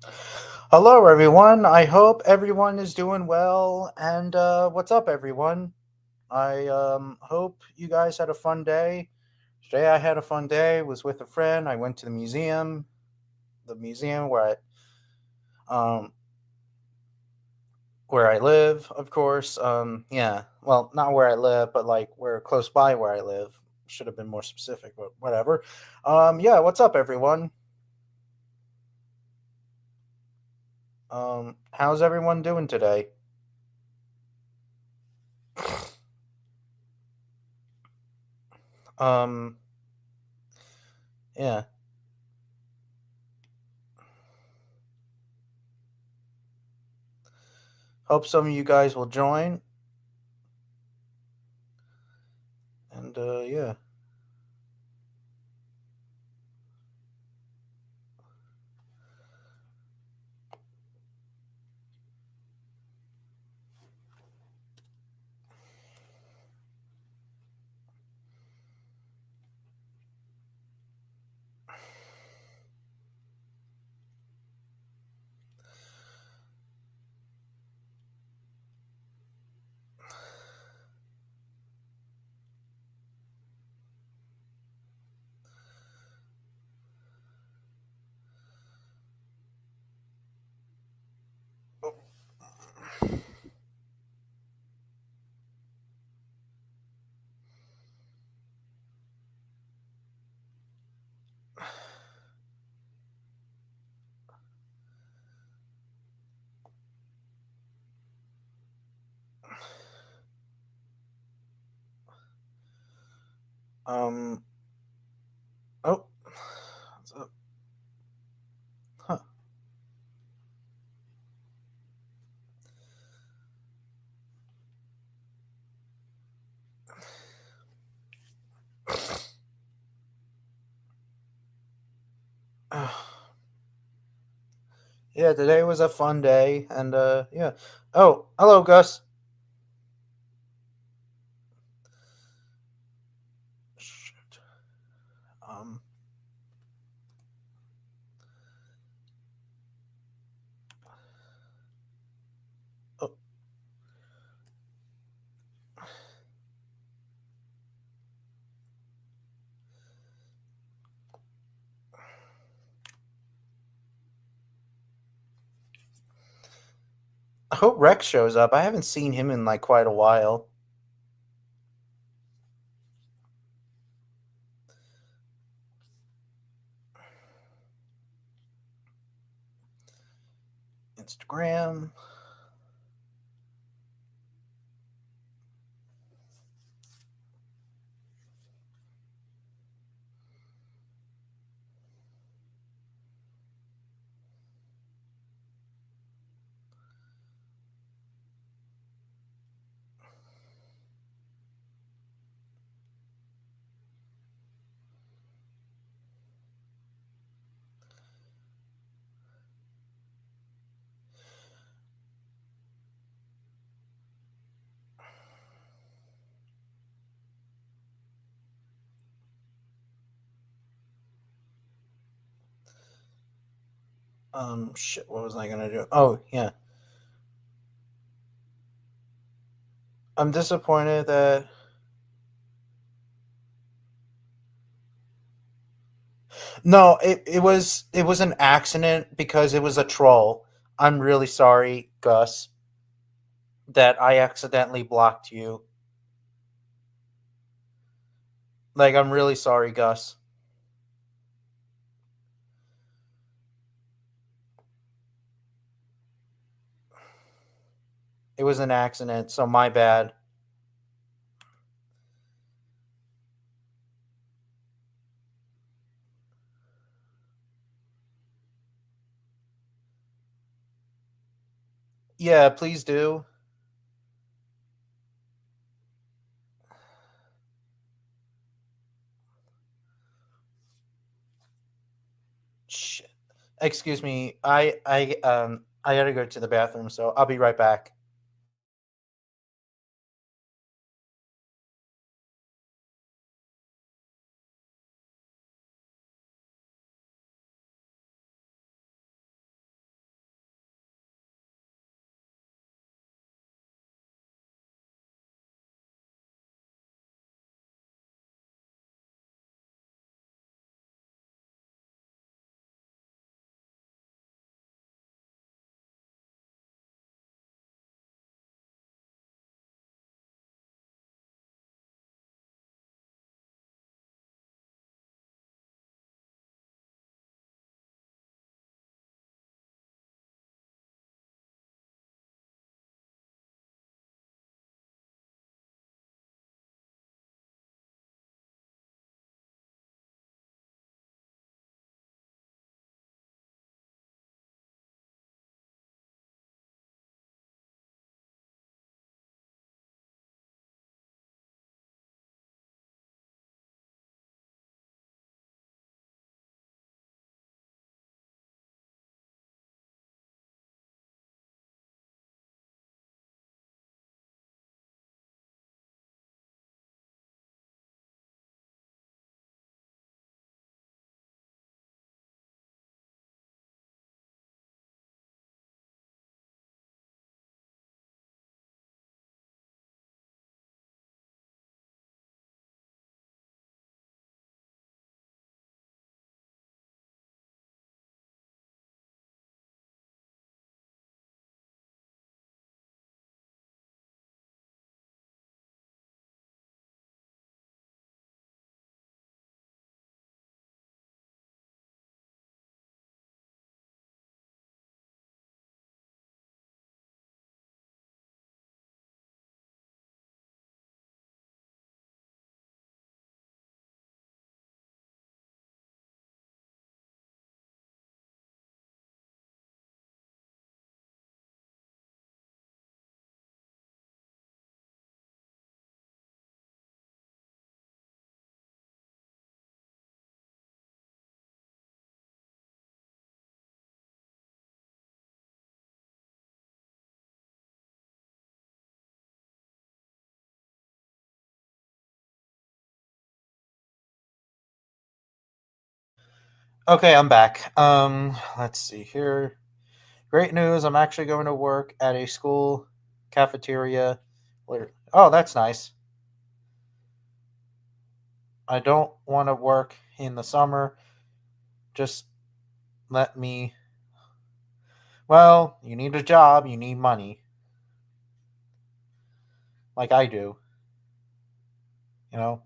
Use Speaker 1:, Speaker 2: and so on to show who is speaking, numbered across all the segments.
Speaker 1: Hello, everyone. I hope everyone is doing well. And what's up, everyone? I hope you guys had a fun day. Today, I had a fun day. Was with a friend. I went to the museum um, where I live, of course. Yeah. Well, not where I live, but like where close by where I live. Should have been more specific, but whatever. Yeah. What's up, everyone? How's everyone doing today? Um, yeah. Hope some of you guys will join. And yeah. Um. Oh. So- Huh. Yeah. Today was a fun day, and yeah. Oh, hello, Gus. Shit. Um. Oh, I hope Rex shows up. I haven't seen him in like quite a while. Instagram. Shit. What was I gonna do? Oh, yeah. I'm disappointed that. No, it was an accident because it was a troll. I'm really sorry, Gus, that I accidentally blocked you. Like, I'm really sorry, Gus. It was an accident, so my bad. Yeah, please do. Shit. Excuse me. I gotta go to the bathroom, so I'll be right back. Okay, I'm back. Let's see here. Great news. I'm actually going to work at a school cafeteria. Oh, that's nice. I don't want to work in the summer. Just let me. Well, you need a job, you need money, like I do. You know,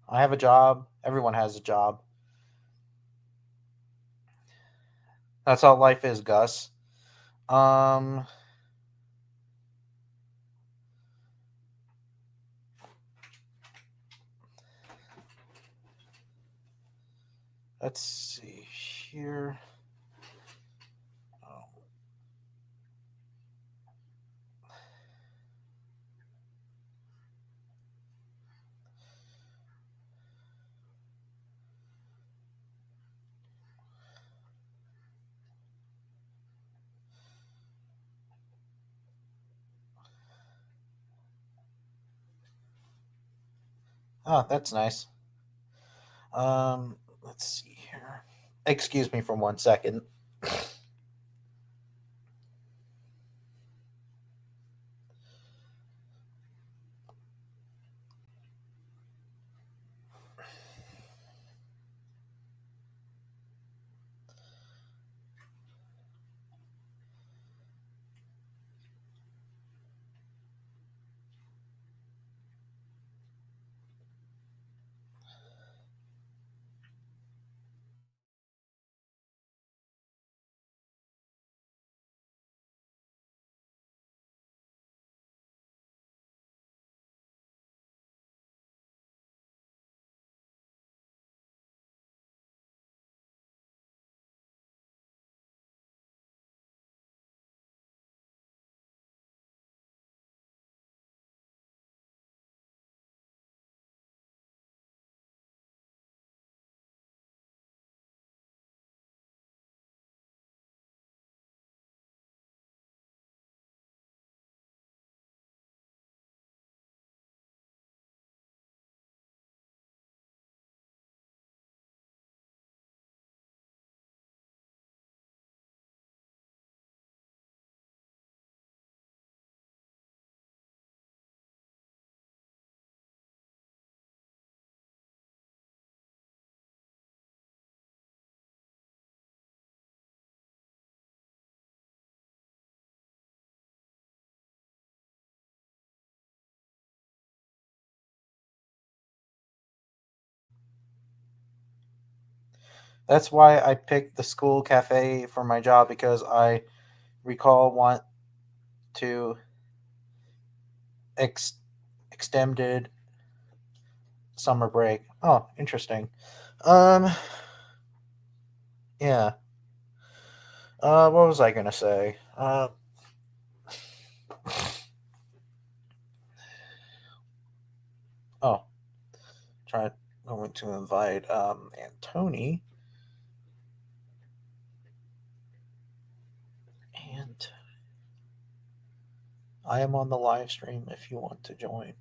Speaker 1: I have a job. Everyone has a job. That's how life is, Gus. Um, let's see here. Oh, that's nice. Let's see here. Excuse me for 1 second. That's why I picked the school cafe for my job because I recall want to ex- extended summer break. Oh, interesting. Um, yeah. What was I gonna say? Oh, try going to invite Antony, and I am on the live stream if you want to join.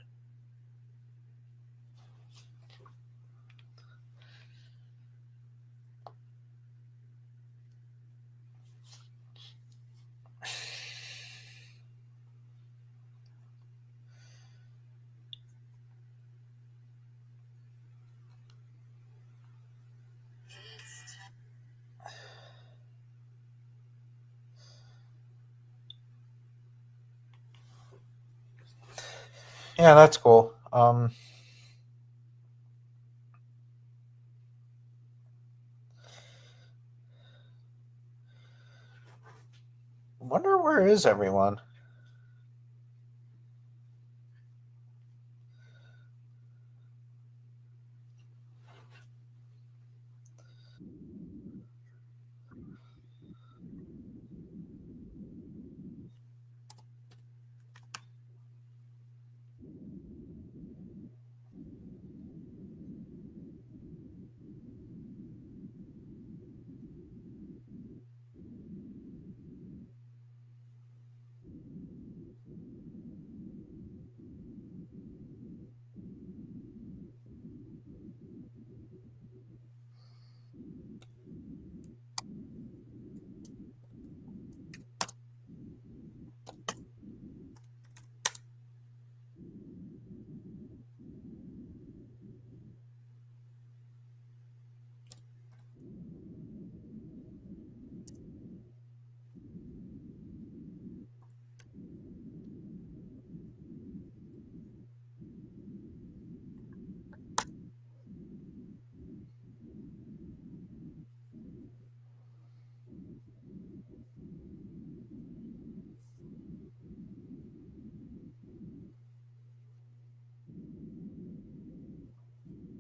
Speaker 1: Yeah, that's cool. Wonder where is everyone?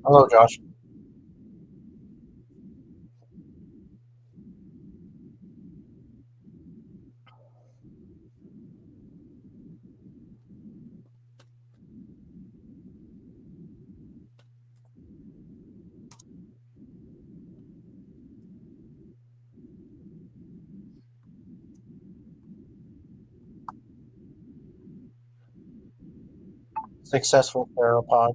Speaker 1: Hello, Josh. Successful theropod.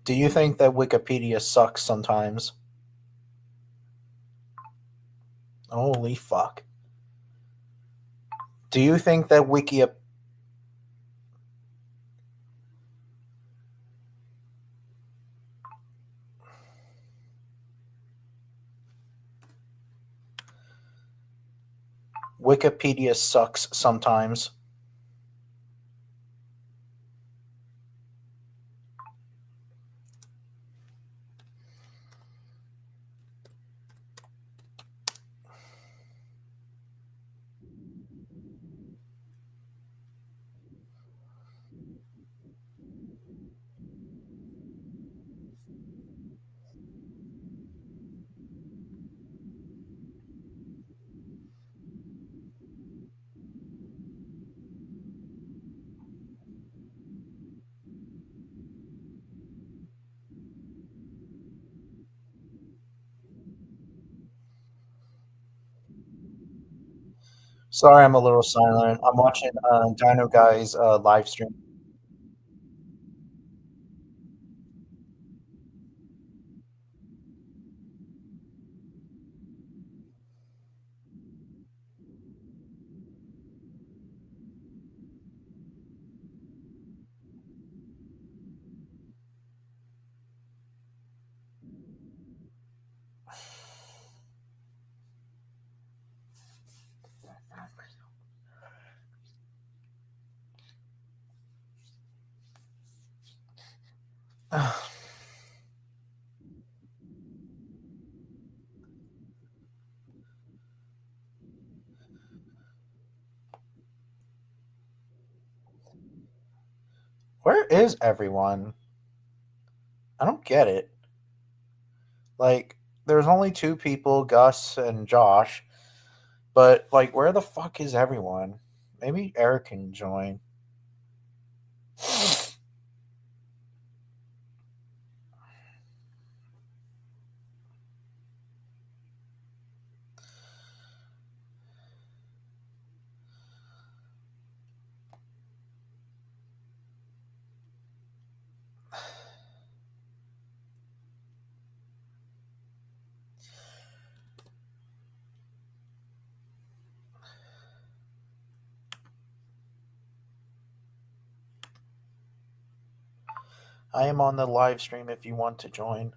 Speaker 1: Do you think that Wikipedia sucks sometimes? Holy fuck. Do you think that Wikipedia sucks sometimes? Sorry, I'm a little silent. I'm watching Dino Guy's live stream. Where is everyone? I don't get it. Like, there's only two people, Gus and Josh, but like, where the fuck is everyone? Maybe Eric can join. I am on the live stream if you want to join.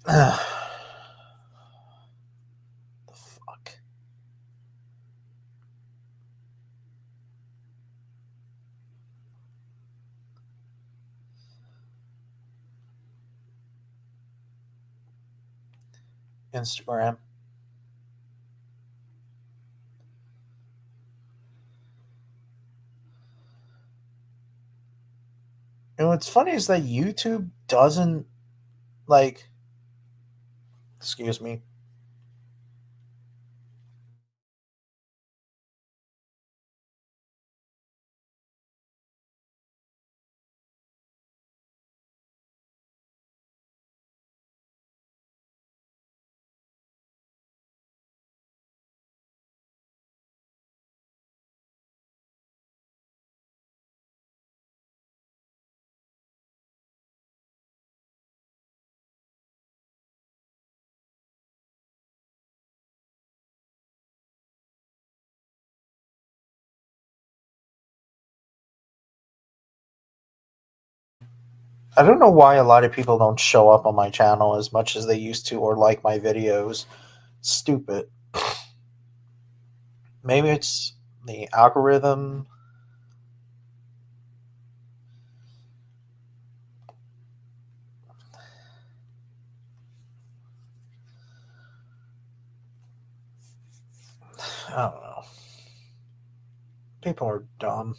Speaker 1: The fuck? Instagram. And what's funny is that YouTube doesn't like. Excuse me. I don't know why a lot of people don't show up on my channel as much as they used to or like my videos. Stupid. Maybe it's the algorithm. I don't know. People are dumb.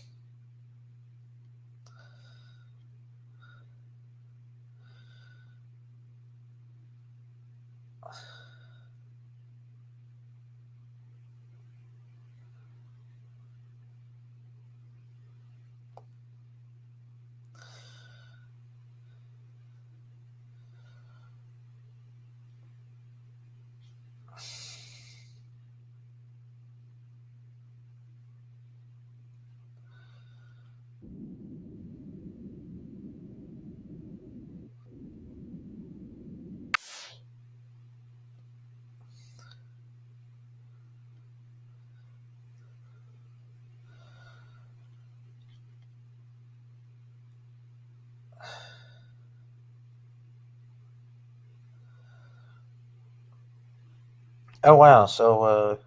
Speaker 1: Oh wow, so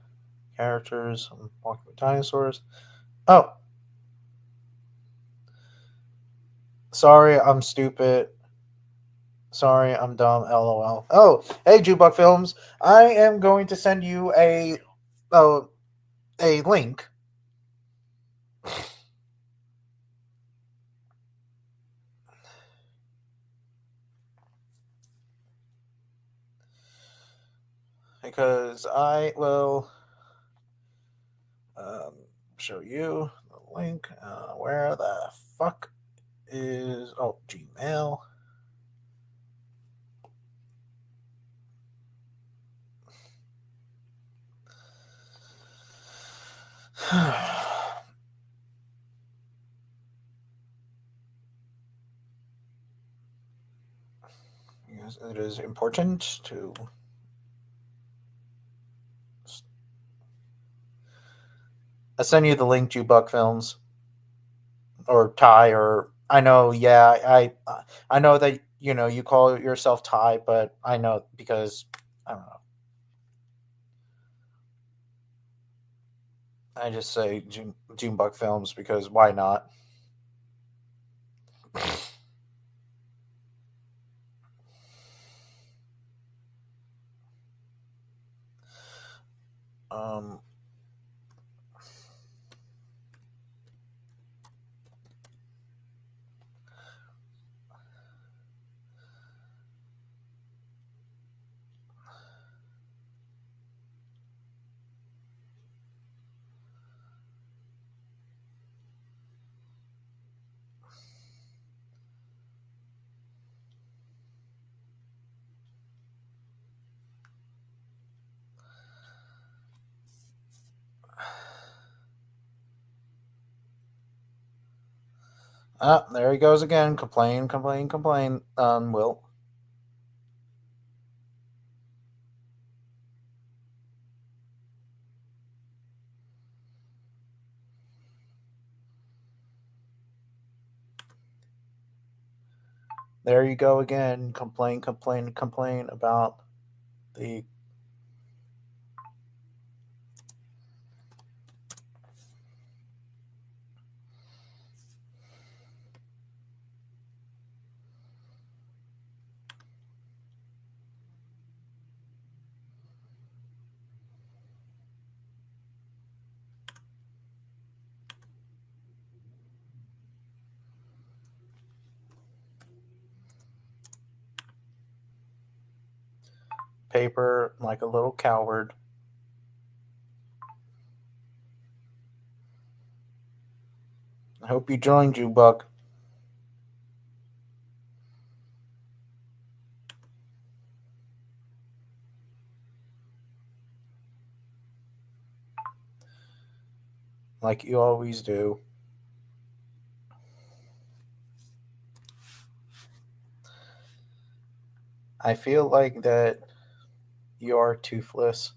Speaker 1: characters walking with dinosaurs. Oh, sorry, I'm stupid. Sorry, I'm dumb. LOL. Oh, hey, Jukebox Films. I am going to send you a link because I will um, show you the link. Where the fuck is Gmail? Yes, it is important to. I send you the link, Jukebox Films or Ty, or I know. Yeah, I know that you call yourself Ty, but I know because I don't know. I just say Junebug Films because why not? Um, there he goes again. Complain, complain, complain. Will. There you go again. Complain, complain, complain about the. paper like a little coward. I hope you joined you, Buck. Like you always do. I feel like that you are toothless.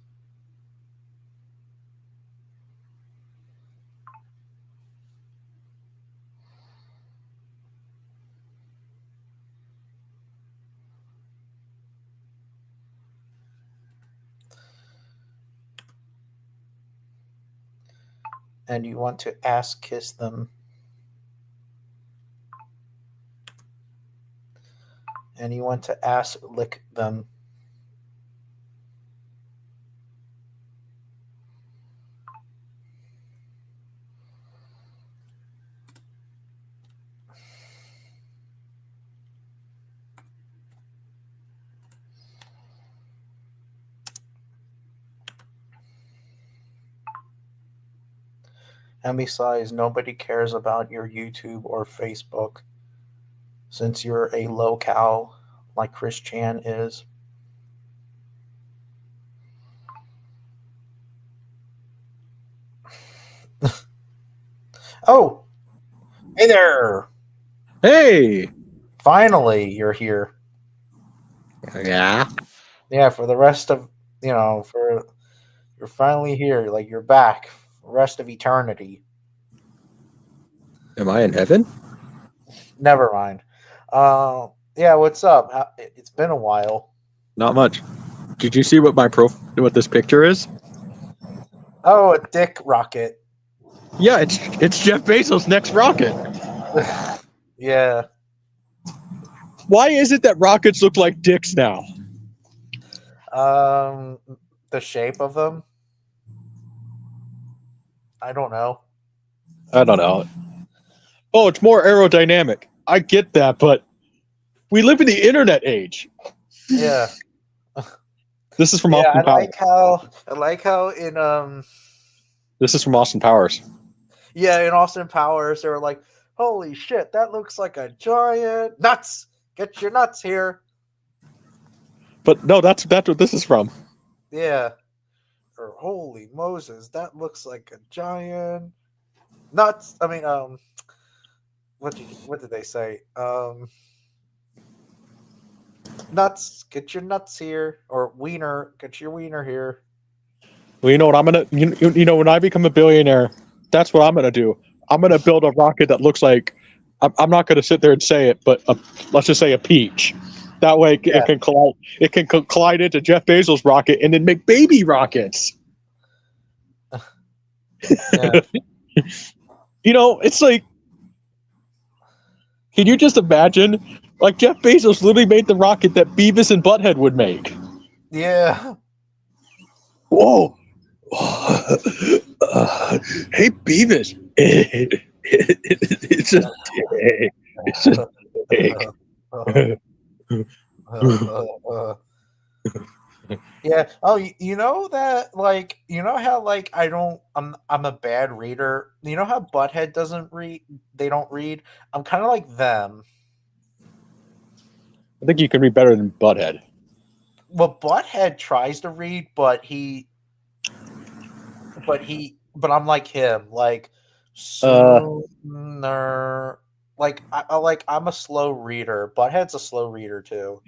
Speaker 1: And you want to ass kiss them. And you want to ass lick them. And besides, nobody cares about your YouTube or Facebook since you're a locale like Chris Chan is. Oh, hey there.
Speaker 2: Hey.
Speaker 1: Finally, you're here.
Speaker 2: Yeah.
Speaker 1: Yeah, for the rest of, for you're finally here. Like you're back for the rest of eternity.
Speaker 2: Am I in heaven?
Speaker 1: Never mind. Yeah, what's up? It's been a while.
Speaker 2: Not much. Did you see what what this picture is?
Speaker 1: Oh, a dick rocket.
Speaker 2: Yeah, it's Jeff Bezos' next rocket.
Speaker 1: Yeah.
Speaker 2: Why is it that rockets look like dicks now?
Speaker 1: The shape of them. I don't know.
Speaker 2: I don't know. Oh, it's more aerodynamic. I get that, but we live in the internet age.
Speaker 1: Yeah.
Speaker 2: This is from
Speaker 1: Yeah,
Speaker 2: Austin Powers.
Speaker 1: I like how in
Speaker 2: This is from Austin Powers.
Speaker 1: Yeah, in Austin Powers, they were like, "Holy shit, that looks like a giant nuts! Get your nuts here!"
Speaker 2: But no, that's what this is from.
Speaker 1: Yeah. Or holy Moses, that looks like a giant nuts. I mean, what did they say? Nuts, get your nuts here, or wiener, get your wiener here.
Speaker 2: Well, you know what I'm gonna. You know, when I become a billionaire, that's what I'm gonna do. I'm gonna build a rocket that looks like. I'm not gonna sit there and say it, but let's just say a peach. That way,
Speaker 1: Yeah.
Speaker 2: it can collide. It can collide into Jeff Bezos' rocket and then make baby rockets.
Speaker 1: Yeah.
Speaker 2: You know, it's like. Can you just imagine? Like Jeff Bezos literally made the rocket that Beavis and Butthead would make.
Speaker 1: Yeah.
Speaker 2: Whoa. Hey Beavis, it's a dick. It's a dick.
Speaker 1: Yeah. Oh, you know that, like, you know how, like, I'm a bad reader. You know how Butthead doesn't read? They don't read. I'm kind of like them.
Speaker 2: I think you can read better than Butthead.
Speaker 1: Well, Butthead tries to read, but I'm like him. Like sooner, like I'm a slow reader. Butthead's a slow reader too.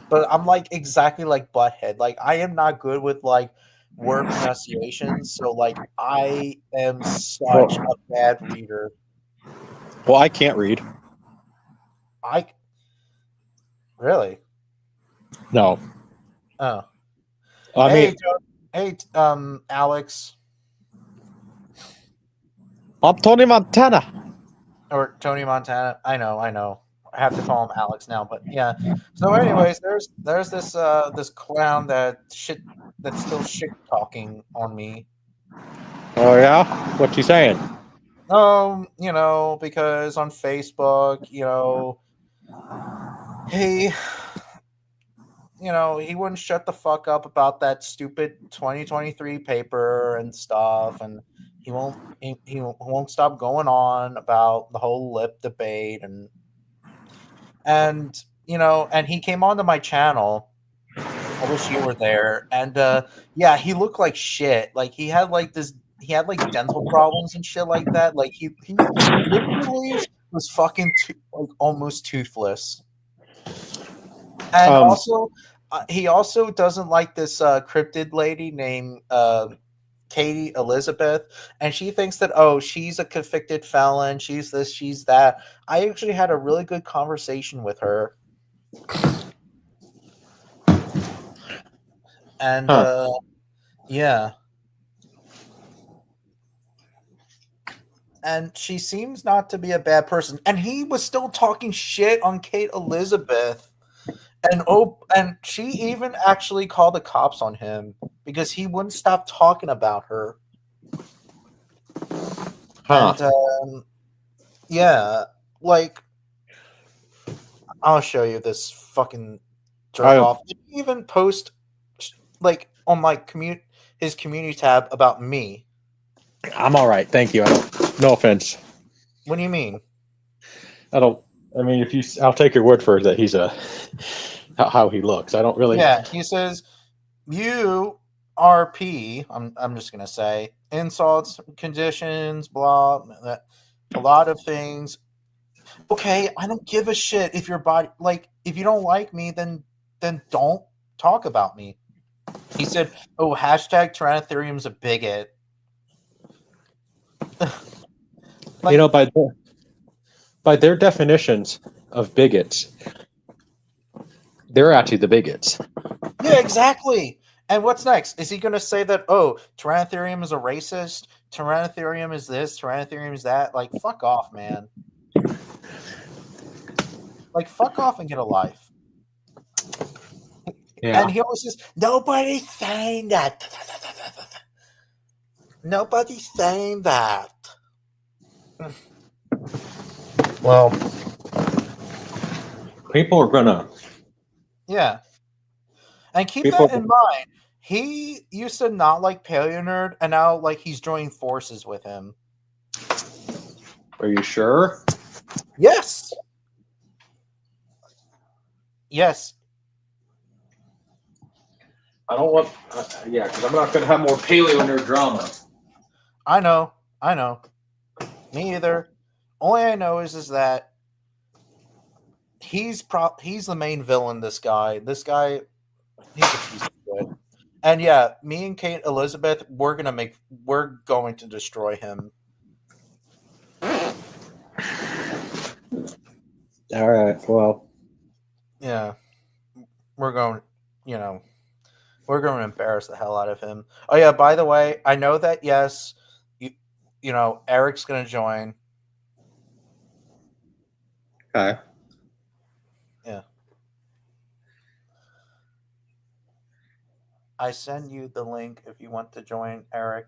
Speaker 1: But I'm like exactly like Butthead. Like I am not good with like word pronunciations, so like I am such a bad reader.
Speaker 2: Well, I can't read.
Speaker 1: I really
Speaker 2: No.
Speaker 1: oh
Speaker 2: I
Speaker 1: hey Alex
Speaker 2: I'm Tony Montana.
Speaker 1: or Tony Montana. I know. I have to call him Alex now, but yeah. So, anyways, there's this this clown that's still shit talking on me.
Speaker 2: Oh yeah, what's he saying?
Speaker 1: Because on Facebook, hey, he wouldn't shut the fuck up about that stupid 2023 paper and stuff, and he won't stop going on about the whole lip debate and he came onto my channel. I wish you were there. And yeah, he looked like shit. Like he had like dental problems and shit like that. Like he literally was fucking like almost toothless. And also, he also doesn't like this cryptid lady named Katie Elizabeth, and she thinks that she's a convicted felon. She's this, she's that. I actually had a really good conversation with her. And yeah. And she seems not to be a bad person. And he was still talking shit on Kate Elizabeth. And she even actually called the cops on him because he wouldn't stop talking about her.
Speaker 2: Huh.
Speaker 1: And yeah, like I'll show you this fucking jerk off. Did he even post like on my his community tab about me?
Speaker 2: I'm all right, thank you. No offense.
Speaker 1: What do you mean?
Speaker 2: I'll take your word for it that he's how he looks. I don't really.
Speaker 1: Yeah, he says you RP. I'm just gonna say insults, conditions, blah. A lot of things. Okay, I don't give a shit if your body if you don't like me, then don't talk about me. He said, "Oh, hashtag Tyrannotherium's a bigot."
Speaker 2: By their definitions of bigots, they're actually the bigots.
Speaker 1: Yeah, exactly. And what's next? Is he going to say that, Tyrannotherium is a racist? Tyrannotherium is this? Tyrannotherium is that? Like, fuck off, man. Like, fuck off and get a life.
Speaker 2: Yeah.
Speaker 1: And he always says, nobody's saying that. Nobody's saying that.
Speaker 2: Well, people are gonna.
Speaker 1: Yeah. And keep that in mind. He used to not like Paleo Nerd, and now like he's joining forces with him.
Speaker 2: Are you sure?
Speaker 1: Yes. Yes.
Speaker 2: I don't want. Yeah, because I'm not gonna have more Paleo Nerd drama.
Speaker 1: I know. Me either. Only I know is that he's the main villain. This guy, he's a piece of shit. And yeah, me and Kate Elizabeth, we're going to destroy him.
Speaker 2: All right. Well.
Speaker 1: Yeah, we're going. We're going to embarrass the hell out of him. Oh yeah, by the way, I know that yes, Eric's going to join.
Speaker 2: Okay.
Speaker 1: Yeah. I send you the link if you want to join Eric.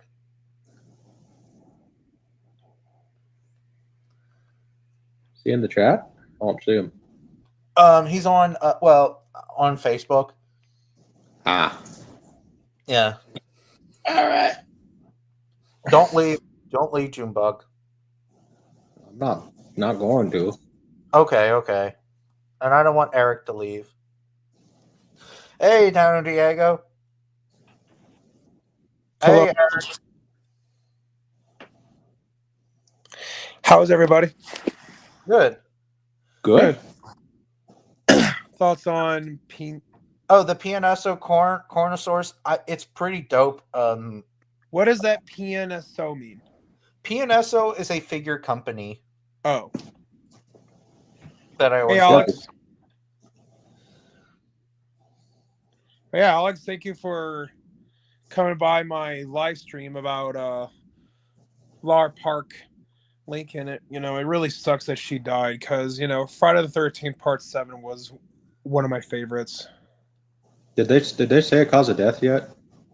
Speaker 2: Is he in the chat? I don't see him.
Speaker 1: He's on on Facebook.
Speaker 2: Ah.
Speaker 1: Yeah.
Speaker 2: All right.
Speaker 1: Don't leave, Junebug.
Speaker 2: I'm not going to.
Speaker 1: Okay. And I don't want Eric to leave. Hey, Down Diego.
Speaker 3: Hello.
Speaker 1: Hey, Eric.
Speaker 3: How's everybody?
Speaker 1: Good.
Speaker 3: Thoughts on
Speaker 1: the PNSO Cornosaurus? It's pretty dope.
Speaker 3: What does that PNSO mean?
Speaker 1: PNSO is a figure company.
Speaker 3: Oh.
Speaker 1: That I always.
Speaker 3: Hey, Alex. Yeah, Alex, thank you for coming by my live stream about Lar Park Lincoln. It really sucks that she died because, Friday the 13th Part 7 was one of my favorites.
Speaker 2: Did they say a cause of death yet?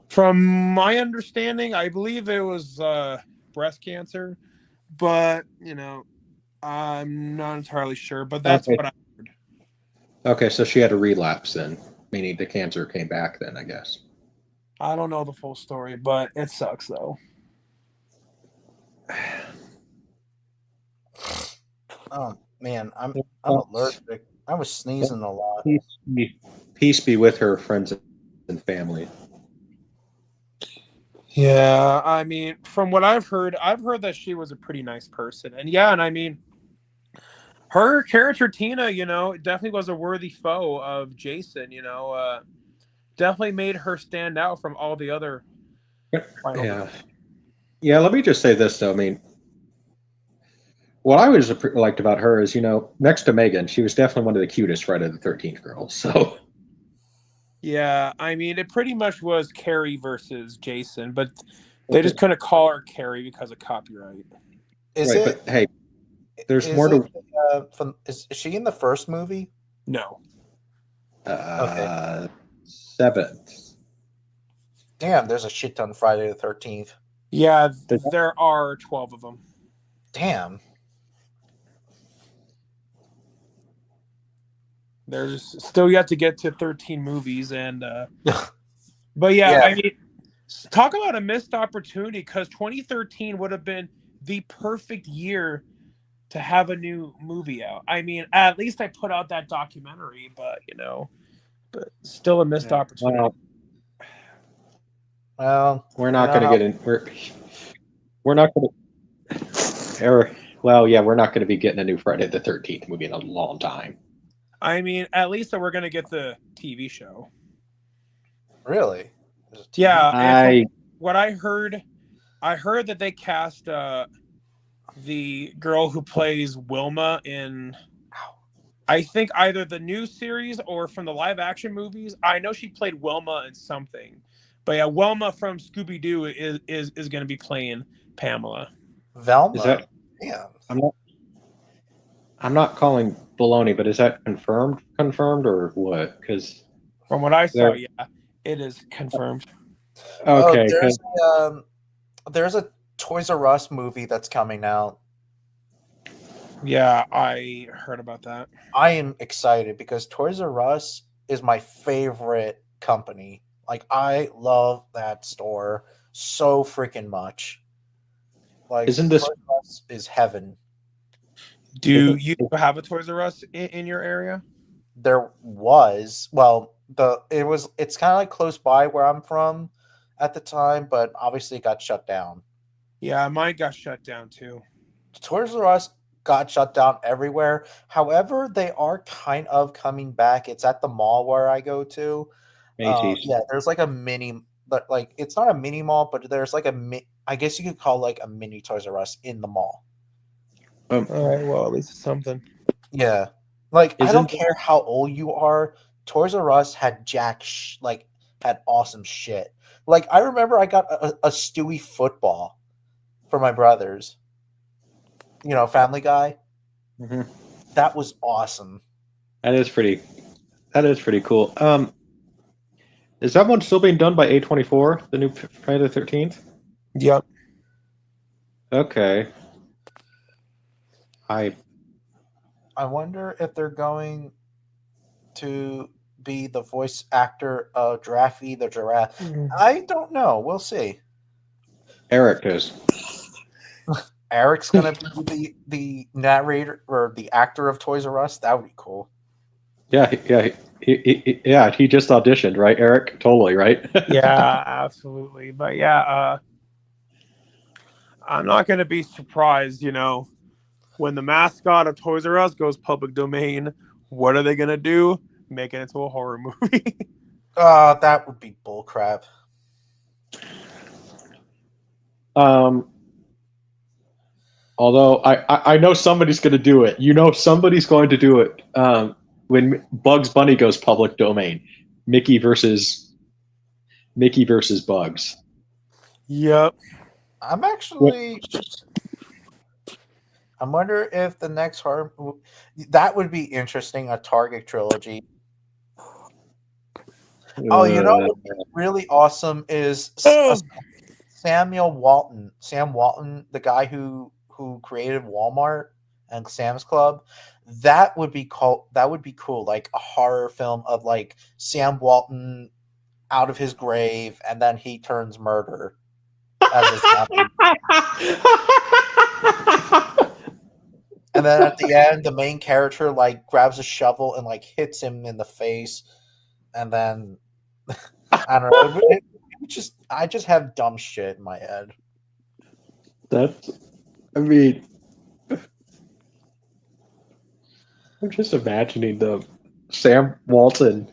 Speaker 3: From my understanding, I believe it was breast cancer, but, I'm not entirely sure, but that's what I heard.
Speaker 2: Okay, so she had a relapse then. meaning the cancer came back then, I guess.
Speaker 3: I don't know the full story, but it sucks though.
Speaker 1: Oh man, I'm allergic. I was sneezing a lot.
Speaker 2: Peace be with her friends and family.
Speaker 3: Yeah, I mean, from what I've heard that she was a pretty nice person, and yeah, and I mean, her character Tina, definitely was a worthy foe of Jason. Definitely made her stand out from all the other final
Speaker 2: Yeah.
Speaker 3: girls.
Speaker 2: Yeah, let me just say this, though. I mean, what I always liked about her is, next to Megan, she was definitely one of the cutest Friday the 13th girls. So,
Speaker 3: Yeah, I mean, it pretty much was Carrie versus Jason, but they just couldn't call her Carrie because of copyright.
Speaker 1: Is
Speaker 2: right,
Speaker 1: it?
Speaker 2: but hey, there's
Speaker 1: Is
Speaker 2: more
Speaker 1: it,
Speaker 2: to.
Speaker 1: is she in the first movie?
Speaker 3: No.
Speaker 1: Okay.
Speaker 2: Seventh.
Speaker 1: Damn, there's a shit ton Friday the 13th.
Speaker 3: Yeah, there are 12 of them.
Speaker 1: Damn.
Speaker 3: There's still yet to get to 13 movies, and but yeah, I mean, talk about a missed opportunity, because 2013 would have been the perfect year to have a new movie out. I mean, at least I put out that documentary, but still a missed opportunity.
Speaker 1: Well,
Speaker 2: we're not going to get in. We're not going to. Well, yeah, we're not going to be getting a new Friday the 13th movie in a long time.
Speaker 3: I mean, at least that we're going to get the TV show.
Speaker 1: Really?
Speaker 3: Yeah. What I heard that they cast the girl who plays Wilma in, I think, either the new series or from the live action movies. I know she played Wilma in something, but yeah, Wilma from Scooby-Doo is going to be playing Pamela.
Speaker 1: Velma?
Speaker 2: Is that?
Speaker 1: Yeah.
Speaker 2: I'm not calling baloney, but is that confirmed or what? Because
Speaker 3: from what I saw, yeah, it is confirmed.
Speaker 2: Okay.
Speaker 1: There's a Toys R Us movie that's coming out.
Speaker 3: Yeah, I heard about that.
Speaker 1: I am excited because Toys R Us is my favorite company. Like, I love that store so freaking much. Like,
Speaker 2: isn't this
Speaker 1: Toys R Us is heaven?
Speaker 3: Do you have a Toys R Us in your area?
Speaker 1: There was. Well, it's kind of like close by where I'm from at the time, but obviously it got shut down.
Speaker 3: Yeah, mine got shut down too.
Speaker 1: Toys R Us got shut down everywhere. However, they are kind of coming back. It's at the mall where I go to. Yeah, there's like a mini, but like it's not a mini mall, but there's like I guess you could call like a mini Toys R Us in the mall.
Speaker 3: All right, well, at least it's something.
Speaker 1: Yeah, like I don't care how old you are. Toys R Us had had awesome shit. Like I remember I got a Stewie football for my brothers. Family Guy.
Speaker 2: Mm-hmm.
Speaker 1: That was awesome.
Speaker 2: That is pretty cool. Is that one still being done by A24, the new Friday the 13th?
Speaker 3: Yep.
Speaker 2: Okay.
Speaker 1: I wonder if they're going to be the voice actor of Jiraffy the Giraffe. Mm-hmm. I don't know. We'll see.
Speaker 2: Eric is.
Speaker 1: Eric's gonna be the narrator or the actor of Toys R Us. That would be cool.
Speaker 2: Yeah. He just auditioned, right, Eric? Totally, right?
Speaker 3: Yeah, absolutely. But yeah, I'm not gonna be surprised, when the mascot of Toys R Us goes public domain. What are they gonna do? Make it into a horror movie?
Speaker 1: That would be bullcrap.
Speaker 2: Although I know somebody's going to do it. Somebody's going to do it when Bugs Bunny goes public domain. Mickey versus Bugs.
Speaker 3: Yep.
Speaker 1: I wonder if the next horror that would be interesting, a Target trilogy. Oh, what would be really awesome is Sam Walton, the guy who created Walmart and Sam's Club. That would be cool. That would be cool. Like a horror film of like Sam Walton out of his grave, and then he turns murder as a zombie. And then at the end, the main character like grabs a shovel and like hits him in the face, and then I don't know. I just have dumb shit in my head.
Speaker 2: That's, I mean, I'm just imagining the Sam Walton,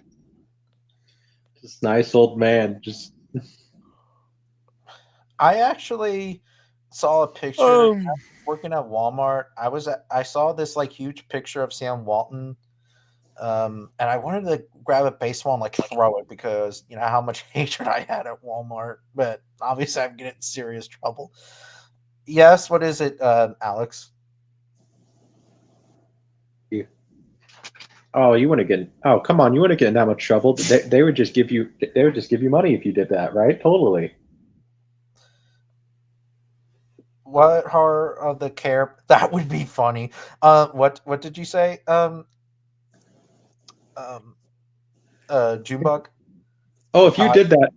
Speaker 2: this nice old man, just
Speaker 1: I actually saw a picture working at Walmart. I saw this like huge picture of Sam Walton, and I wanted to grab a baseball and like throw it because you know how much hatred I had at Walmart. But obviously, I'm getting in serious trouble. Yes, what is it, Alex?
Speaker 2: oh, you want to get, oh, come on, you want to get in that much trouble? They would just give you, they would just give you money if you did that, right? Totally.
Speaker 1: What horror of the care? That would be funny. What did you say? Junebug.
Speaker 2: Oh, if you did that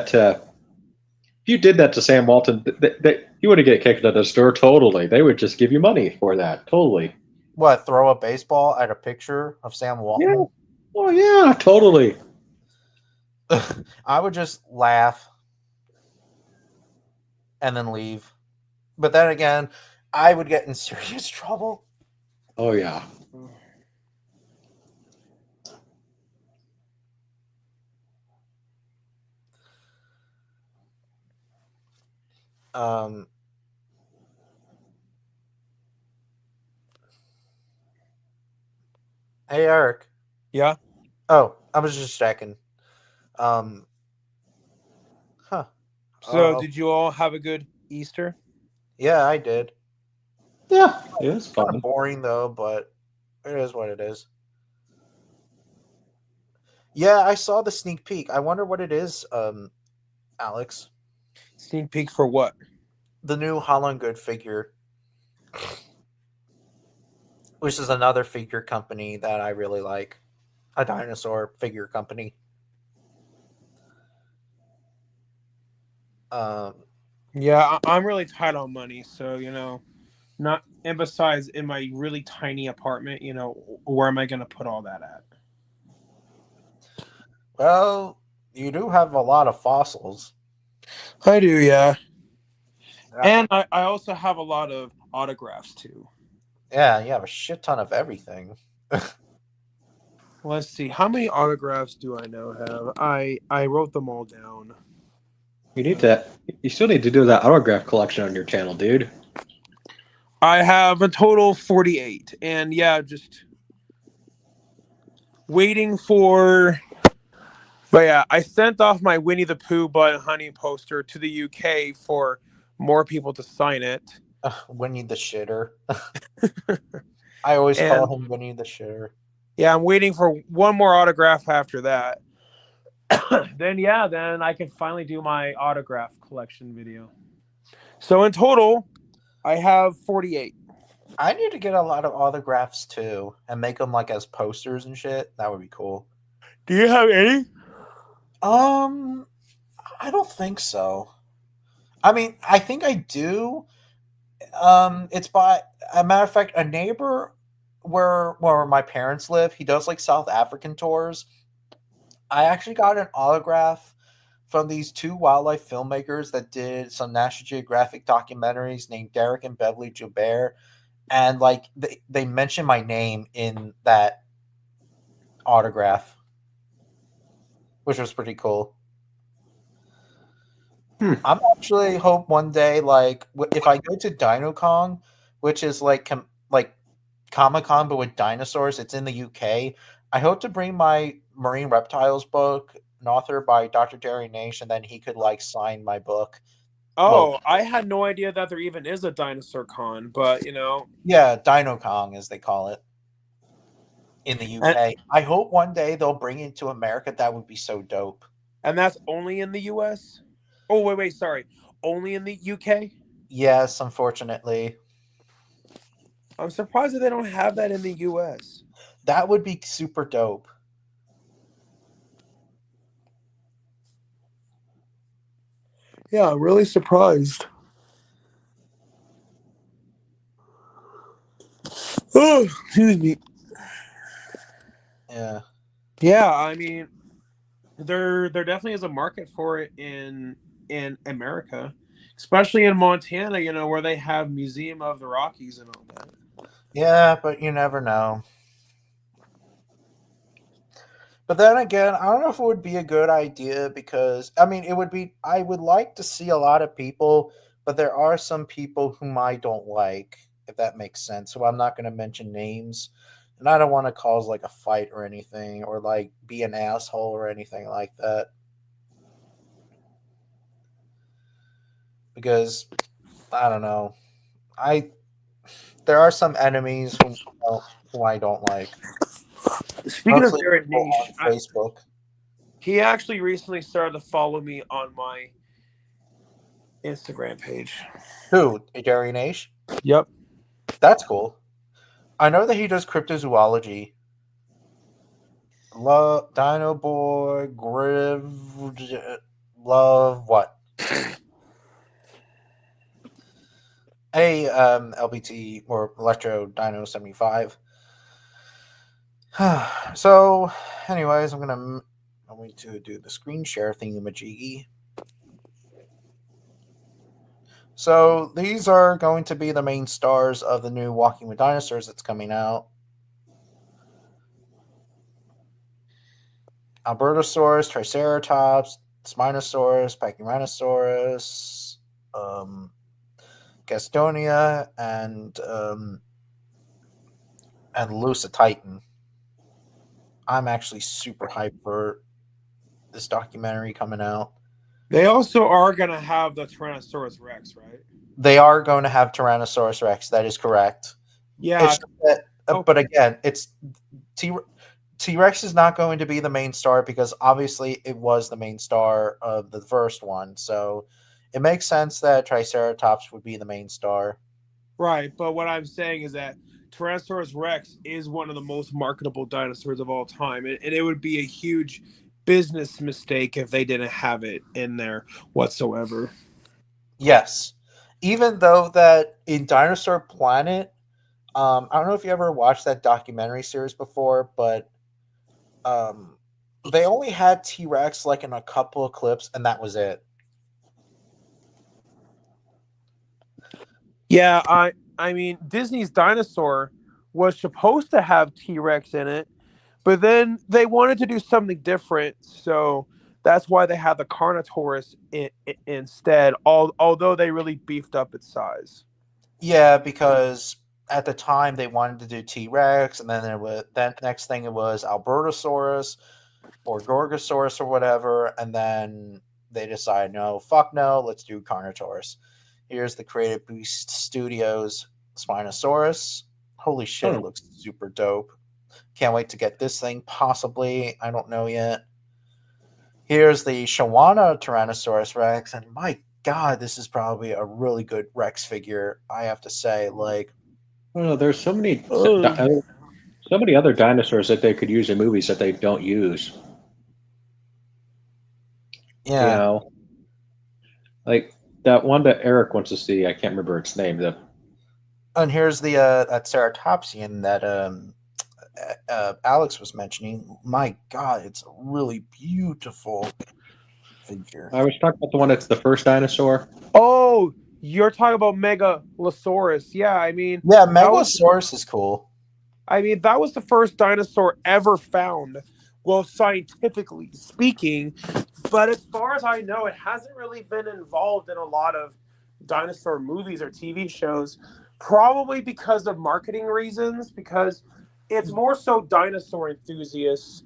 Speaker 2: to, if you did that to Sam Walton, you would get kicked out of the store. Totally, they would just give you money for that. Totally.
Speaker 1: What? Throw a baseball at a picture of Sam Walton?
Speaker 2: Yeah. Oh yeah, totally.
Speaker 1: I would just laugh and then leave. But then again, I would get in serious trouble.
Speaker 2: Oh yeah.
Speaker 1: Um, hey Eric.
Speaker 3: Yeah.
Speaker 1: Oh, I was just checking. Um, huh.
Speaker 3: So, did you all have a good Easter?
Speaker 1: Yeah, I did.
Speaker 2: Yeah, it was
Speaker 1: Kind
Speaker 2: fun.
Speaker 1: of boring though, but it is what it is. Yeah, I saw the sneak peek. I wonder what it is, Alex.
Speaker 3: Sneak peek for what?
Speaker 1: The new Holland Good figure, which is another figure company that I really like. A dinosaur figure company. Um,
Speaker 3: Yeah, I'm really tight on money, so not. And besides, in my really tiny apartment, where am I going to put all that at?
Speaker 1: well, you do have a lot of fossils.
Speaker 3: I do, yeah. And I also have a lot of autographs too.
Speaker 1: Yeah, you have a shit ton of everything.
Speaker 3: Let's see, how many autographs do I now have? I wrote them all down.
Speaker 2: You still need to do that autograph collection on your channel, dude.
Speaker 3: I have a total of 48, and yeah, just waiting for. But yeah, I sent off my Winnie the Pooh Bud Honey poster to the UK for more people to sign it.
Speaker 1: Winnie the Shitter. I always call him Winnie the Shitter.
Speaker 3: Yeah, I'm waiting for one more autograph after that. Then I can finally do my autograph collection video. So in total, I have 48.
Speaker 1: I need to get a lot of autographs too and make them like as posters and shit. That would be cool.
Speaker 3: Do you have any?
Speaker 1: I don't think so. I mean, I think I do. It's by a matter of fact, a neighbor where my parents live. He does like South African tours. I actually got an autograph from these two wildlife filmmakers that did some National Geographic documentaries named Derek and Beverly Joubert. And like they mentioned my name in that autograph, which was pretty cool. I'm actually hope one day, like if I go to DinoCon, which is like Comic-Con but with dinosaurs, it's in the UK. I hope to bring my Marine Reptiles book, an author by Dr. Jerry Naish, and then he could like sign my book.
Speaker 3: Oh, I had no idea that there even is a dinosaur con, but
Speaker 1: yeah, DinoCon as they call it in the UK. I hope one day they'll bring it to America. That would be so dope.
Speaker 3: And that's only in the US? Oh, wait, sorry. Only in the UK?
Speaker 1: Yes, unfortunately.
Speaker 3: I'm surprised that they don't have that in the U.S.
Speaker 1: That would be super dope.
Speaker 3: Yeah, I'm really surprised. Oh, excuse me.
Speaker 1: Yeah.
Speaker 3: Yeah, I mean, there definitely is a market for it in America, especially in Montana. You know, where they have Museum of the Rockies and all that.
Speaker 1: Yeah, but you never know. But then again, I don't know if it would be a good idea because I mean, it would be. I would like to see a lot of people, but there are some people whom I don't like, if that makes sense. So I'm not going to mention names, and I don't want to cause like a fight or anything, or like be an asshole or anything like that. Because I don't know, I there are some enemies whom I don't like.
Speaker 3: Speaking of
Speaker 1: Mostly
Speaker 3: Darren
Speaker 1: people
Speaker 3: Naish,
Speaker 1: on Facebook.
Speaker 3: he actually recently started to follow me on my Instagram page.
Speaker 1: Who? Darian H?
Speaker 3: Yep.
Speaker 1: That's cool. I know that he does cryptozoology. Love Dino Boy, Griv, Love what? Hey, LBT or Electro Dino 75. So, anyways, I'm going to do the screen share thingamajiggy. So these are going to be the main stars of the new Walking with Dinosaurs that's coming out. Albertosaurus, Triceratops, Spinosaurus, Pachyrhinosaurus, Gastonia, and Lucititan. I'm actually super hyped for this documentary coming out.
Speaker 3: They also are gonna have the Tyrannosaurus Rex, right?
Speaker 1: They are going to have Tyrannosaurus Rex. That is correct.
Speaker 3: Yeah.
Speaker 1: It's just that,
Speaker 3: Oh,
Speaker 1: but again, it's T Rex is not going to be the main star because obviously it was the main star of the first one. So it makes sense that Triceratops would be the main star.
Speaker 3: right. But what I'm saying is that Tyrannosaurus Rex is one of the most marketable dinosaurs of all time, and it would be a huge business mistake if they didn't have it in there whatsoever.
Speaker 1: Yes, even though that in Dinosaur Planet, I don't know if you ever watched that documentary series before, but um, they only had T Rex like in a couple of clips, and that was it.
Speaker 3: Yeah, I mean Disney's Dinosaur was supposed to have T-Rex in it, but then they wanted to do something different, so that's why they had the Carnotaurus instead. Although they really beefed up its size.
Speaker 1: Yeah, because at the time they wanted to do T Rex, and then there was that next thing it was Albertosaurus or Gorgosaurus or whatever, and then they decided no, fuck no, let's do Carnotaurus. Here's the Creative Beast Studios Spinosaurus. Holy shit, it looks super dope. Can't wait to get this thing, possibly. I don't know yet. Here's the Shawana Tyrannosaurus Rex, and my god, this is probably a really good Rex figure, I have to say. Like,
Speaker 2: I don't know. There's so many,
Speaker 3: Oh.
Speaker 2: so many other dinosaurs that they could use in movies that they don't use. You
Speaker 1: yeah.
Speaker 2: know, like that one that Eric wants to see. I can't remember its name. The
Speaker 1: And here's the that Ceratopsian that Alex was mentioning. My god, it's a really beautiful figure.
Speaker 2: I was talking about the one that's the first dinosaur.
Speaker 3: Oh, you're talking about Megalosaurus. Yeah,
Speaker 1: Yeah,
Speaker 3: that was
Speaker 1: Megalosaurus is cool.
Speaker 3: that was the first dinosaur ever found. Well, scientifically speaking, but as far as I know, it hasn't really been involved in a lot of dinosaur movies or TV shows, probably because of marketing reasons, because it's more so dinosaur enthusiasts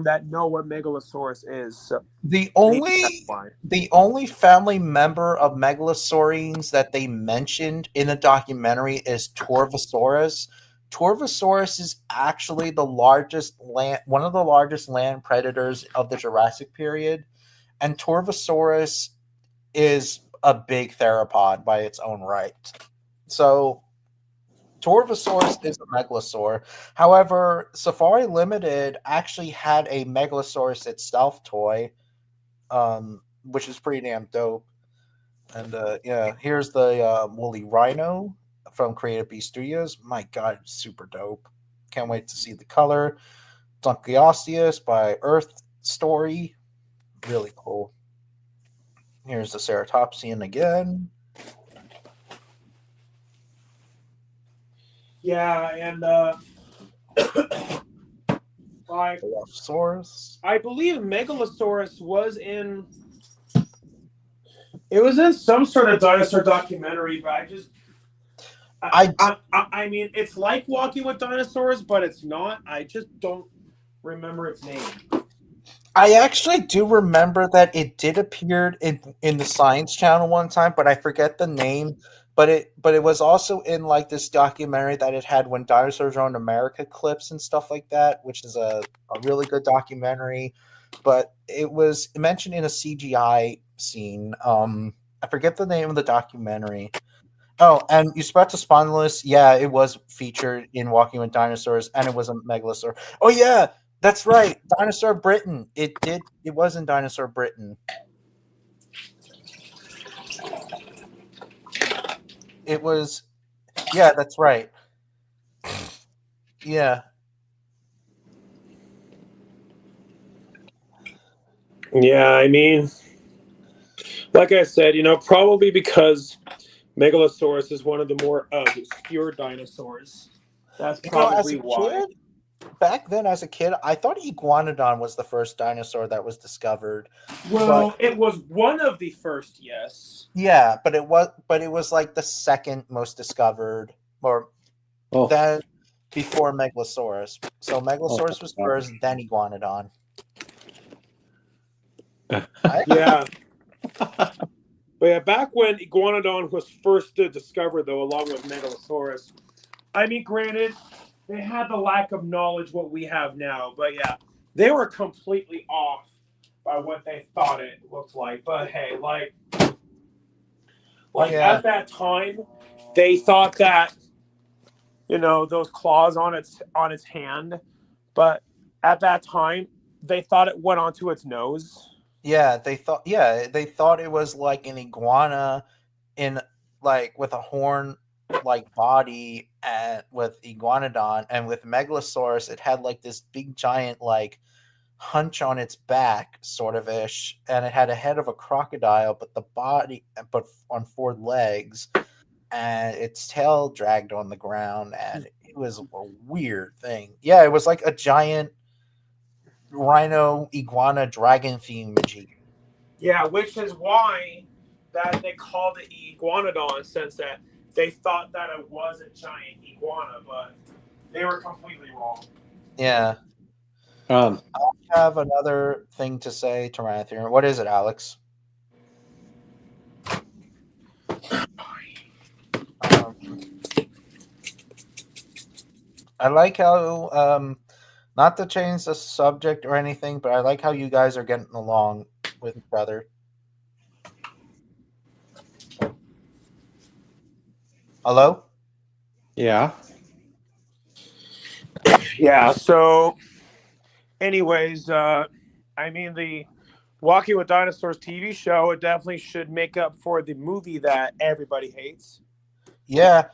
Speaker 3: that know what Megalosaurus is. So
Speaker 1: The
Speaker 3: maybe that's
Speaker 1: only
Speaker 3: why.
Speaker 1: the only family member of Megalosaurines that they mentioned in the documentary is Torvosaurus. Torvosaurus is actually one of the largest land predators of the Jurassic period, and Torvosaurus is a big theropod by its own right. So Torvosaurus is a megalosaur. However, Safari Limited actually had a Megalosaurus itself toy, which is pretty damn dope. And yeah, here's the woolly rhino from Creative Beast Studios. My God, super dope. Can't wait to see the color. Dunkeosteus by Earth Story. Really cool. Here's the Ceratopsian again.
Speaker 3: Yeah, and
Speaker 1: Dilophosaurus.
Speaker 3: I believe Megalosaurus was in. It was in some sort of dinosaur documentary, but I mean, it's like Walking with Dinosaurs, but it's not. I just don't remember its name.
Speaker 1: I actually do remember that it did appear in the Science Channel one time, but I forget the name. But it was also in like this documentary that it had when dinosaurs are in America clips and stuff like that, which is a really good documentary. But it was mentioned in a CGI scene. I forget the name of the documentary. Oh, and Euspecta spondylus, yeah, it was featured in Walking with Dinosaurs, and it was a megalosaur. Oh yeah, that's right, Dinosaur Britain. It was in Dinosaur Britain. It was, yeah, that's right. Yeah.
Speaker 3: Yeah, I mean, like I said, probably because Megalosaurus is one of the more obscure dinosaurs. That's
Speaker 1: As
Speaker 3: probably
Speaker 1: a
Speaker 3: why.
Speaker 1: kid, back then as a kid, I thought Iguanodon was the first dinosaur that was discovered.
Speaker 3: Well, it was one of the first, yes.
Speaker 1: Yeah, but it was like the second most discovered, or then before Megalosaurus. So Megalosaurus was first, then Iguanodon.
Speaker 3: Yeah. But yeah, back when Iguanodon was first discovered, though, along with Megalosaurus, I mean, granted, they had the lack of knowledge what we have now, but yeah, they were completely off by what they thought it looked like. But hey, like at that time, they thought that those claws on its hand, but at that time, they thought it went onto its nose.
Speaker 1: Yeah, they thought it was like an iguana in like with a horn like body, and with Iguanodon, and with Megalosaurus it had like this big giant like hunch on its back sort of ish, and it had a head of a crocodile but on four legs, and its tail dragged on the ground, and it was a weird thing. Yeah, it was like a giant rhino iguana dragon thingamajig.
Speaker 3: Yeah, which is why that they called it Iguanodon, since that they thought that it was a giant iguana, but they were completely wrong.
Speaker 1: Yeah. I have another thing to say, Tyrannothrone. What is it, Alex? I like how not to change the subject or anything, but I like how you guys are getting along with each other. Hello?
Speaker 2: Yeah.
Speaker 3: Yeah, so anyways, I mean, the Walking with Dinosaurs TV show, it definitely should make up for the movie that everybody hates.
Speaker 1: Yeah.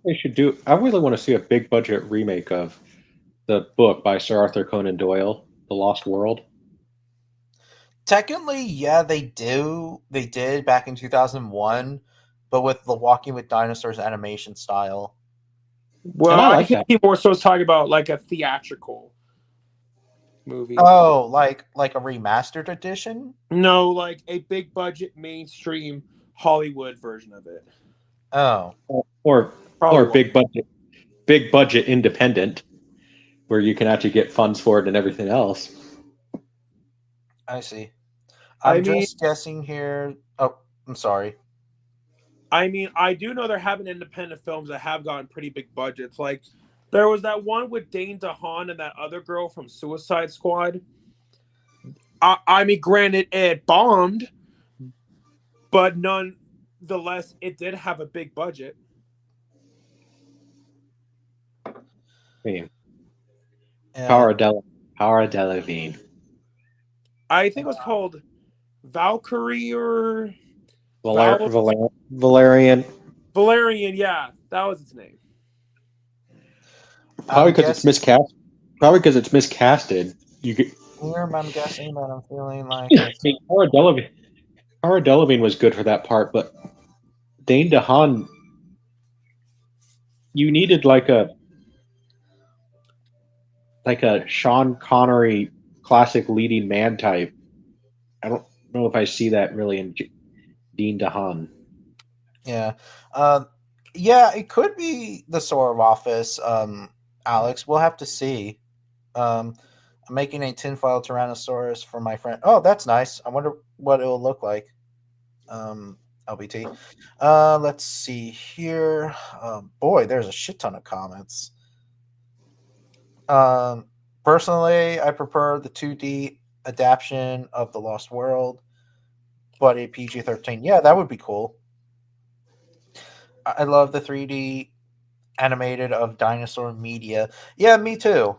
Speaker 2: They should do. I really want to see a big budget remake of the book by Sir Arthur Conan Doyle, The Lost World.
Speaker 1: Technically, yeah, they do. They did back in 2001, but with the Walking with Dinosaurs animation style.
Speaker 3: Well, I think he more so is talking about like a theatrical movie.
Speaker 1: Oh, like a remastered edition?
Speaker 3: No, like a big budget mainstream Hollywood version of it.
Speaker 1: Oh.
Speaker 2: Or big budget independent, where you can actually get funds for it and everything else.
Speaker 1: I see. I'm just guessing here. Oh, I'm sorry.
Speaker 3: I mean, I do know there have been independent films that have gotten pretty big budgets. Like, there was that one with Dane DeHaan and that other girl from Suicide Squad. I mean, granted, it bombed, but none Nevertheless, it did have a big budget.
Speaker 2: I mean,
Speaker 1: And
Speaker 2: Cara Delevingne.
Speaker 3: I think it was called Valkyrie or
Speaker 2: Valerian.
Speaker 3: Valerian. Yeah, that was its name.
Speaker 2: Probably
Speaker 1: I'm
Speaker 2: because it's
Speaker 1: guessing.
Speaker 2: miscast. Probably because it's miscasted. You get.
Speaker 1: I'm guessing, but I'm feeling like
Speaker 2: I mean, Cara Delevingne was good for that part, but Dane DeHaan, you needed like a Sean Connery classic leading man type. I don't know if I see that really in Dean DeHaan.
Speaker 1: yeah, yeah, it could be the Sora office. Alex, we'll have to see. I'm making a tinfoil Tyrannosaurus for my friend. Oh, that's nice. I wonder what it will look like. LBT. Let's see here. Boy, there's a shit ton of comments. Personally, I prefer the 2D adaptation of The Lost World, but a PG-13. Yeah, that would be cool. I love the 3D animated of dinosaur media. Yeah, me too.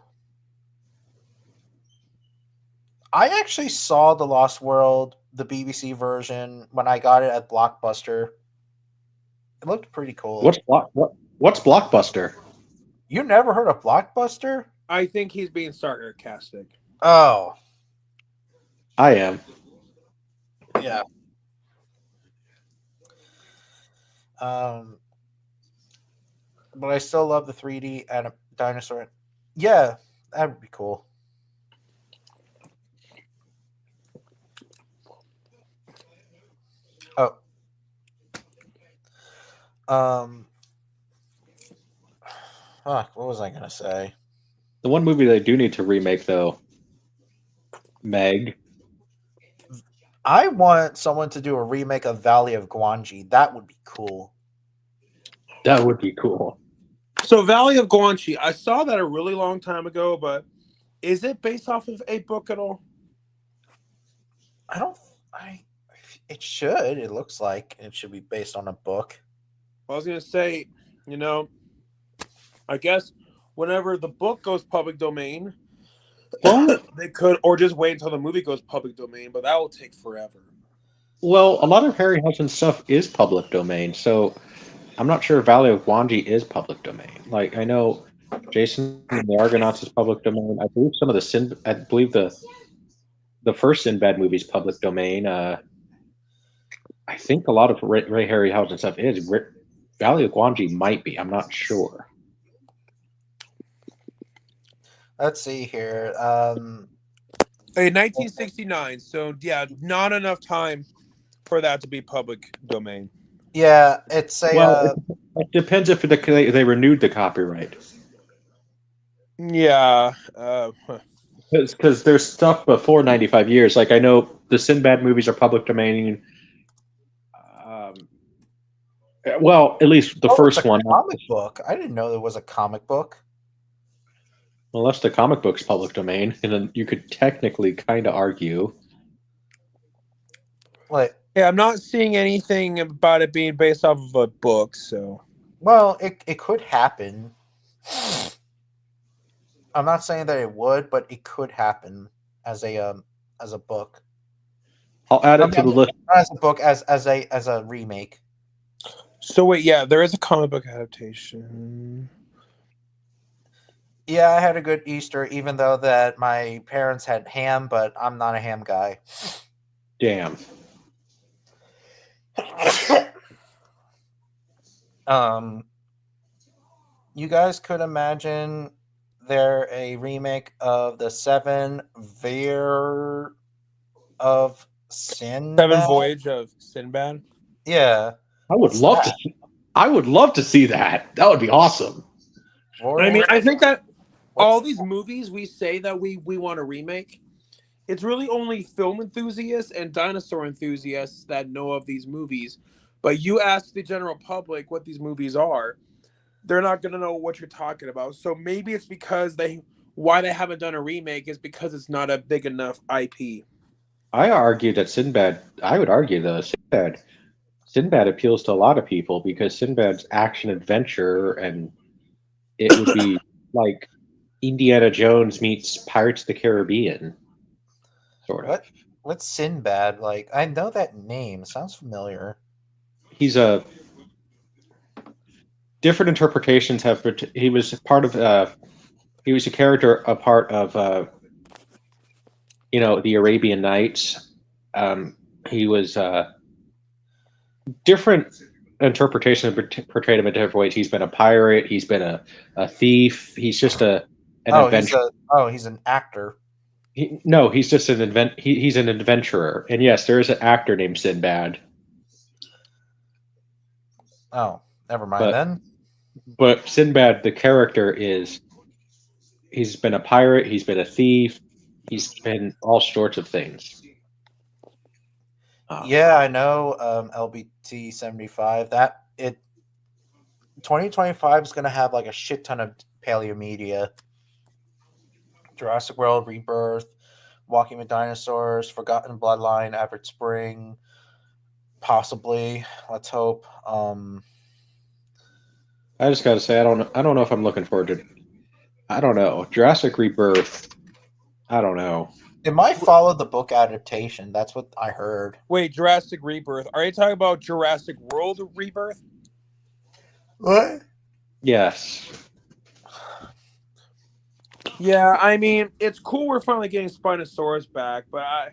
Speaker 1: I actually saw The Lost World, the BBC version, when I got it at Blockbuster. It looked pretty cool.
Speaker 2: What's Blockbuster?
Speaker 1: You never heard of Blockbuster?
Speaker 3: I think he's being sarcastic.
Speaker 1: Oh,
Speaker 2: I am.
Speaker 1: yeah. But I still love the 3D and dinosaur. Yeah, that would be cool. Oh. What was I gonna say?
Speaker 2: The one movie they do need to remake, though, Meg.
Speaker 1: I want someone to do a remake of Valley of Guanji. That would be cool.
Speaker 2: That would be cool.
Speaker 3: So Valley of Guanji, I saw that a really long time ago, but is it based off of a book at all?
Speaker 1: I don't. It should. It looks like it should be based on a book.
Speaker 3: I was gonna say, I guess whenever the book goes public domain, they could, or just wait until the movie goes public domain, but that will take forever.
Speaker 2: Well, a lot of Harryhausen stuff is public domain, so I'm not sure Valley of Guanji is public domain. Like, I know Jason and the Argonauts is public domain. I believe some of the first Sinbad movie is public domain. I think a lot of Ray Harryhausen stuff is. Valley of Guanji might be. I'm not sure.
Speaker 1: Let's see here.
Speaker 3: In 1969, so yeah, not enough time for that to be public domain.
Speaker 1: Yeah, it's a.
Speaker 2: Well, it depends if they renewed the copyright.
Speaker 3: Yeah.
Speaker 2: Because there's stuff before 95 years. Like, I know the Sinbad movies are public domain. Well, at least the first one.
Speaker 1: Comic book. I didn't know there was a comic book.
Speaker 2: Unless the comic book's public domain, and then you could technically kind of argue.
Speaker 1: Like,
Speaker 3: yeah, I'm not seeing anything about it being based off of a book, so.
Speaker 1: Well, it could happen. I'm not saying that it would, but it could happen as a book.
Speaker 2: I'll add it to the list.
Speaker 1: As a book, as a remake.
Speaker 3: So wait, yeah, there is a comic book adaptation.
Speaker 1: Yeah, I had a good Easter, even though that my parents had ham, but I'm not a ham guy.
Speaker 2: Damn.
Speaker 1: You guys could imagine there a remake of the Seven Veer of Sinbad?
Speaker 3: Seven Voyage of Sinbad.
Speaker 1: Yeah,
Speaker 2: I would love to. I would love to see that. That would be awesome.
Speaker 3: I mean, I think that all these movies we say that we want to remake, it's really only film enthusiasts and dinosaur enthusiasts that know of these movies. But you ask the general public what these movies are, they're not going to know what you're talking about. So maybe it's because why they haven't done a remake is because it's not a big enough IP.
Speaker 2: I argue that Sinbad. I would argue though Sinbad
Speaker 4: Sinbad appeals to a lot of people because Sinbad's action adventure, and it would be like Indiana Jones meets Pirates of the Caribbean, sort of.
Speaker 1: What's Sinbad? Like, I know that name. Sounds familiar.
Speaker 4: He's a different interpretations have. He was part of. He was a character, a part of. The Arabian Nights. He was different interpretations portrayed him in different ways. He's been a pirate. He's been a thief. He's just an adventurer.
Speaker 1: He's an actor.
Speaker 4: No, he's just he's an adventurer. And yes, there is an actor named Sinbad.
Speaker 1: Oh, never mind then.
Speaker 4: But Sinbad, the character, he's been a pirate. He's been a thief. He's been all sorts of things.
Speaker 1: Yeah, I know. LBT 75. 2025 is gonna have like a shit ton of paleo media. Jurassic World, Rebirth, Walking with Dinosaurs, Forgotten Bloodline, Everett Spring, possibly. Let's hope.
Speaker 4: I just gotta say, I don't know if I'm looking forward to. I don't know. Jurassic Rebirth. I don't know.
Speaker 1: It might follow the book adaptation. That's what I heard.
Speaker 3: Wait, Jurassic Rebirth. Are you talking about Jurassic World Rebirth?
Speaker 1: What?
Speaker 4: Yes.
Speaker 3: Yeah, I mean, it's cool we're finally getting Spinosaurus back, but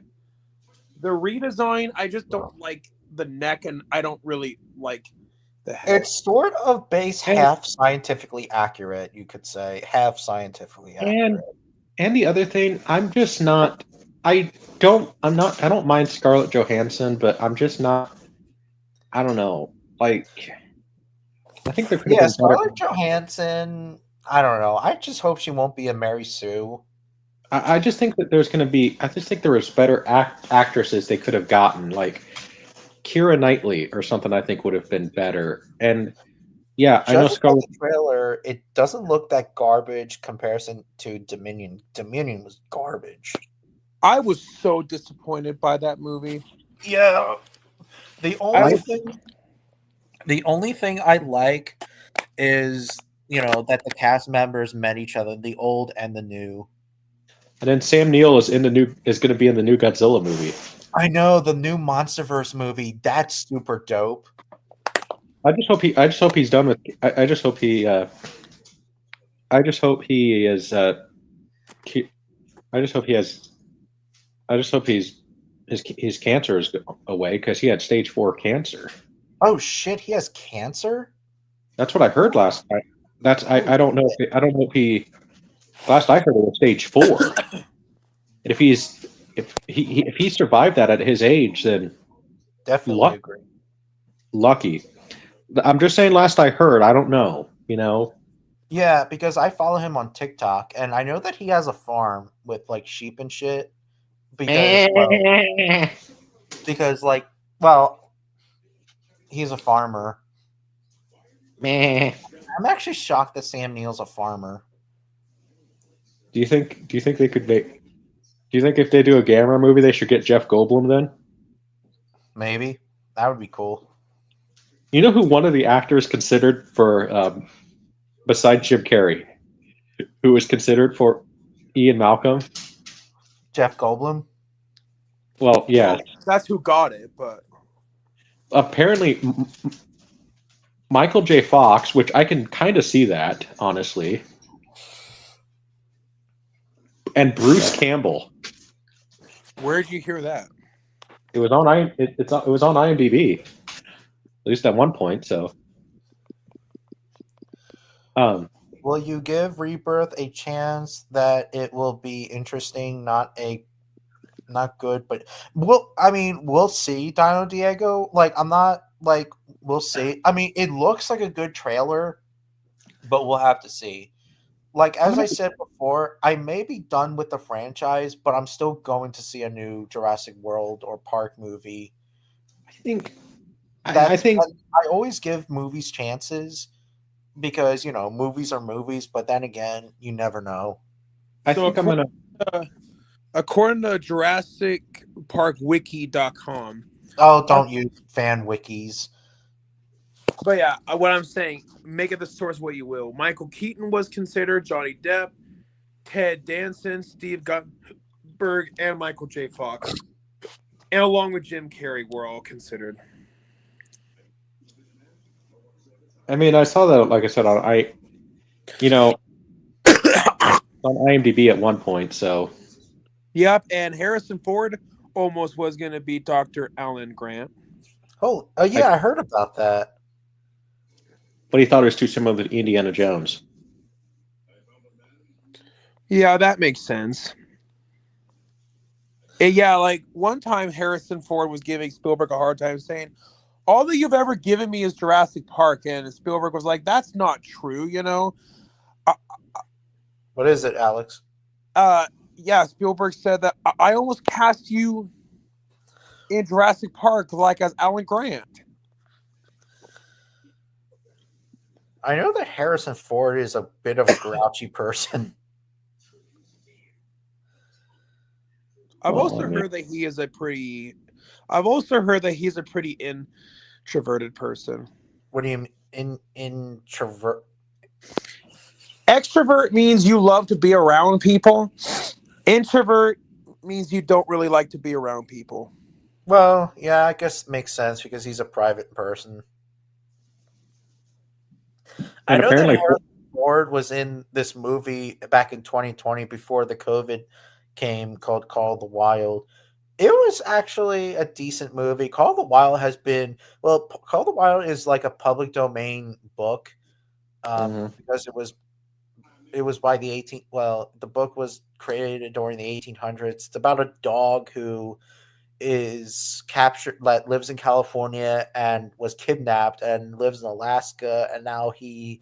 Speaker 3: the redesign, I just don't like the neck, and I don't really like the head.
Speaker 1: It's sort of half scientifically accurate, you could say. Half scientifically accurate.
Speaker 4: And the other thing, I'm just not. I don't mind Scarlett Johansson, but I'm just not. I don't know. Like, I think there could have been
Speaker 1: Scarlett Johansson. I don't know. I just hope she won't be a Mary Sue.
Speaker 4: I just think that there's going to be. I just think there was better actresses they could have gotten, like Keira Knightley or something. I think would have been better. And yeah, I know Scarlett.
Speaker 1: The trailer, it doesn't look that garbage comparison to Dominion. Dominion was garbage.
Speaker 3: I was so disappointed by that movie.
Speaker 1: Yeah. The only thing I like is, that the cast members met each other, the old and the new.
Speaker 4: And then Sam Neill is going to be in the new Godzilla movie.
Speaker 1: I know, the new Monsterverse movie. That's super dope.
Speaker 4: I just hope he's done with. I just hope he is. I just hope he has. I just hope his cancer is away because he had stage 4 cancer.
Speaker 1: Oh shit! He has cancer.
Speaker 4: That's what I heard last night. I don't know if he. Last I heard it was stage 4. And if he survived that at his age, then
Speaker 1: definitely agree.
Speaker 4: Lucky. I'm just saying. Last I heard, I don't know.
Speaker 1: Yeah, because I follow him on TikTok, and I know that he has a farm with like sheep and shit. Because he's a farmer. I'm actually shocked that Sam Neill's a farmer.
Speaker 4: Do you think they could make? Do you think if they do a Gamera movie, they should get Jeff Goldblum then?
Speaker 1: Maybe that would be cool.
Speaker 4: You know who one of the actors considered for, besides Jim Carrey, who was considered for Ian Malcolm?
Speaker 1: Jeff Goldblum?
Speaker 4: Well, yeah.
Speaker 3: That's who got it, but...
Speaker 4: Apparently, Michael J. Fox, which I can kind of see that, honestly, and Bruce Campbell.
Speaker 3: Where'd you hear that?
Speaker 4: It was on it was on IMDb, at least at one point. So,
Speaker 1: will you give Rebirth a chance that it will be interesting? Not good, but we'll see. Dino Diego, we'll see. I mean, it looks like a good trailer, but we'll have to see. Like, as I said before, I may be done with the franchise, but I'm still going to see a new Jurassic World or Park movie.
Speaker 4: I think
Speaker 1: I always give movies chances because, movies are movies, but then again, you never know.
Speaker 3: According to JurassicParkWiki.com,
Speaker 1: Oh, don't use fan wikis.
Speaker 3: But yeah, what I'm saying, make it the source what you will. Michael Keaton was considered, Johnny Depp, Ted Danson, Steve Guttenberg, and Michael J. Fox. And along with Jim Carrey, were all considered.
Speaker 4: I mean, I saw that, like I said, on IMDb at one point. So
Speaker 3: Yep, and Harrison Ford almost was going to be Dr. Alan Grant.
Speaker 1: Oh, yeah, I heard about that.
Speaker 4: but he thought it was too similar to Indiana Jones.
Speaker 3: Yeah, that makes sense. Yeah, like one time Harrison Ford was giving Spielberg a hard time saying, all that you've ever given me is Jurassic Park. And Spielberg was like, that's not true, you know?
Speaker 1: What is it, Alex?
Speaker 3: Yeah, Spielberg said that I almost cast you in Jurassic Park like as Alan Grant.
Speaker 1: I know that Harrison Ford is a bit of a grouchy person.
Speaker 3: I've also heard that he's a pretty introverted person.
Speaker 1: What do you mean introvert?
Speaker 3: Extrovert means you love to be around people. Introvert means you don't really like to be around people.
Speaker 1: Well, yeah, I guess it makes sense because he's a private person. I know that Harrison Ford was in this movie back in 2020 before the COVID came called Call of the Wild. It was actually a decent movie. Call of the Wild Call of the Wild is like a public domain book because it was by the the book was created during the 1800s. It's about a dog who is captured, lives in California and was kidnapped and lives in Alaska, and now he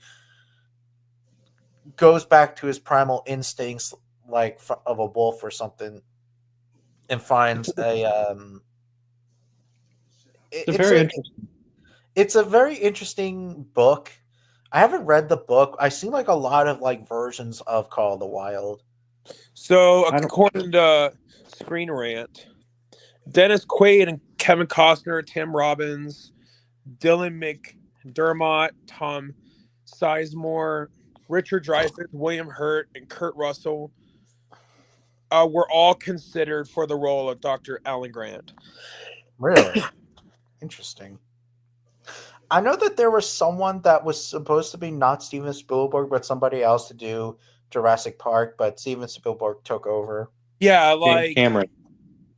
Speaker 1: goes back to his primal instincts like of a wolf or something and finds it's a very interesting book. I haven't read the book. I've seen like a lot of like versions of Call of the Wild.
Speaker 3: So according to Screen Rant, Dennis Quaid and Kevin Costner, Tim Robbins, Dylan McDermott, Tom Sizemore, Richard Dreyfuss, William Hurt, and Kurt Russell were all considered for the role of Dr. Alan Grant.
Speaker 1: Really? Interesting. I know that there was someone that was supposed to be not Steven Spielberg, but somebody else to do Jurassic Park, but Steven Spielberg took over.
Speaker 3: Yeah, like
Speaker 4: James Cameron.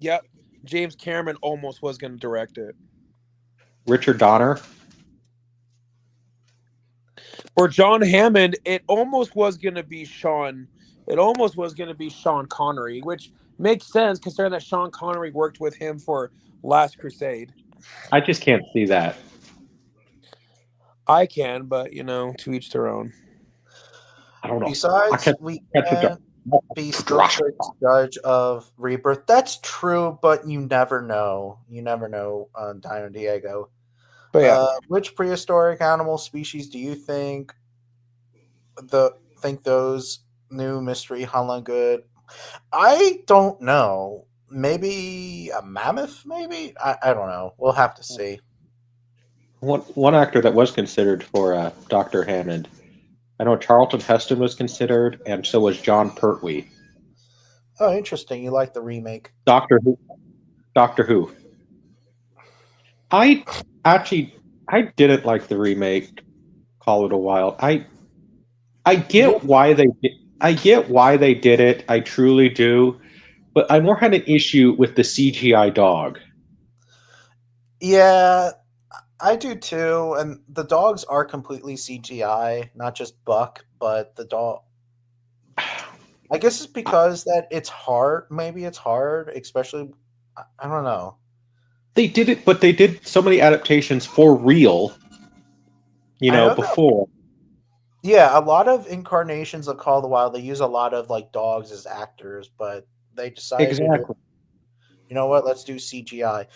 Speaker 3: Yep. James Cameron almost was going to direct it.
Speaker 4: Richard Donner.
Speaker 3: For John Hammond, it almost was going to be Sean Connery, which makes sense considering that Sean Connery worked with him for Last Crusade.
Speaker 4: I just can't see that.
Speaker 3: I can, but to each their own.
Speaker 4: I don't know.
Speaker 1: Besides, we can't be strict judge of Rebirth. That's true, but you never know. You never know on Dino Diego.
Speaker 3: But yeah,
Speaker 1: which prehistoric animal species do you think those new mystery Hunla good? I don't know. Maybe a mammoth? Maybe I don't know. We'll have to see.
Speaker 4: One actor that was considered for Dr. Hammond, I know Charlton Heston was considered, and so was John Pertwee.
Speaker 1: Oh, interesting. You like the remake?
Speaker 4: Doctor Who. I didn't like the remake. Call It a Wild. I get why they did it. I truly do, but I more had an issue with the CGI dog.
Speaker 1: Yeah, I do too. And the dogs are completely CGI, not just Buck, but the dog. I guess it's because that it's hard. Maybe it's hard, especially. I don't know.
Speaker 4: They did it, but they did so many adaptations for real. Before.
Speaker 1: Yeah, a lot of incarnations of Call of the Wild, they use a lot of like dogs as actors, but they decided
Speaker 4: exactly.
Speaker 1: You know what? Let's do CGI.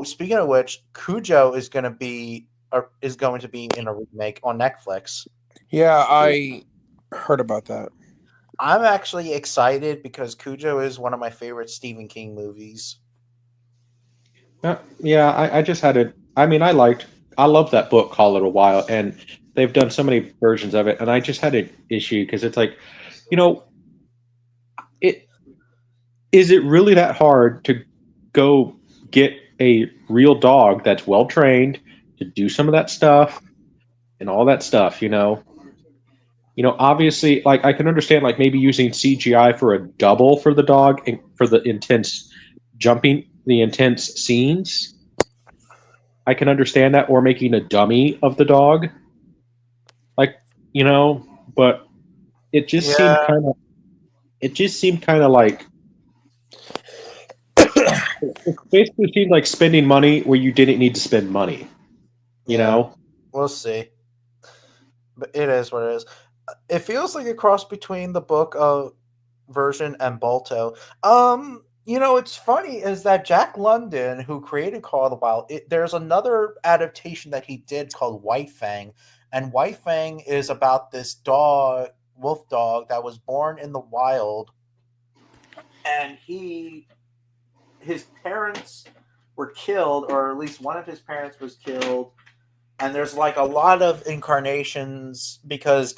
Speaker 1: Speaking of which, Cujo is going to be in a remake on Netflix.
Speaker 3: Yeah, I heard about that.
Speaker 1: I'm actually excited because Cujo is one of my favorite Stephen King movies.
Speaker 4: Yeah, I just had it. I mean, I love that book Call It a While, and they've done so many versions of it, and I just had an issue because it's like, you know, it is it really that hard to go get a real dog that's well trained to do some of that stuff and all that stuff, obviously, like I can understand, like maybe using CGI for a double for the dog and for the intense scenes. I can understand that, or making a dummy of the dog, like you know. But it just seemed
Speaker 1: Yeah,
Speaker 4: kind of, it just seemed kind of like it basically seemed like spending money where you didn't need to spend money. You
Speaker 1: yeah,
Speaker 4: know?
Speaker 1: we'll see. But it is what it is. It feels like a cross between the book version and Balto. It's funny is that Jack London, who created Call of the Wild, there's another adaptation that he did called White Fang, and White Fang is about this dog, wolf dog, that was born in the wild, and his parents were killed, or at least one of his parents was killed, and there's like a lot of incarnations because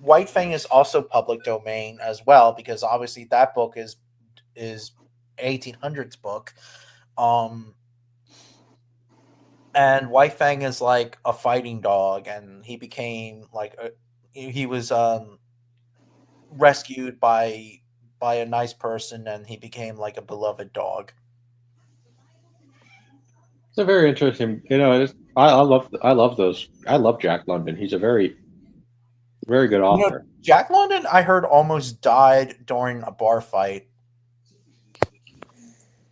Speaker 1: White Fang is also public domain as well because obviously that book is 1800s book. Um and White Fang is like a fighting dog, and he became he was rescued by a nice person, and he became like a beloved dog.
Speaker 4: It's a very interesting. I love those. I love Jack London. He's a very very good
Speaker 1: You know,
Speaker 4: author.
Speaker 1: Jack London, I heard, almost died during a bar fight.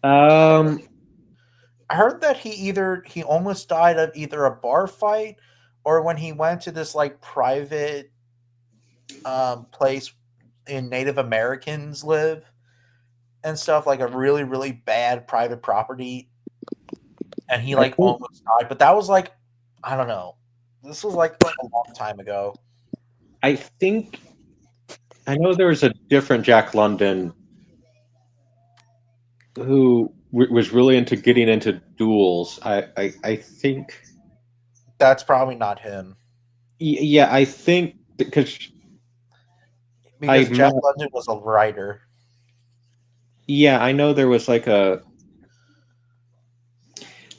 Speaker 4: Um,
Speaker 1: I heard that he almost died of either a bar fight or when he went to this like private place in Native Americans live and stuff, like a really really bad private property, and he
Speaker 4: I
Speaker 1: like
Speaker 4: think
Speaker 1: almost died. But that was like, I don't know. This was like a long time ago.
Speaker 4: I think I know there was a different Jack London who was really into getting into duels. I think
Speaker 1: That's probably not him
Speaker 4: yeah, I think because I
Speaker 1: because Jack
Speaker 4: met
Speaker 1: London was a writer.
Speaker 4: yeah, I know there was like a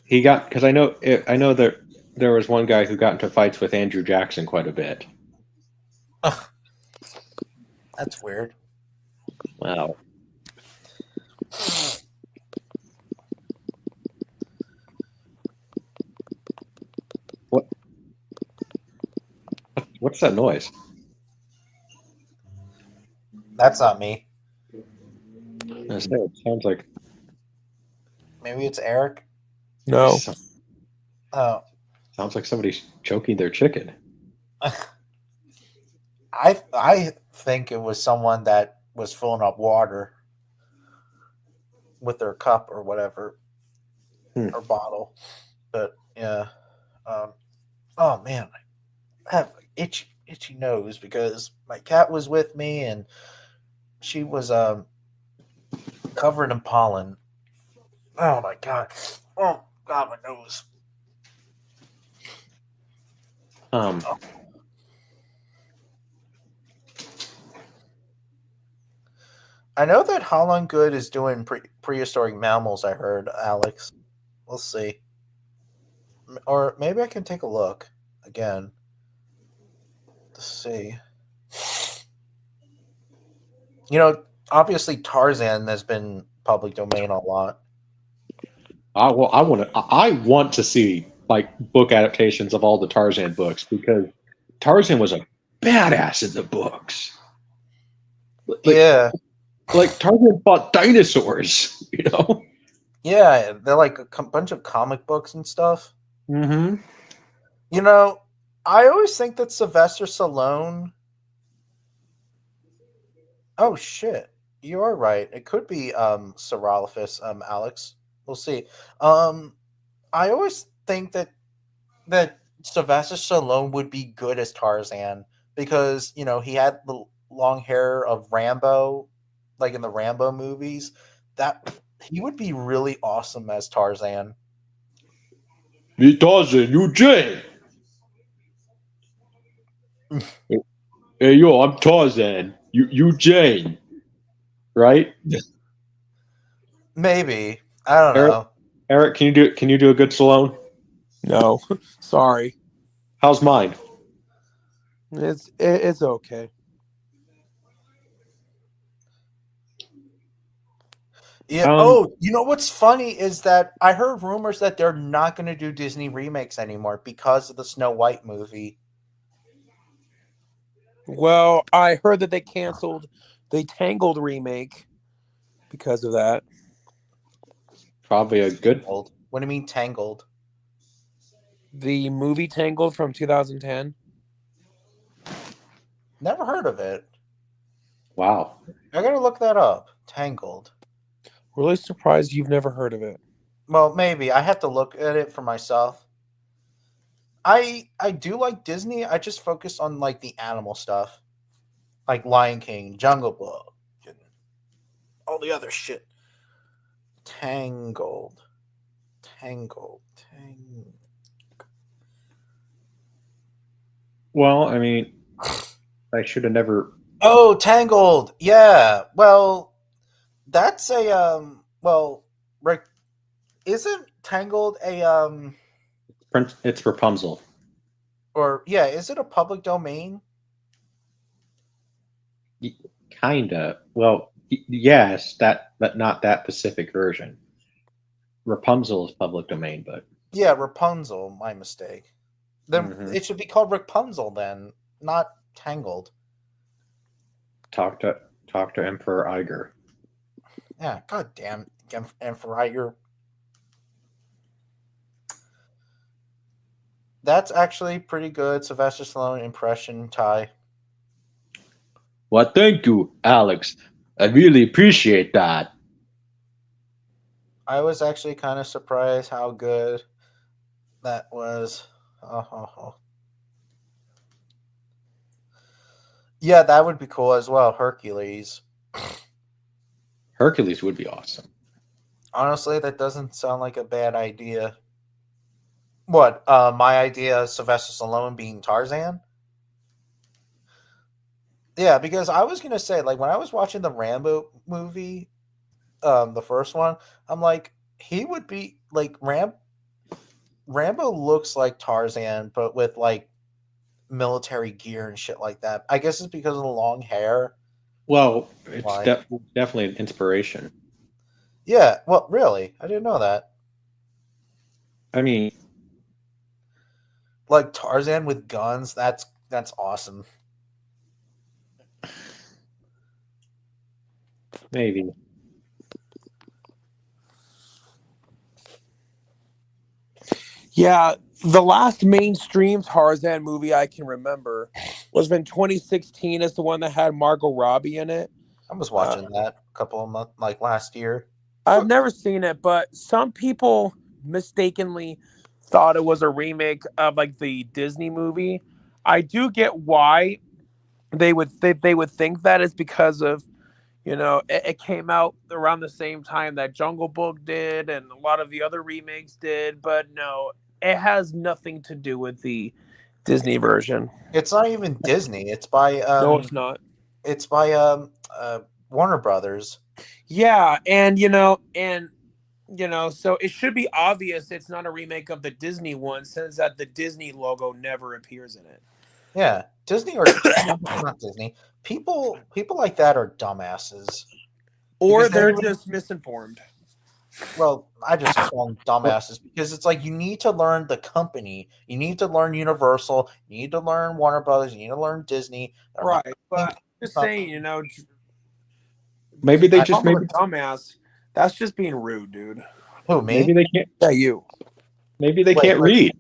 Speaker 4: he got because I know there was one guy who got into fights with Andrew Jackson quite a bit.
Speaker 1: That's weird.
Speaker 4: Wow. What what's that noise?
Speaker 1: That's not me.
Speaker 4: I say it sounds like
Speaker 1: Maybe it's Eric.
Speaker 3: No.
Speaker 1: Oh,
Speaker 4: sounds like somebody's choking their chicken.
Speaker 1: I think it was someone that was filling up water with their cup or whatever,
Speaker 4: Hmm.
Speaker 1: or bottle. But yeah, um, oh man, I have itchy nose because my cat was with me and she was covered in pollen. Oh my god! Oh god, my nose.
Speaker 4: Um,
Speaker 1: I know that Holland Good is doing prehistoric mammals. I heard, Alex. We'll see, or maybe I can take a look again to see. Obviously Tarzan has been public domain a lot.
Speaker 4: I want to see like book adaptations of all the Tarzan books because Tarzan was a badass in the books. Like
Speaker 1: Yeah,
Speaker 4: like Tarzan fought dinosaurs, you know.
Speaker 1: yeah, they're like a bunch of comic books and stuff.
Speaker 4: Mm-hmm.
Speaker 1: You know, I always think that Sylvester Stallone. Oh shit, you are right. It could be Cerolophus, Alex. We'll see. Um, I always think that Sylvester Stallone would be good as Tarzan because he had the long hair of Rambo, like in the Rambo movies. That He would be really awesome as Tarzan.
Speaker 2: Me Tarzan, you Jane. Hey yo, I'm Tarzan. You Jane. Right?
Speaker 1: Maybe. I don't
Speaker 2: Eric,
Speaker 1: know.
Speaker 2: Eric, can you do a good Stallone?
Speaker 3: No, sorry.
Speaker 2: How's mine?
Speaker 3: It's okay.
Speaker 1: Yeah. You know what's funny is that I heard rumors that they're not going to do Disney remakes anymore because of the Snow White movie.
Speaker 3: Well, I heard that they canceled the Tangled remake because of that.
Speaker 4: Probably a good.
Speaker 1: What do you mean Tangled?
Speaker 3: The movie Tangled from 2010.
Speaker 1: Never heard of it.
Speaker 4: Wow.
Speaker 1: I gotta look that up. Tangled.
Speaker 3: Really surprised you've never heard of it.
Speaker 1: Well, maybe I have to look at it for myself. I do like Disney. I just focus on like the animal stuff, like Lion King, Jungle Book, and all the other shit. Tangled.
Speaker 4: Well, I mean, I should have never.
Speaker 1: Oh, Tangled. Yeah. Well, that's a Rick, isn't Tangled a
Speaker 4: It's Rapunzel.
Speaker 1: or yeah, is it a public domain?
Speaker 4: Kinda. Well, yes, but not that specific version. Rapunzel is public domain, but
Speaker 1: Yeah, Rapunzel, my mistake. Then
Speaker 4: Mhm.
Speaker 1: it should be called Rapunzel then, not Tangled.
Speaker 4: talk to Emperor Iger.
Speaker 1: Yeah, god damn Emperor Iger. That's actually pretty good Sylvester Stallone impression, Ty.
Speaker 2: Well, thank you, Alex. I really appreciate that.
Speaker 1: I was actually kind of surprised how good that was. Yeah, that would be cool as well. Hercules.
Speaker 4: Hercules would be awesome.
Speaker 1: Honestly, that doesn't sound like a bad idea. What? My idea of Sylvester Stallone being Tarzan? Yeah, because I was gonna say, like, when I was watching the Rambo movie, the first one, I'm like, he would be like Rambo looks like Tarzan, but with like military gear and shit like that. I guess it's because of the long hair.
Speaker 4: Well, it's
Speaker 1: Why?
Speaker 4: definitely an inspiration.
Speaker 1: Yeah, well, really, I didn't know that.
Speaker 4: I mean,
Speaker 1: Like Tarzan with guns, that's awesome.
Speaker 4: maybe.
Speaker 3: Yeah, the last mainstream Tarzan movie I can remember was in 2016. It's the one that had Margot Robbie in it.
Speaker 1: I was watching that a couple of months, like last year.
Speaker 3: I've never seen it, but some people mistakenly thought it was a remake of like the Disney movie. I do get why they would think that is because of it came out around the same time that Jungle Book did and a lot of the other remakes did, but no, it has nothing to do with the Disney version.
Speaker 1: It's not even Disney. It's by
Speaker 3: No, it's not.
Speaker 1: It's by Warner Brothers.
Speaker 3: Yeah, and so it should be obvious it's not a remake of the Disney one, since that the Disney logo never appears in it.
Speaker 1: Yeah, Disney or not Disney. People like that are dumbasses.
Speaker 3: Or
Speaker 1: Because
Speaker 3: they're
Speaker 1: they-
Speaker 3: just misinformed.
Speaker 1: Well, I just call them dumbasses because it's like you need to learn the company. You need to learn Universal. You need to learn Warner Brothers. You need to learn Disney.
Speaker 3: Right, but just saying,
Speaker 2: Maybe they
Speaker 3: I
Speaker 2: just
Speaker 3: call them
Speaker 2: maybe
Speaker 3: a dumbass. That's just being rude, dude.
Speaker 1: Who, me?
Speaker 2: maybe they can't
Speaker 3: Yeah, you.
Speaker 2: maybe they
Speaker 1: Wait,
Speaker 2: can't
Speaker 1: wait.
Speaker 2: read.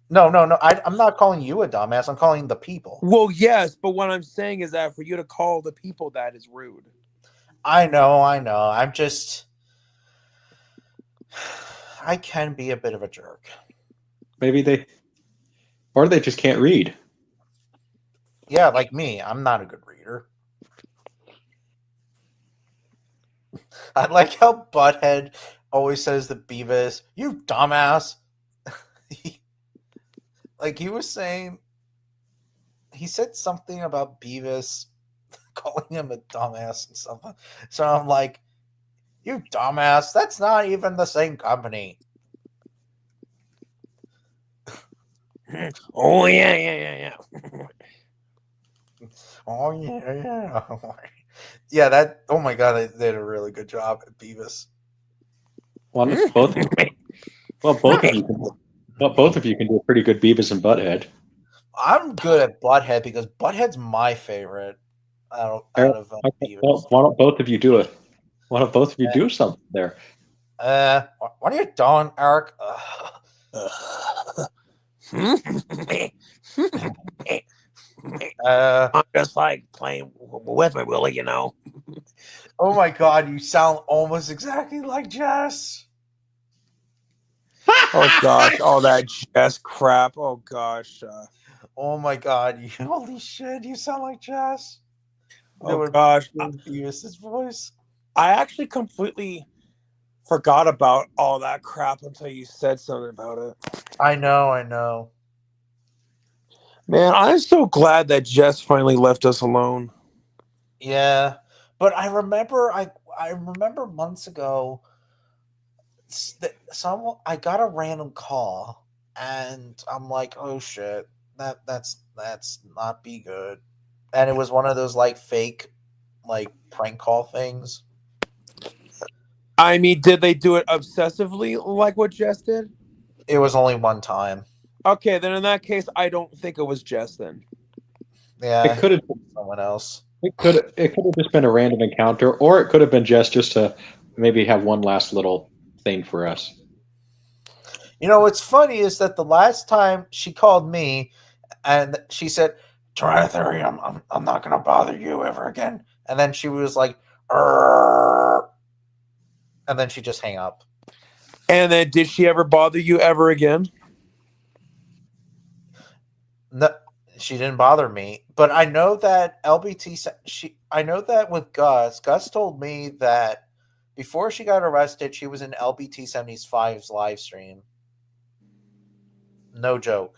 Speaker 1: No. I'm not calling you a dumbass. I'm calling the people.
Speaker 3: Well, yes, but what I'm saying is that for you to call the people that is rude.
Speaker 1: I know. I'm just. I can be a bit of a jerk.
Speaker 4: Maybe they just can't read.
Speaker 1: Yeah, like me. I'm not a good reader. I like how Butthead always says to Beavis, "You dumbass." Like he was saying, he said something about Beavis calling him a dumbass and something. So I'm like, "You dumbass, that's not even the same company."
Speaker 3: Oh yeah.
Speaker 1: Oh yeah. Yeah, that oh my god, they did a really good job at Beavis.
Speaker 4: Well, both both of you can both of you can do a pretty good Beavis and Butthead.
Speaker 1: I'm good at Butthead because Butthead's my favorite
Speaker 4: Eric,
Speaker 1: out of
Speaker 4: okay,
Speaker 1: Beavis.
Speaker 4: well, why don't both of you do it? Why don't both of you do something there?
Speaker 1: What are you doing, Eric?
Speaker 3: I'm just like playing with my Willie, you know.
Speaker 1: Oh my god, you sound almost exactly like Jess.
Speaker 3: Oh gosh, all that Jess crap. Oh gosh.
Speaker 1: Oh my god, you holy shit, you sound like Jess.
Speaker 3: Oh gosh.
Speaker 1: Beavis's voice.
Speaker 3: I actually completely forgot about all that crap until you said something about it.
Speaker 1: I know.
Speaker 3: Man, I'm so glad that Jess finally left us alone.
Speaker 1: Yeah, but I remember months ago. I got a random call, and I'm like, oh shit, that's not be good. And it was one of those like fake, like prank call things.
Speaker 3: I mean, did they do it obsessively like what Jess did?
Speaker 1: It was only one time.
Speaker 3: Okay, then in that case, I don't think it was Jess then.
Speaker 1: Yeah,
Speaker 4: It could have
Speaker 1: someone else.
Speaker 4: it could have just been a random encounter, or it could have been just to maybe have one last little thing for us.
Speaker 1: You know what's funny is that the last time she called me, and she said, "Trinitary, I'm not gonna bother you ever again." And then she was like, "Arr," and then she just hang up.
Speaker 3: And then did she ever bother you ever again?
Speaker 1: No, she didn't bother me, but I know that I know that with Gus told me that before she got arrested, she was in LBT 75's live stream. No joke.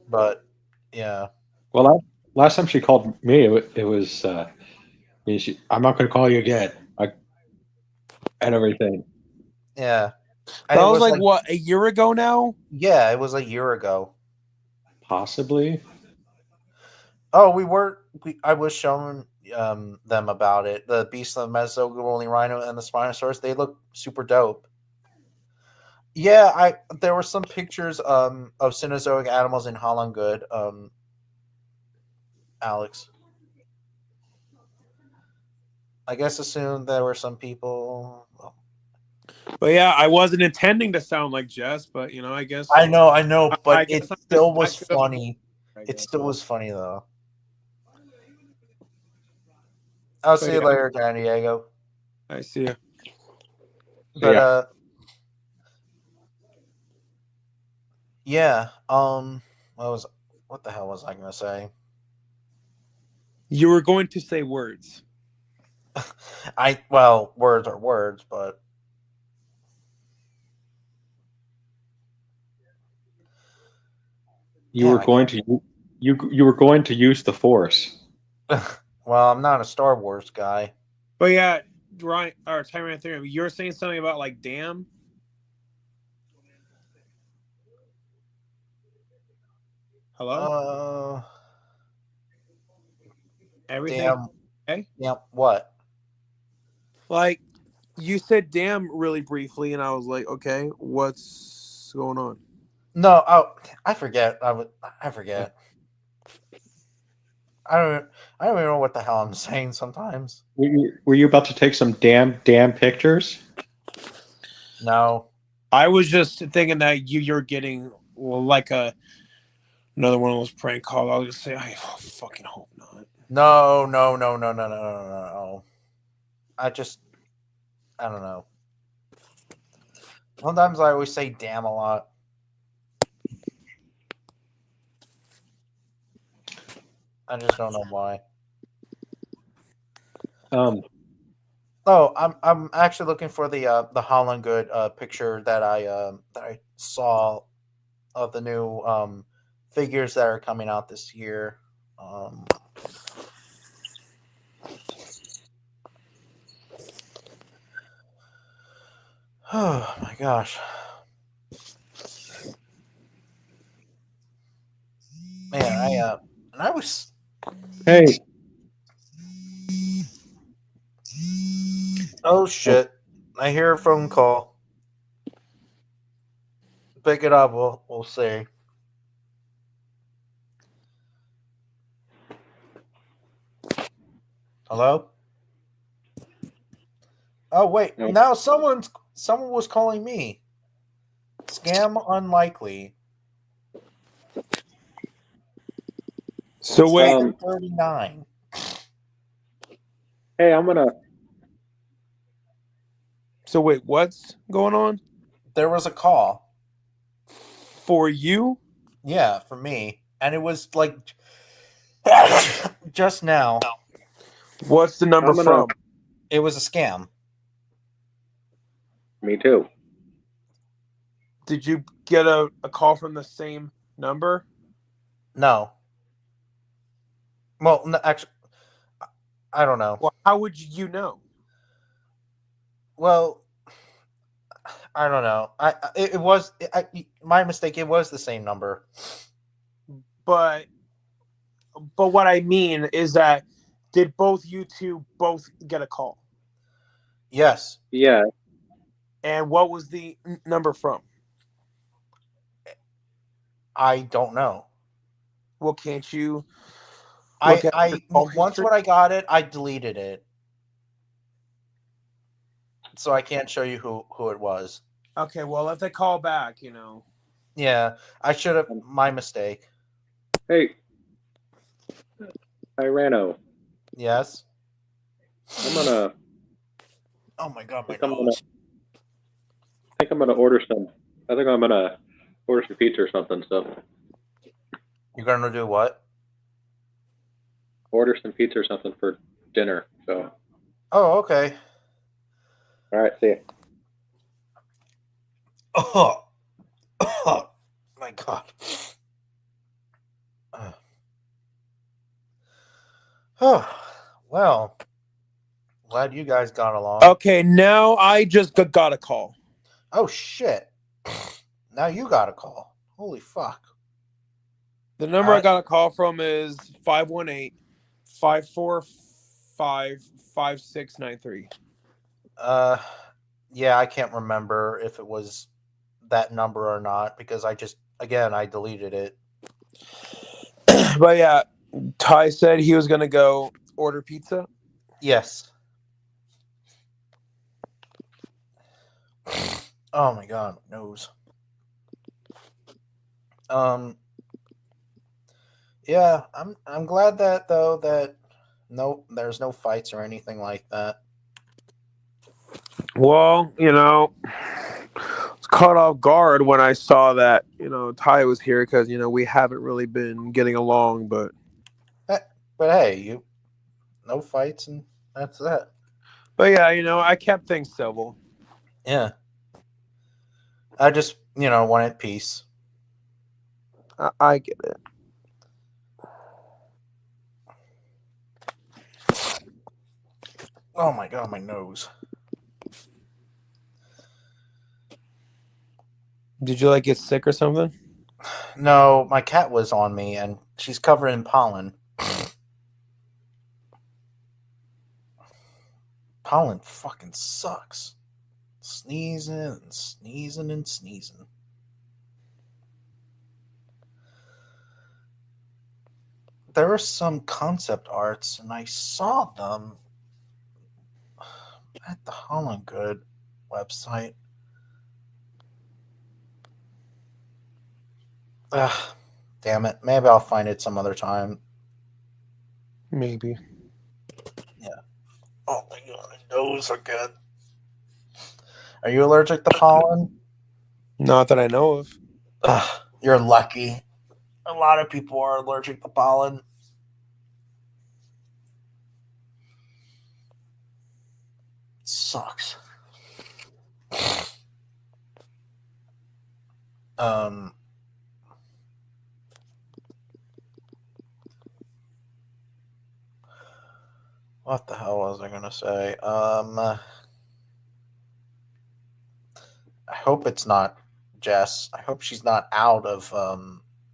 Speaker 1: But yeah.
Speaker 4: Well, last time she called me, it was I'm not going to call you again, and everything.
Speaker 1: Yeah. And
Speaker 3: That
Speaker 1: it
Speaker 3: was
Speaker 1: was
Speaker 3: like
Speaker 1: like
Speaker 3: what, a year ago now?
Speaker 1: yeah, it was a year ago.
Speaker 4: Possibly.
Speaker 1: Oh, I was showing them about it. The Beast of the Mesogolan Rhino and the Spinosaurus, they look super dope. Yeah, there were some pictures of Cenozoic animals in Holland Good, Alex. I guess assume there were some people.
Speaker 3: But yeah, I wasn't intending to sound like Jess, but you know, I guess
Speaker 1: I know, but
Speaker 3: I
Speaker 1: it
Speaker 3: guess I'm
Speaker 1: still
Speaker 3: just
Speaker 1: was
Speaker 3: I could've-
Speaker 1: funny.
Speaker 3: I
Speaker 1: It
Speaker 3: guess.
Speaker 1: still was funny though. I'll
Speaker 3: But
Speaker 1: see you
Speaker 3: yeah,
Speaker 1: later, San Diego.
Speaker 3: I see you.
Speaker 1: But
Speaker 4: Yeah.
Speaker 1: yeah. What the hell was I gonna say?
Speaker 3: You were going to say words.
Speaker 1: Words are words, but
Speaker 4: You were going to you were going to use the Force.
Speaker 1: well, I'm not a Star Wars guy.
Speaker 3: But yeah, Ryan or Tyrant, you were saying something about like damn. Hello? Everything
Speaker 1: Damn.
Speaker 3: okay?
Speaker 1: Yeah, what?
Speaker 3: Like you said damn really briefly and I was like, okay, what's going on?
Speaker 1: No, I forget. I forget. I don't even know what the hell I'm saying sometimes.
Speaker 4: Were you about to take some damn pictures?
Speaker 1: No.
Speaker 3: I was just thinking that you're getting like another one of those prank calls. I was just say I fucking hope not.
Speaker 1: No. I don't know. Sometimes I always say damn a lot. I just don't know why. Oh, I'm actually looking for the Holland Good picture that I saw of the new figures that are coming out this year. Um, oh my gosh, man! And I was
Speaker 4: Hey,
Speaker 1: oh shit! I hear a phone call. Pick it up. We'll see. Hello. Oh wait,
Speaker 4: no,
Speaker 1: now someone was calling me. Scam unlikely.
Speaker 3: So
Speaker 1: It's
Speaker 3: wait,
Speaker 1: 10:39.
Speaker 4: hey, I'm gonna.
Speaker 3: what's going on
Speaker 1: There was a call.
Speaker 3: for you?
Speaker 1: Yeah, for me. And it was like just now.
Speaker 3: What's the number
Speaker 4: I'm gonna.
Speaker 3: from?
Speaker 1: It was a scam.
Speaker 4: Me too.
Speaker 3: Did you get a call from the same number?
Speaker 1: No. Well, no, actually, I don't know.
Speaker 3: Well, how would you know?
Speaker 1: Well, I don't know. It was my mistake. It was the same number.
Speaker 3: But what I mean is that did both you two both get a call?
Speaker 1: Yes,
Speaker 4: Yeah.
Speaker 3: And what was the number from?
Speaker 1: I don't know.
Speaker 3: Well, can't you look
Speaker 1: I
Speaker 3: at your
Speaker 1: I
Speaker 3: call
Speaker 1: once
Speaker 3: history?
Speaker 1: when I got it, I deleted it, so I can't show you who it was.
Speaker 3: Okay, well, if they call back, you know.
Speaker 1: Yeah, I should have. My mistake.
Speaker 4: Hey, Irano.
Speaker 1: Yes.
Speaker 4: I'm gonna.
Speaker 1: Oh my god,
Speaker 4: I
Speaker 1: my
Speaker 4: think I'm gonna.
Speaker 1: nose.
Speaker 4: I think I'm gonna order some. I think I'm gonna order some pizza or something. So
Speaker 1: You're gonna do what?
Speaker 4: order some pizza or something for dinner. So
Speaker 1: Oh, okay.
Speaker 4: all right, see ya.
Speaker 1: Oh, oh my god. Oh, well, glad you guys got along.
Speaker 3: Okay, now I just got a call.
Speaker 1: Oh shit. Now you got a call. Holy fuck.
Speaker 3: The number I got a call from is 518-545-5693.
Speaker 1: Yeah, I can't remember if it was that number or not because I deleted it.
Speaker 3: But yeah, Ty said he was gonna go order pizza.
Speaker 1: Yes. Oh my god, nose. Yeah, I'm glad that though that there's no fights or anything like that.
Speaker 3: Well, you know, I was caught off guard when I saw that, you know, Ty was here because, you know, we haven't really been getting along, but
Speaker 1: But hey, no fights and that's that.
Speaker 3: yeah, you know, I kept things civil.
Speaker 1: Yeah. I just, wanted peace.
Speaker 3: I get it.
Speaker 1: Oh my god, my nose.
Speaker 3: Did you like get sick or something?
Speaker 1: No, my cat was on me and she's covered in pollen. Pollen fucking sucks. Sneezing and sneezing and sneezing. There are some concept arts and I saw them at the Holland Good website. Ugh, damn it. Maybe I'll find it some other time.
Speaker 3: Maybe.
Speaker 1: Yeah. Oh my god, my nose again. Are you allergic to pollen?
Speaker 3: Not that I know of.
Speaker 1: Ugh, you're lucky. A lot of people are allergic to pollen. sucks. What the hell was I gonna say? I hope it's not Jess. I hope she's not out of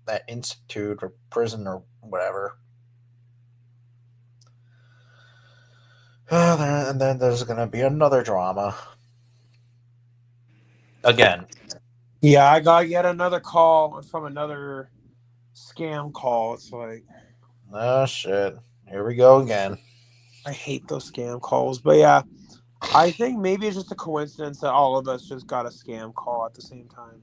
Speaker 1: that institute or prison or whatever. And then there's gonna be another drama. Again.
Speaker 3: Yeah, I got yet another call from another scam call. It's like,
Speaker 1: Oh shit. Here we go again.
Speaker 3: I hate those scam calls. But yeah, I think maybe it's just a coincidence that all of us just got a scam call at the same time.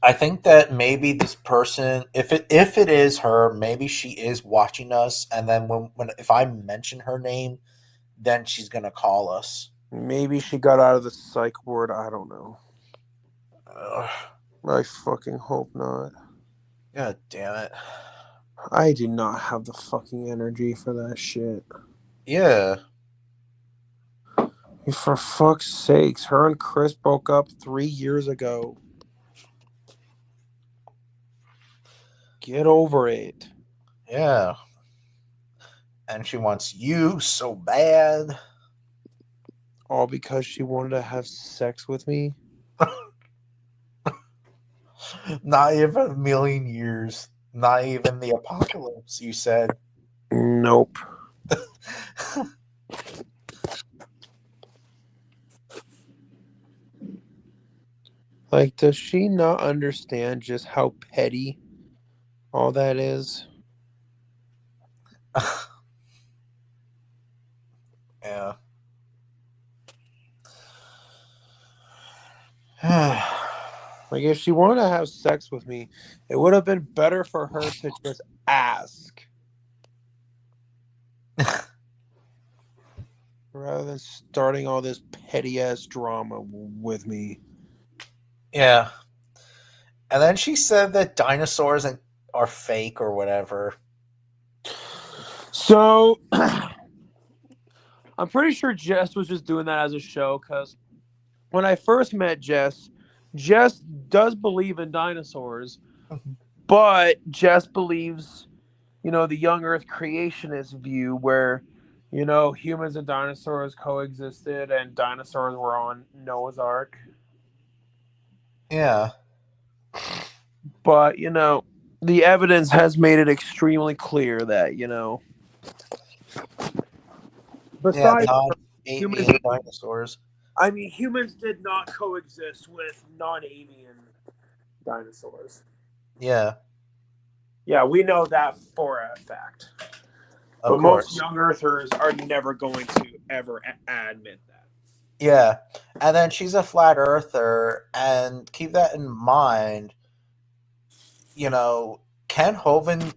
Speaker 1: I think that maybe this person, if it is her, maybe she is watching us, and then when if I mention her name, then she's gonna call us.
Speaker 3: Maybe she got out of the psych ward. I don't know.
Speaker 1: Ugh.
Speaker 3: I fucking hope not.
Speaker 1: God damn it.
Speaker 3: I do not have the fucking energy for that shit.
Speaker 1: Yeah.
Speaker 3: For fuck's sakes, her and Chris broke up 3 years ago. Get over it.
Speaker 1: Yeah. And she wants you so bad.
Speaker 3: All because she wanted to have sex with me?
Speaker 1: Not even a million years. Not even the apocalypse, you said.
Speaker 3: Nope. Like, does she not understand just how petty all that is?
Speaker 1: Yeah.
Speaker 3: Like, if she wanted to have sex with me, it would have been better for her to just ask. Rather than starting all this petty-ass drama with me.
Speaker 1: Yeah. And then she said that dinosaurs are fake or whatever.
Speaker 3: So, I'm pretty sure Jess was just doing that as a show, because when I first met Jess, Jess does believe in dinosaurs, but Jess believes, the young Earth creationist view where, humans and dinosaurs coexisted and dinosaurs were on Noah's Ark.
Speaker 1: Yeah.
Speaker 3: But, the evidence has made it extremely clear that, besides
Speaker 1: not
Speaker 3: humans,
Speaker 1: avian dinosaurs.
Speaker 3: I mean, humans did not coexist with non-avian dinosaurs.
Speaker 1: Yeah.
Speaker 3: Yeah, we know that for a fact. But most young Earthers are never going to ever admit that.
Speaker 1: Yeah. And then she's a flat earther, and keep that in mind. Ken Hovind,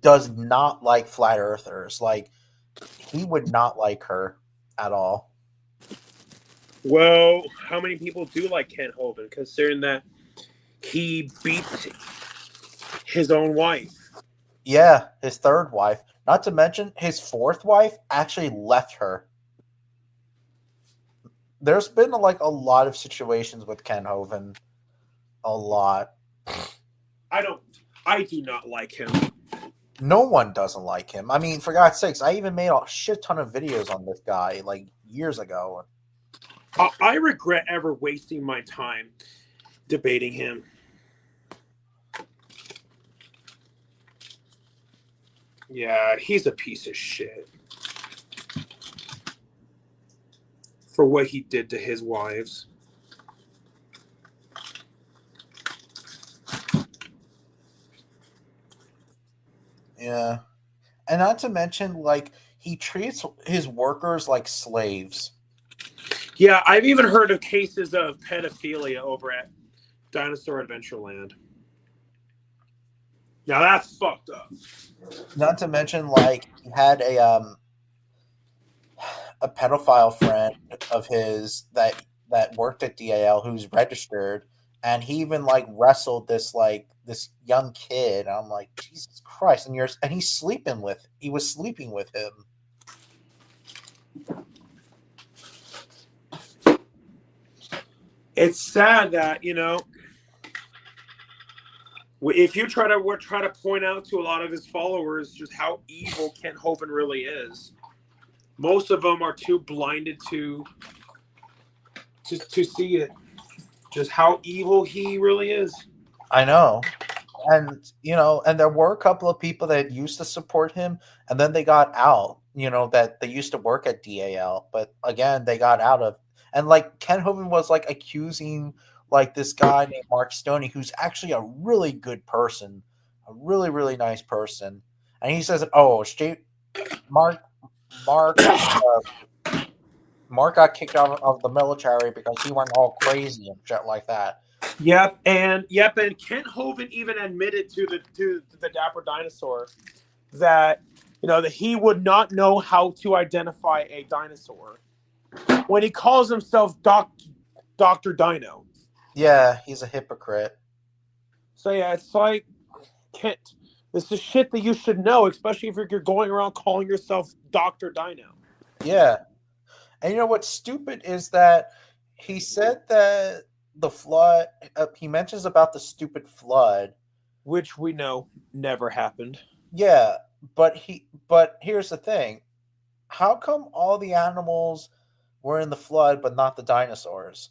Speaker 1: does not like flat earthers. Like, he would not like her at all.
Speaker 3: Well, how many people do like Ken Hovind, considering that he beat his own wife?
Speaker 1: Yeah, his third wife. Not to mention, his fourth wife actually left her. There's been a lot of situations with Ken Hovind. A lot.
Speaker 3: I do not like him.
Speaker 1: No one doesn't like him. I mean, for God's sakes, I even made a shit ton of videos on this guy years ago.
Speaker 3: I regret ever wasting my time debating him. Yeah, he's a piece of shit for what he did to his wives.
Speaker 1: Yeah. And not to mention, he treats his workers like slaves.
Speaker 3: Yeah, I've even heard of cases of pedophilia over at Dinosaur Adventureland. Now that's fucked up.
Speaker 1: Not to mention, he had a pedophile friend of his that worked at DAL who's registered, and he even wrestled this young kid. I'm like, Jesus Christ! And he was sleeping with him.
Speaker 3: It's sad that, if you try to point out to a lot of his followers just how evil Kent Hovind really is, most of them are too blinded to see it, just how evil he really is.
Speaker 1: I know. And and there were a couple of people that used to support him, and then they got out, that they used to work at DAL, but again they got out of. And like Ken Hovind was like accusing like this guy named Mark Stoney, who's actually a really good person, a really, really nice person. And he says, oh, Mark Mark Mark got kicked out of the military because he went all crazy and shit like that.
Speaker 3: Yep, and Kent Hovind even admitted to the Dapper Dinosaur that that he would not know how to identify a dinosaur when he calls himself Dr. Dino.
Speaker 1: Yeah, he's a hypocrite.
Speaker 3: So yeah, it's like, Kent, this is shit that you should know, especially if you're going around calling yourself Dr. Dino.
Speaker 1: Yeah. And what's stupid is that he said that the flood, he mentions about the stupid flood,
Speaker 3: which we know never happened.
Speaker 1: Yeah, but here's the thing. How come all the animals were in the flood but not the dinosaurs?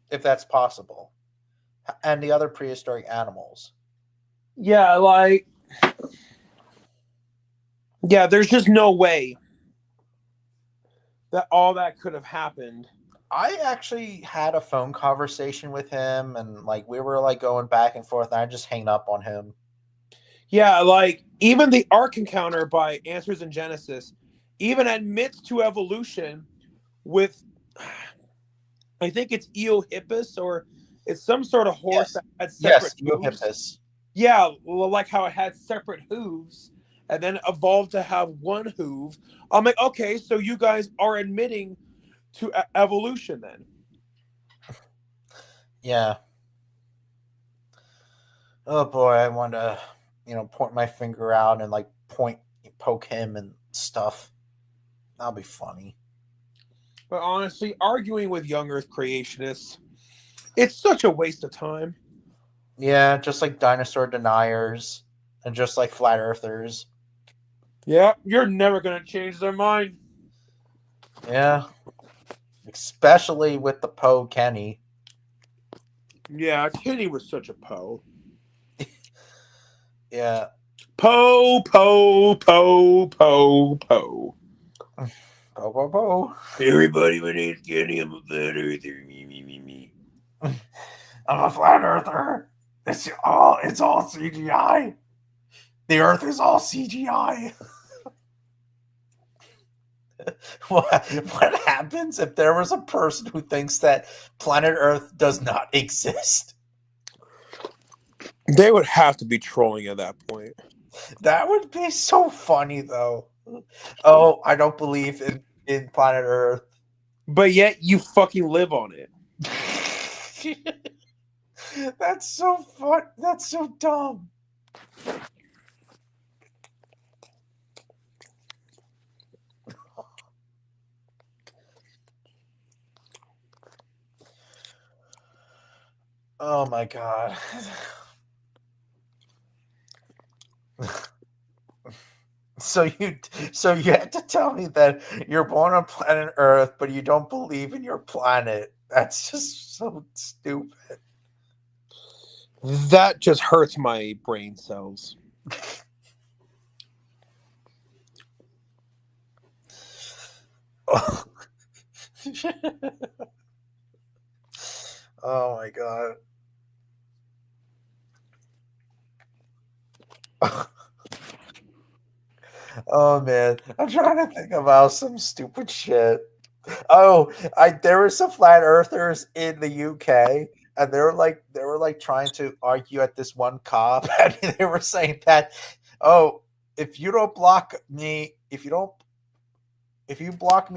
Speaker 1: If that's possible. And the other prehistoric animals.
Speaker 3: Yeah, there's just no way that all that could have happened.
Speaker 1: I actually had a phone conversation with him, and we were going back and forth, and I just hang up on him.
Speaker 3: Yeah, even the Ark Encounter by Answers in Genesis even admits to evolution with, I think it's Eohippus, or it's some sort of horse that had separate hooves.
Speaker 1: Eohippus.
Speaker 3: Yeah, like how it had separate hooves and then evolved to have one hoof. I'm like, okay, so you guys are admitting to evolution then.
Speaker 1: Yeah. Oh boy, I want to, point my finger out and poke him and stuff. That'll be funny.
Speaker 3: But honestly, arguing with young Earth creationists, it's such a waste of time.
Speaker 1: Yeah, just like dinosaur deniers and just like flat earthers.
Speaker 3: Yeah, you're never going to change their mind.
Speaker 1: Yeah. Especially with the Poe Kenny.
Speaker 3: Yeah, Kenny was such a Poe.
Speaker 1: Yeah.
Speaker 3: Poe.
Speaker 1: Poe.
Speaker 3: Everybody with his Kenny, I'm a flat earther. Me.
Speaker 1: I'm a flat earther. It's all CGI. The Earth is all CGI. What happens if there was a person who thinks that planet Earth does not exist?
Speaker 3: They would have to be trolling at that point.
Speaker 1: That would be so funny, though. Oh, I don't believe in planet Earth.
Speaker 3: But yet you fucking live on it.
Speaker 1: That's so fun. That's so dumb. Oh my god. So you had to tell me that you're born on planet Earth, but you don't believe in your planet. That's just so stupid.
Speaker 3: That just hurts my brain cells.
Speaker 1: Oh my god. Oh man, I'm trying to think about some stupid shit. Oh, there were some flat earthers in the UK, and they were like trying to argue at this one cop, and they were saying that, oh, if you block me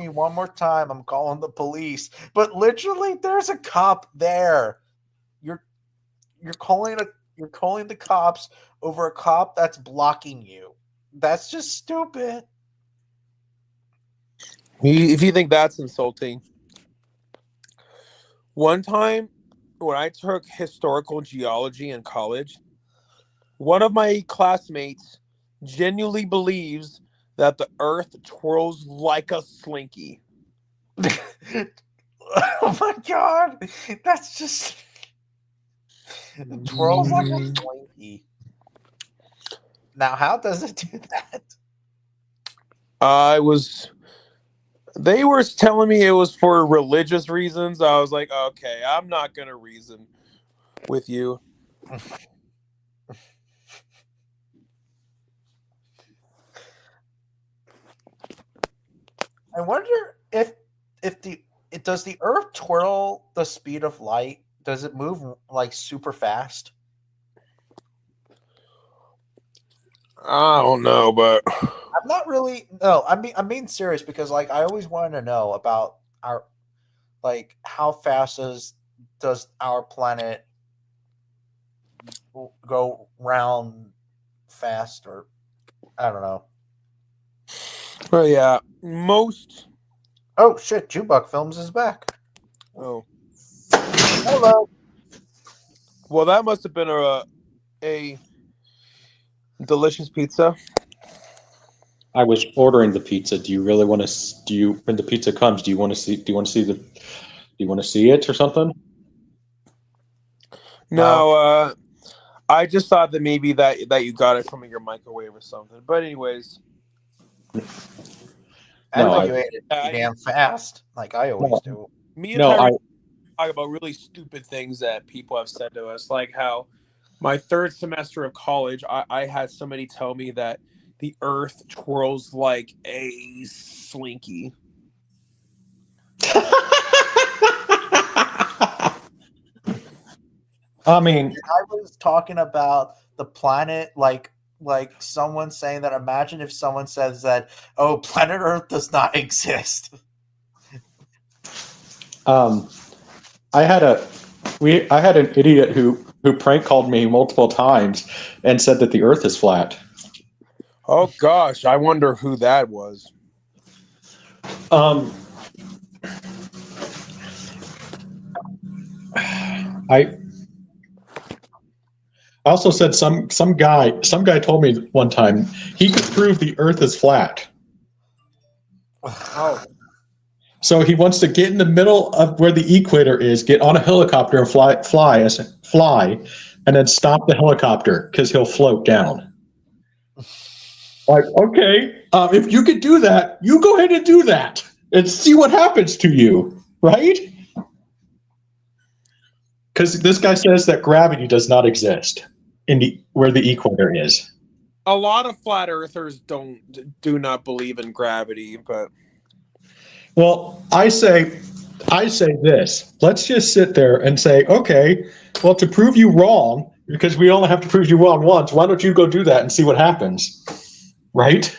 Speaker 1: one more time, I'm calling the police. But literally, there's a cop there. You're calling the cops over a cop that's blocking you. That's just stupid.
Speaker 3: If you think that's insulting, One time when I took historical geology in college, one of my classmates genuinely believes that the earth twirls like a slinky.
Speaker 1: Oh my god, that's just it twirls like a slinky. Now, how does it do that?
Speaker 3: They were telling me it was for religious reasons. I was like, okay, I'm not gonna reason with you.
Speaker 1: I wonder if does the Earth twirl the speed of light? Does it move like super fast?
Speaker 3: I don't know, but
Speaker 1: I'm not really. No, I'm being serious because like I always wanted to know about our like how fast does our planet go round fast, or I don't know.
Speaker 3: well, yeah, most.
Speaker 1: Oh shit! Jubok Films is back.
Speaker 3: Oh,
Speaker 1: Hello.
Speaker 3: well, that must have been a delicious pizza.
Speaker 4: I was ordering the pizza. Do you really want to? Do you, when the pizza comes, do you want to see? Do you want to see the? Do you want to see it or something?
Speaker 3: No, I just thought that maybe that you got it from your microwave or something. But anyways,
Speaker 1: I
Speaker 4: No,
Speaker 1: thought
Speaker 4: I-
Speaker 1: you ate it damn fast, like I always do.
Speaker 3: me and
Speaker 4: No,
Speaker 3: Tyree talk about really stupid things that people have said to us, like how my third semester of college, I had somebody tell me that the earth twirls like a slinky.
Speaker 4: I mean,
Speaker 1: I was talking about the planet, like someone saying that. Imagine if someone says that, "Oh, planet Earth does not exist."
Speaker 4: I had an idiot who prank called me multiple times and said that the Earth is flat.
Speaker 3: Oh gosh, I wonder who that was.
Speaker 4: I also said some guy told me one time he could prove the Earth is flat.
Speaker 3: Oh,
Speaker 4: So he wants to get in the middle of where the equator is, get on a helicopter and fly, and then stop the helicopter because he'll float down. Like, okay, if you could do that, you go ahead and do that and see what happens to you, right? Because this guy says that gravity does not exist where the equator is.
Speaker 3: a lot of flat earthers do not believe in gravity, but
Speaker 4: Well, I say this. Let's just sit there and say, okay, well, to prove you wrong, because we only have to prove you wrong once, why don't you go do that and see what happens? Right?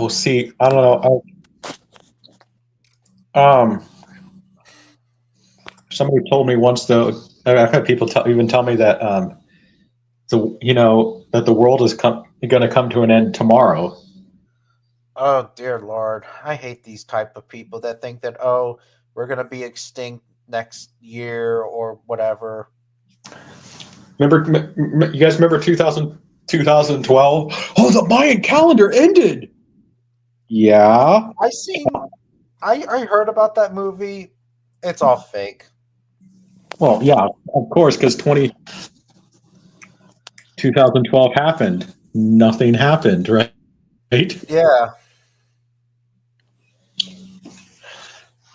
Speaker 4: See, I don't know. Somebody told me once, though, I've had people even tell me that that the world is going to come to an end tomorrow.
Speaker 1: Oh dear Lord, I hate these type of people that think that, oh, we're gonna be extinct next year or whatever.
Speaker 4: Remember, you guys remember 2012? Oh, the Mayan calendar ended. Yeah.
Speaker 1: I heard about that movie. It's all fake.
Speaker 4: Well, yeah, of course, because 2012 happened. Nothing happened, right?
Speaker 1: Yeah.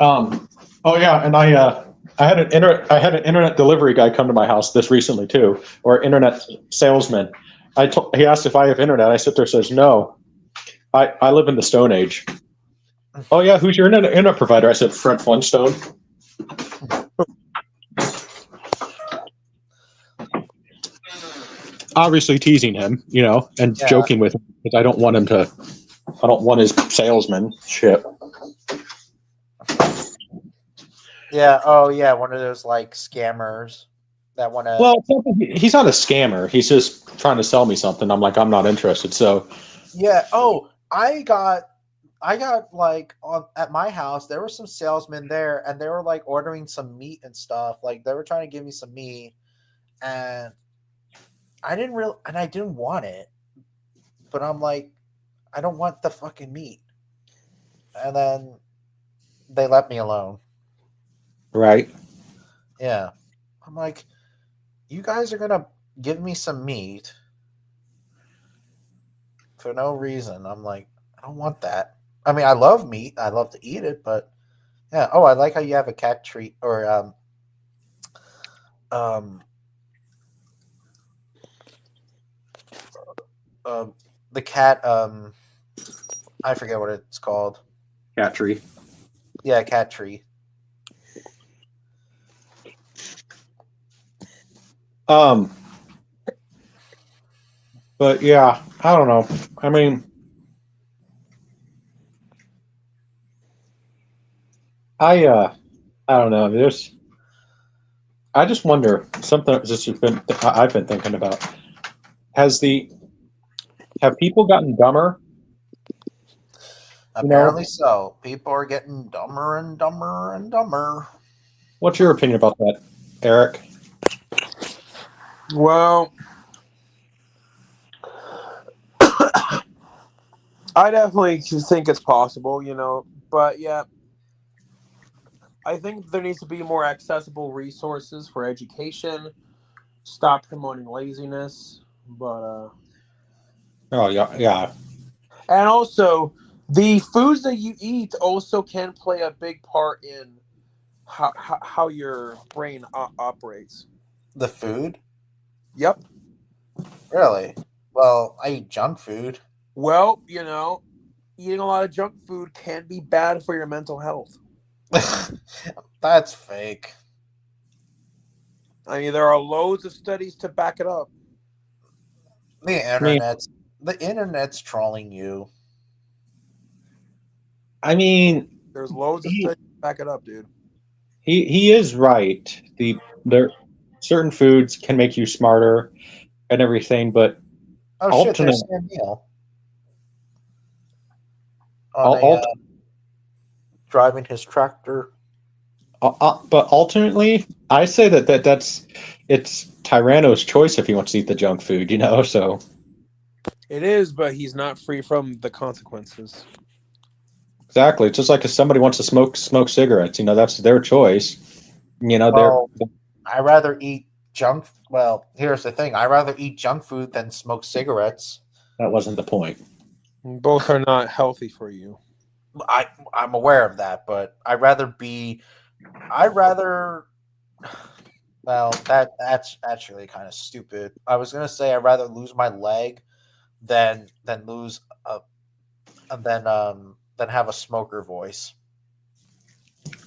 Speaker 4: Oh yeah, and I had an internet delivery guy come to my house this recently too, or internet salesman. He asked if I have internet. I sit there and says no. I live in the Stone Age. Oh yeah, who's your internet provider? I said Fred Flintstone. Obviously teasing him, and joking with him because I don't want his salesmanship.
Speaker 1: Yeah. Oh yeah, one of those like scammers that want to.
Speaker 4: Well, he's not a scammer. He's just trying to sell me something. I'm like, I'm not interested. So.
Speaker 1: Yeah. Oh, I got like at my house there were some salesmen there and they were like ordering some meat and stuff. Like they were trying to give me some meat and I didn't want it. But I'm like, I don't want the fucking meat. And then they let me alone.
Speaker 4: Right.
Speaker 1: Yeah. I'm like, you guys are gonna give me some meat for no reason. I'm like, I don't want that. I mean, I love meat. I love to eat it, but yeah. Oh, I like how you have a cat treat or um um the cat I forget what it's called.
Speaker 4: Cat tree.
Speaker 1: Yeah, cat tree.
Speaker 4: But yeah, I don't know. I mean, I don't know. I just wonder something I've been thinking about. Has the have people gotten dumber? You know,
Speaker 1: Apparently so. People are getting dumber and dumber and dumber.
Speaker 4: what's your opinion about that, Eric?
Speaker 3: Well, I definitely think it's possible, but yeah, I think there needs to be more accessible resources for education. Stop promoting laziness, but
Speaker 4: Oh yeah, yeah.
Speaker 3: and also the foods that you eat also can play a big part in how your brain operates.
Speaker 1: The food?
Speaker 3: Yep.
Speaker 1: Really? Well, I eat junk food.
Speaker 3: Well, eating a lot of junk food can be bad for your mental health.
Speaker 1: That's fake.
Speaker 3: I mean, there are loads of studies to back it up.
Speaker 1: The
Speaker 4: mean-
Speaker 1: internet's trolling you.
Speaker 4: I mean,
Speaker 3: There's loads of studies to back it up, dude.
Speaker 4: he is right. There certain foods can make you smarter and everything, but
Speaker 1: Oh shit, there's
Speaker 4: alternate
Speaker 1: Sam Neill
Speaker 4: al-
Speaker 1: on
Speaker 4: alt-
Speaker 1: driving his tractor.
Speaker 4: but alternately, I say that's it's Tyranno's choice if he wants to eat the junk food, So
Speaker 3: It is, but he's not free from the consequences.
Speaker 4: exactly, it's just like if somebody wants to smoke cigarettes, that's their choice.
Speaker 1: Well, I rather eat junk. Well, here's the thing: I rather eat junk food than smoke cigarettes.
Speaker 4: that wasn't the point.
Speaker 3: Both are not healthy for you.
Speaker 1: I'm aware of that, but I'd rather. Well, that's actually kind of stupid. I was gonna say I'd rather lose my leg than lose a than have a smoker voice.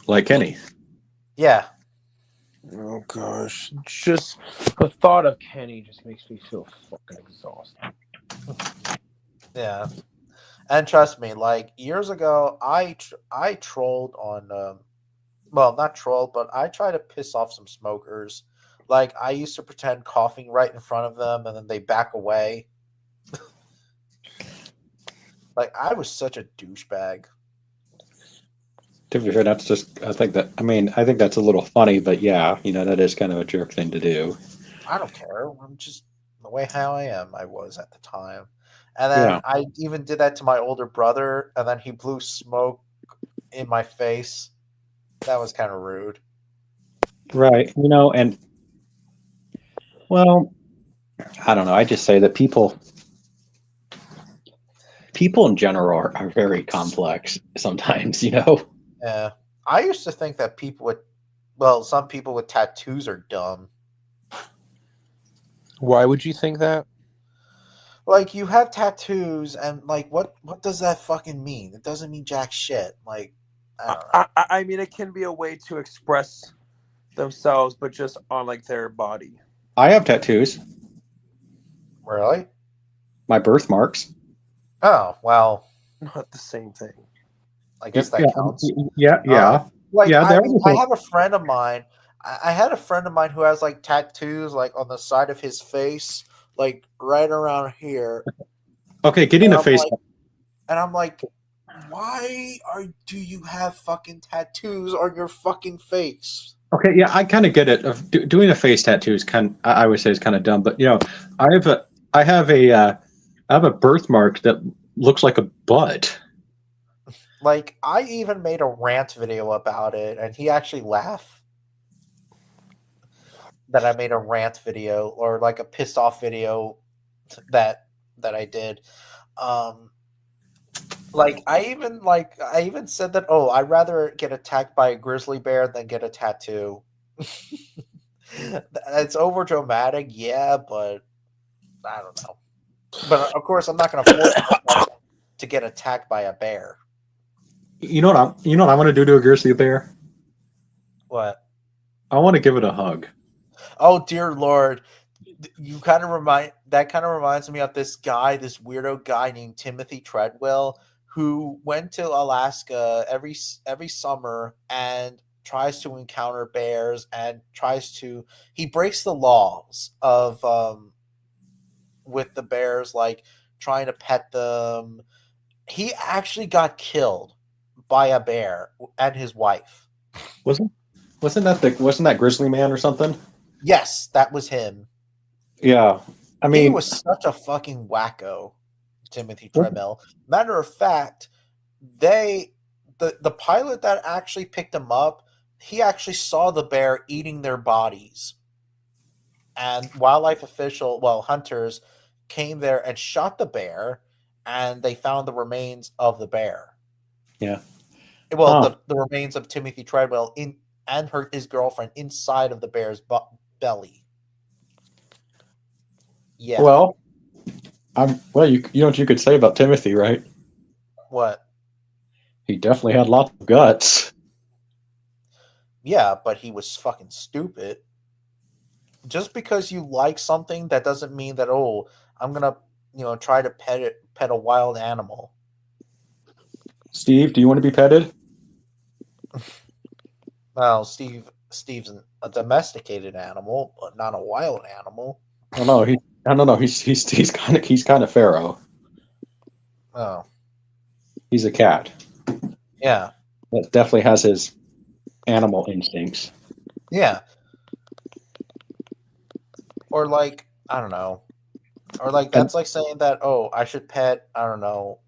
Speaker 4: Like Kenny.
Speaker 1: Yeah.
Speaker 3: Oh gosh, just the thought of Kenny just makes me feel fucking exhausted.
Speaker 1: Yeah. And trust me, like years ago, I trolled on, well, not trolled, but I try to piss off some smokers. Like I used to pretend coughing right in front of them, and then they back away. Like I was such a douchebag.
Speaker 4: To be fair, that's just I think that's a little funny, but yeah, that is kind of a jerk thing to do.
Speaker 1: I don't care. I'm just the way how I am. I was at the time, and then
Speaker 4: Yeah.
Speaker 1: I even did that to my older brother, and then he blew smoke in my face. That was kind of rude.
Speaker 4: Right. And well, I don't know. I just say that people in general are very complex sometimes,
Speaker 1: Yeah. I used to think that some people with tattoos are dumb.
Speaker 3: Why would you think that?
Speaker 1: Like you have tattoos and like what does that fucking mean? It doesn't mean jack shit. Like I don't know.
Speaker 3: I mean, it can be a way to express themselves, but just on like their body.
Speaker 4: I have tattoos.
Speaker 1: Really?
Speaker 4: My birthmarks.
Speaker 1: Oh, well,
Speaker 3: Not the same thing.
Speaker 1: I guess that counts.
Speaker 4: Yeah.
Speaker 1: Like
Speaker 4: Yeah,
Speaker 1: I have a friend of mine. I had a friend of mine who has like tattoos like on the side of his face, like right around here.
Speaker 4: Okay, getting
Speaker 1: And
Speaker 4: a
Speaker 1: I'm
Speaker 4: face.
Speaker 1: like- And I'm like, why do you have fucking tattoos on your fucking face?
Speaker 4: Okay, yeah, I kind of get it. Doing a face tattoo is I would say is kind of dumb, but I have a, I have a, uh, I have a birthmark that looks like a butt.
Speaker 1: Like, I even made a rant video about it, and he actually laughed that I made a rant video or like a pissed off video that I did. Like I even said that, oh, I'd rather get attacked by a grizzly bear than get a tattoo. It's over dramatic, yeah, but I don't know. But of course, I'm not going to force myself to get attacked by a bear.
Speaker 4: You know what I want to do to a grizzly bear?
Speaker 1: What?
Speaker 4: I want to give it a hug.
Speaker 1: Oh dear Lord, kind of reminds me of this weirdo guy named Timothy Treadwell, who went to Alaska every summer and tries to encounter bears and he breaks the laws of with the bears, like trying to pet them. He actually got killed by a bear and his wife.
Speaker 4: Wasn't that Grizzly Man or something?
Speaker 1: Yes, that was him.
Speaker 4: Yeah. I mean,
Speaker 1: he was such a fucking wacko, Timothy Treadwell. Matter of fact, the pilot that actually picked him up, he actually saw the bear eating their bodies. And hunters came there and shot the bear, and they found the remains of the bear.
Speaker 4: Yeah.
Speaker 1: Well, the remains of Timothy Treadwell his girlfriend inside of the bear's belly. Yeah.
Speaker 4: Well, you know what you could say about Timothy, right?
Speaker 1: What?
Speaker 4: He definitely had lots of guts.
Speaker 1: Yeah, but he was fucking stupid. Just because you like something, that doesn't mean that, oh, I'm gonna, try to pet a wild animal.
Speaker 4: Steve, do you want to be petted?
Speaker 1: Well, Steve's a domesticated animal, but not a wild animal.
Speaker 4: Oh no, he's kind of Pharaoh.
Speaker 1: Oh,
Speaker 4: he's a cat.
Speaker 1: Yeah,
Speaker 4: that definitely has his animal instincts.
Speaker 1: Yeah. Or like, I don't know. Or like that's like saying that, oh, I should pet, I don't know,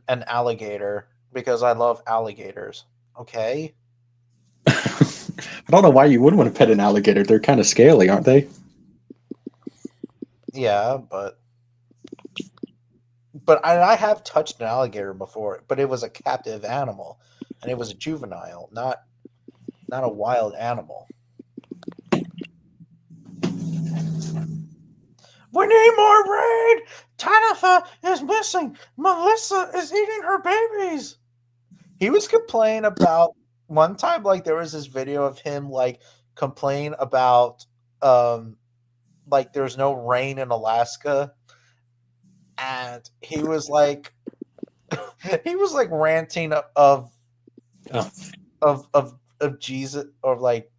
Speaker 1: an alligator because I love alligators. Okay.
Speaker 4: I don't know why you wouldn't want to pet an alligator. They're kind of scaly, aren't they?
Speaker 1: Yeah, but I have touched an alligator before, but it was a captive animal, and it was a juvenile, not a wild animal. We need more rain! Tanitha is missing! Melissa is eating her babies! He was complaining about one time, like there was this video of him like complain about like there's no rain in Alaska, and he was like ranting of Jesus, or like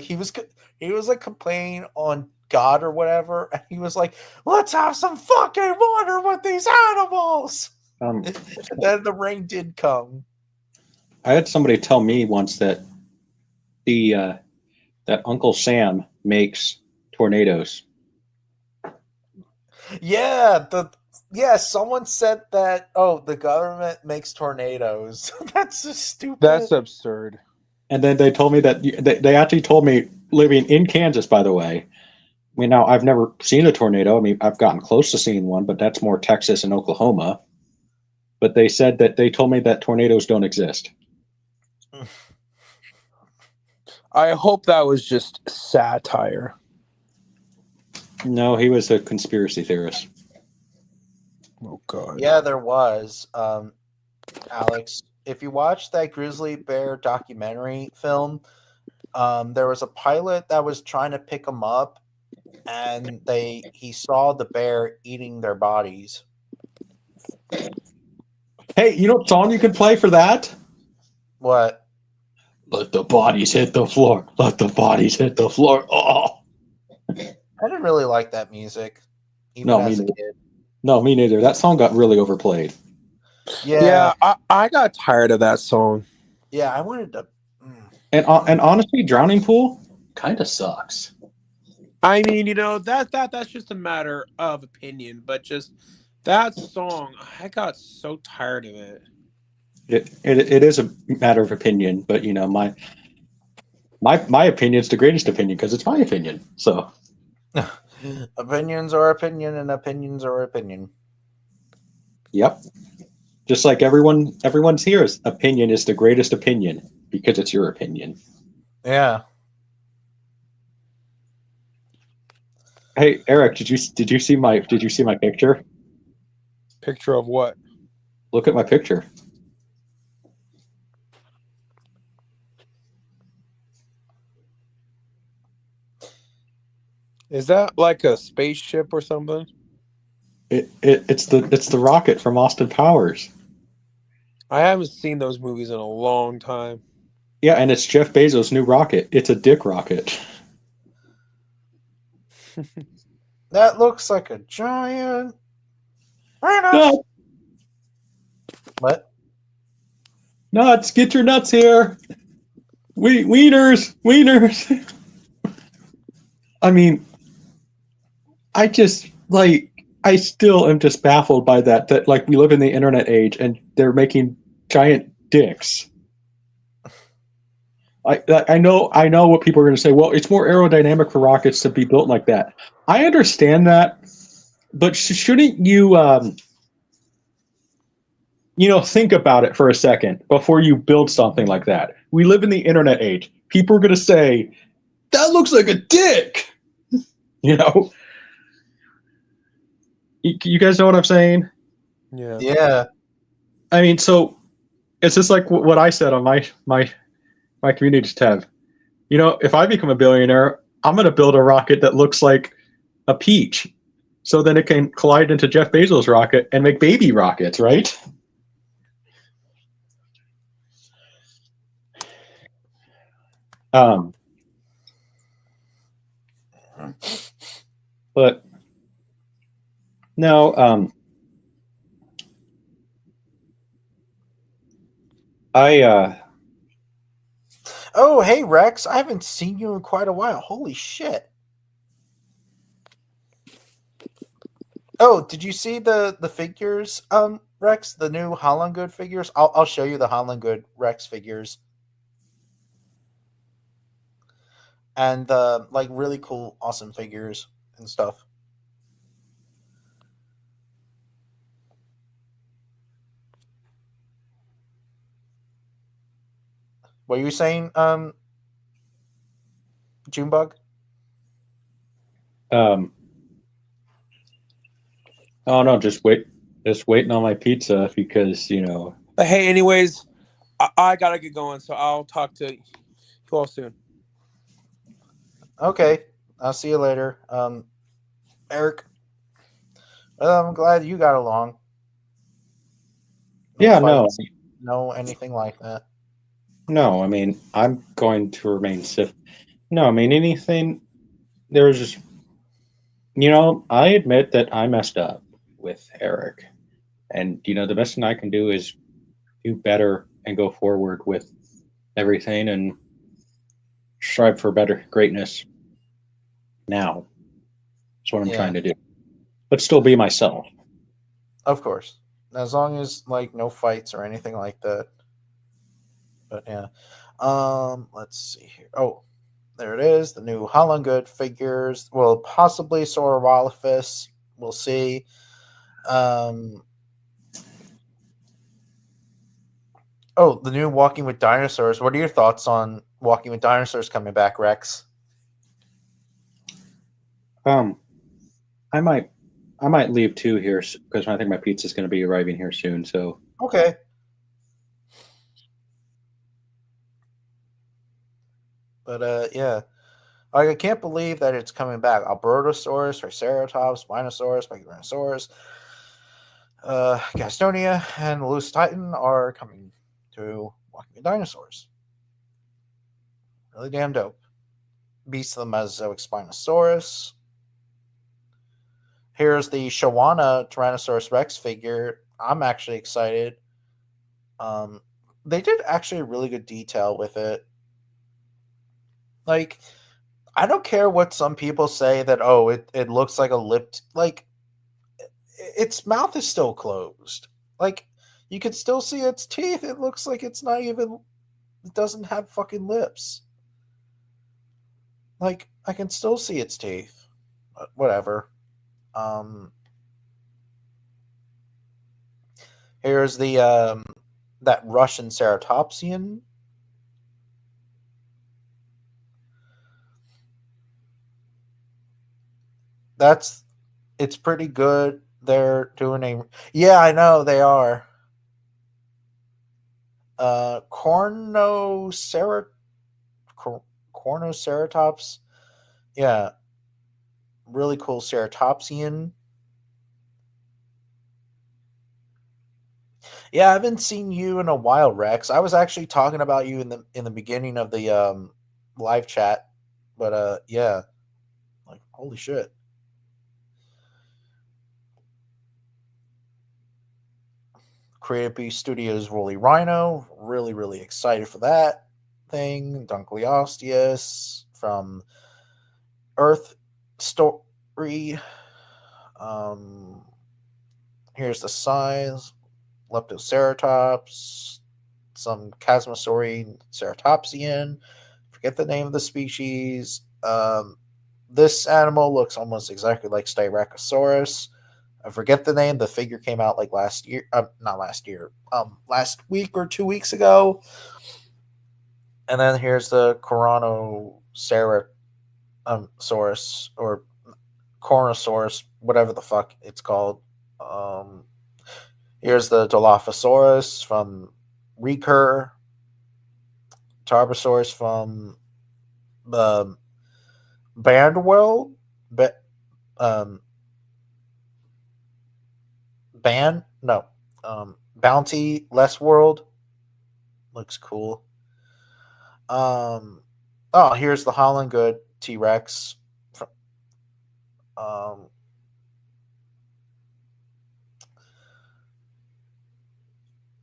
Speaker 1: he was like complaining on God or whatever, and he was like, let's have some fucking water with these animals. And then the rain did come.
Speaker 4: I had somebody tell me once that that Uncle Sam makes tornadoes.
Speaker 1: Yeah, someone said that, oh, the government makes tornadoes. That's just stupid.
Speaker 3: That's absurd.
Speaker 4: And then they told me that they actually told me, living in Kansas, by the way. I mean, now I've never seen a tornado. I mean, I've gotten close to seeing one, but that's more Texas and Oklahoma. But they said that they told me that tornadoes don't exist.
Speaker 3: I hope that was just satire.
Speaker 4: No, he was a conspiracy theorist.
Speaker 3: Oh God.
Speaker 1: Yeah, there was. Alex, if you watch that grizzly bear documentary film, there was a pilot that was trying to pick him up, and he saw the bear eating their bodies.
Speaker 4: Hey, you know what song you can play for that?
Speaker 1: What?
Speaker 4: Let the bodies hit the floor. Let the bodies hit the floor. Oh.
Speaker 1: I didn't really like that music, even as a kid.
Speaker 2: No, me neither. That song got really overplayed.
Speaker 1: Yeah,
Speaker 3: I got tired of that song.
Speaker 1: yeah. I wanted to.
Speaker 2: And honestly, Drowning Pool kind of sucks.
Speaker 3: I mean, that's just a matter of opinion, but just that song, I got so tired of it.
Speaker 2: It is a matter of opinion, but my opinion is the greatest opinion because it's my opinion. So
Speaker 1: Opinions are opinion, and opinions are opinion.
Speaker 2: yep. Just like everyone's here's opinion is the greatest opinion because it's your opinion.
Speaker 1: Yeah.
Speaker 2: Hey Eric, did you see my picture?
Speaker 3: Picture of what?
Speaker 2: Look at my picture.
Speaker 3: Is that like a spaceship or something?
Speaker 2: It's the rocket from Austin Powers.
Speaker 3: I haven't seen those movies in a long time.
Speaker 2: Yeah, and it's Jeff Bezos' new rocket. It's a dick rocket.
Speaker 1: That looks like a giant.
Speaker 2: No,
Speaker 1: What?
Speaker 2: nuts! Get your nuts here. Wieners. I mean, I just like I still am just baffled by that like we live in the internet age and they're making giant dicks. I know what people are going to say. Well, it's more aerodynamic for rockets to be built like that. I understand that, but shouldn't you think about it for a second before you build something like that? We live in the internet age. People are going to say that looks like a dick. You know, you guys know what I'm saying?
Speaker 3: Yeah.
Speaker 1: Yeah.
Speaker 2: I mean, so it's just like what I said on my community tab. If I become a billionaire, I'm going to build a rocket that looks like a peach, so then it can collide into Jeff Bezos' rocket and make baby rockets, right? Um, but no, I
Speaker 1: Oh, hey Rex, I haven't seen you in quite a while. Holy shit. Oh, did you see the figures, Rex? The new Holland Good figures? I'll show you the Holland Good Rex figures. And like really cool, awesome figures and stuff. What are you saying, Junebug?
Speaker 2: um, oh no, just waiting on my pizza because
Speaker 3: But hey, anyways, I gotta get going, so I'll talk to you all soon.
Speaker 1: Okay, I'll see you later, Eric. Well, I'm glad you got along. No
Speaker 2: yeah, no,
Speaker 1: fights, no anything like that.
Speaker 2: no. I mean, I'm going to remain civil. No, I mean anything. There was just I admit that I messed up with Eric, and the best thing I can do is do better and go forward with everything and strive for better greatness now. That's what I'm
Speaker 1: Yeah,
Speaker 2: trying to do. But still be myself.
Speaker 1: of course. As long as like no fights or anything like that. But yeah. Let's see here. Oh, there it is. The new Holland Good figures. Well, possibly Sora Wallifus. We'll see. Um Oh, the new Walking with Dinosaurs. What are your thoughts on Walking with Dinosaurs coming back, Rex?
Speaker 2: Um, I might leave too here because I think my pizza's going to be arriving here soon. So
Speaker 1: Okay. But yeah. Like, I can't believe that it's coming back. Albertosaurus, Triceratops, Spinosaurus, Megalosaurus, Gastonia, and the Loose Titan are coming to Walking with Dinosaurs. Really damn dope. Beast of the Mesozoic Spinosaurus. Here's the Shawana Tyrannosaurus Rex figure. I'm actually excited. They did actually a really good detail with it. Like, I don't care what some people say that, oh, it looks like a lip. Like, its mouth is still closed. Like, you can still see its teeth. It looks like it's not even. It doesn't have fucking lips. Like, I can still see its teeth. But whatever. Here's the that Russian ceratopsian. It's pretty good. They're doing a yeah, I know they are. Cornocerat Cornoceratops. Yeah, really cool ceratopsian. Yeah, I haven't seen you in a while, Rex. I was actually talking about you in the beginning of the live chat, but yeah, like holy shit. Creative Beast Studios Rolly Rhino, really excited for that thing. Dunkleosteus from Earth Story. Here's the size. Leptoceratops, some Chasmosaurine ceratopsian. Forget the name of the species. This animal looks almost exactly like Styracosaurus. I forget the name. The figure came out like last year. Not last year. Last week or 2 weeks ago. And then here's the Coronoceratosaurus or Coronosaurus, whatever the fuck it's called. Here's the Dilophosaurus from Recur. Tarbosaurus from the Bandworld. Bounty Less World. Looks cool. Here's the Holland Good T-Rex.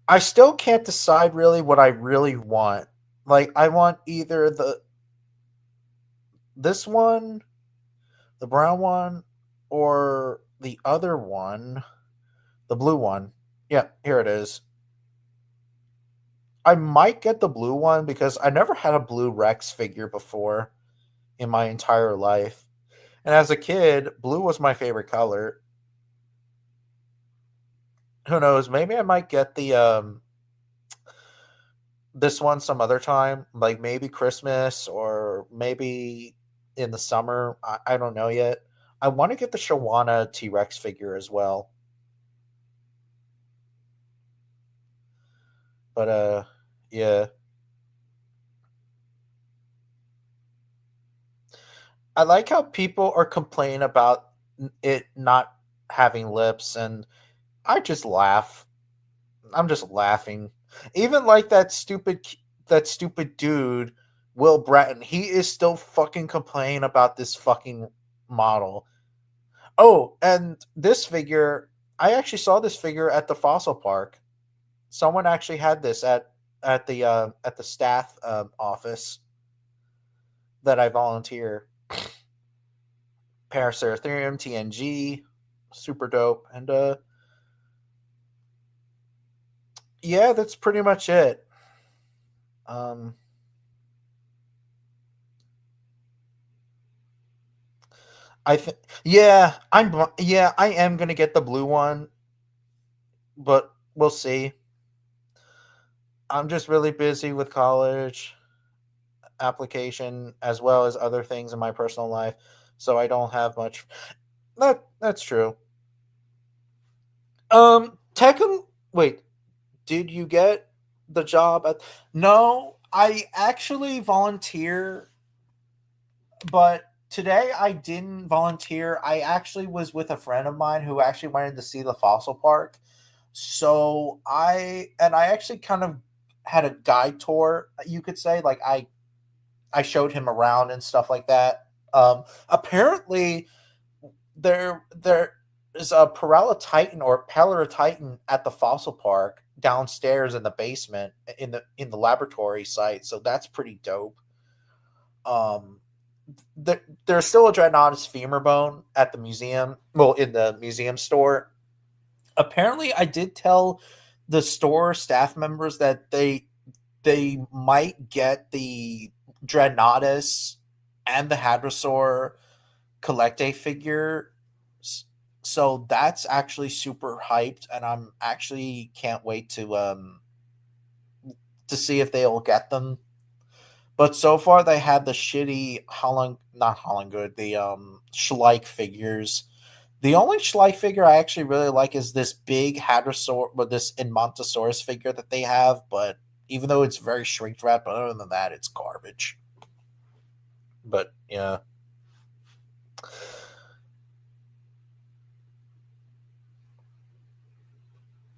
Speaker 1: I still can't decide really what I really want. Like, I want either this one, the brown one, or the other one, the blue one. Yeah, here it is. I might get the blue one because I never had a blue Rex figure before in my entire life. And as a kid, blue was my favorite color. Who knows? Maybe I might get the this one some other time, like maybe Christmas or maybe in the summer. I don't know yet. I want to get the Shawana T-Rex figure as well. But yeah. I like how people are complaining about it not having lips, and I just laugh. I'm just laughing. Even like that stupid dude, Will Bratton, he is still fucking complaining about this fucking model. Oh, and this figure, I actually saw this figure at the fossil park. Someone actually had this at the staff office that I volunteer. Paraceratherium TNG, super dope, and yeah, that's pretty much it. I think yeah, I am gonna get the blue one, but we'll see. I'm just really busy with college application as well as other things in my personal life, so I don't have much. That's true. Tekken. Wait, did you get the job at? No, I actually volunteer, but today I didn't volunteer. I actually was with a friend of mine who actually wanted to see the fossil park. So I actually kind of had a guide tour, you could say. Like I showed him around and stuff like that. Apparently there there's a Paralititan or Pelorititan at the fossil park downstairs in the basement in the laboratory site, so that's pretty dope. Um, there's still a Dreadnoughtus femur bone at the museum. Well, in the museum store. Apparently, I did tell the store staff members that they might get the Dreadnoughtus and the Hadrosaur collect a figure. So that's actually super hyped, and I'm actually can't wait to see if they'll get them. But so far they had the shitty Holland, not Holland Good, the Schleich figures. The only Schleich figure I actually really like is this big Hadrosaur, with this Inmontosaurus figure that they have. But even though it's very shrink wrapped, but other than that, it's garbage. But yeah.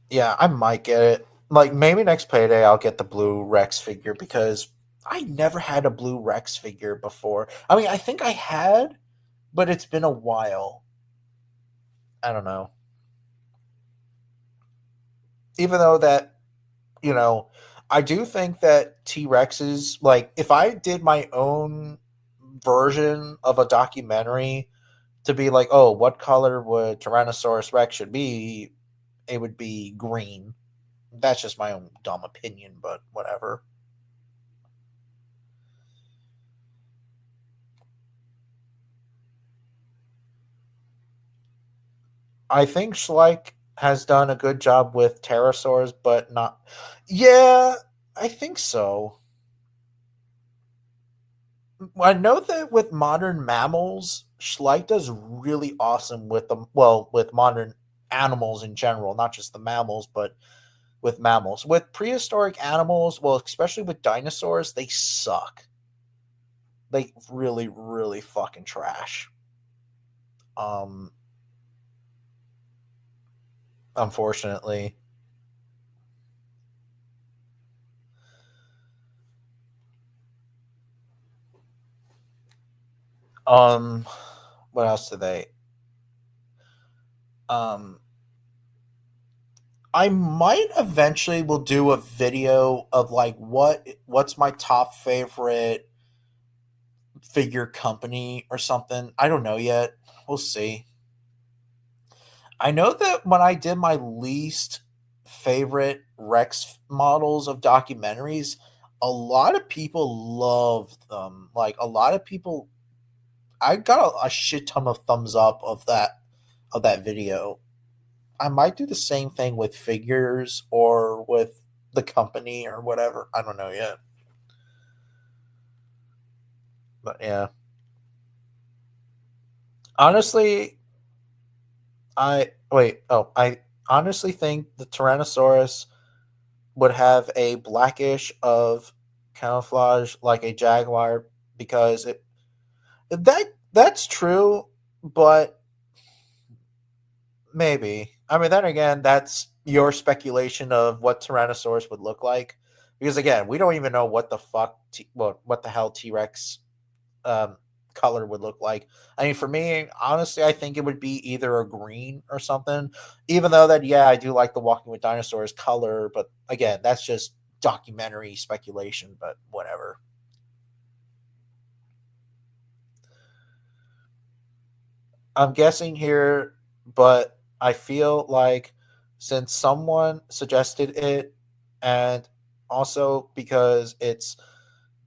Speaker 1: Yeah, I might get it. Like maybe next payday I'll get the blue Rex figure because I never had a blue Rex figure before. I mean, I think I had, but it's been a while. I don't know. Even though that, you know, I do think that T-Rexes, like if I did my own version of a documentary to be like, oh, what color would Tyrannosaurus Rex should be, it would be green. That's just my own dumb opinion, but whatever. I think Schleich has done a good job with pterosaurs, but not. Yeah, I think so. I know that with modern mammals, Schleich does really awesome with them. Well, with modern animals in general, not just the mammals, but with mammals. With prehistoric animals, well, especially with dinosaurs, they suck. They really, really fucking trash. Um, Unfortunately. Um, what else do they? Um, I might eventually will do a video of like what's my top favorite figure company or something. I don't know yet. We'll see. I know that when I did my least favorite Rex models of documentaries, a lot of people loved them. Like a lot of people, I got a shit ton of thumbs up of that video. I might do the same thing with figures or with the company or whatever. I don't know yet. But yeah. Honestly, I honestly think the Tyrannosaurus would have a blackish of camouflage like a jaguar because that's true, but maybe. I mean, then again, that's your speculation of what Tyrannosaurus would look like. Because again, we don't even know what the fuck, what the hell T Rex um, color would look like. I mean, for me, honestly, I think it would be either a green or something. Even though that, yeah, I do like the Walking with Dinosaurs color, but again, that's just documentary speculation. But whatever. I'm guessing here, but I feel like since someone suggested it, and also because it's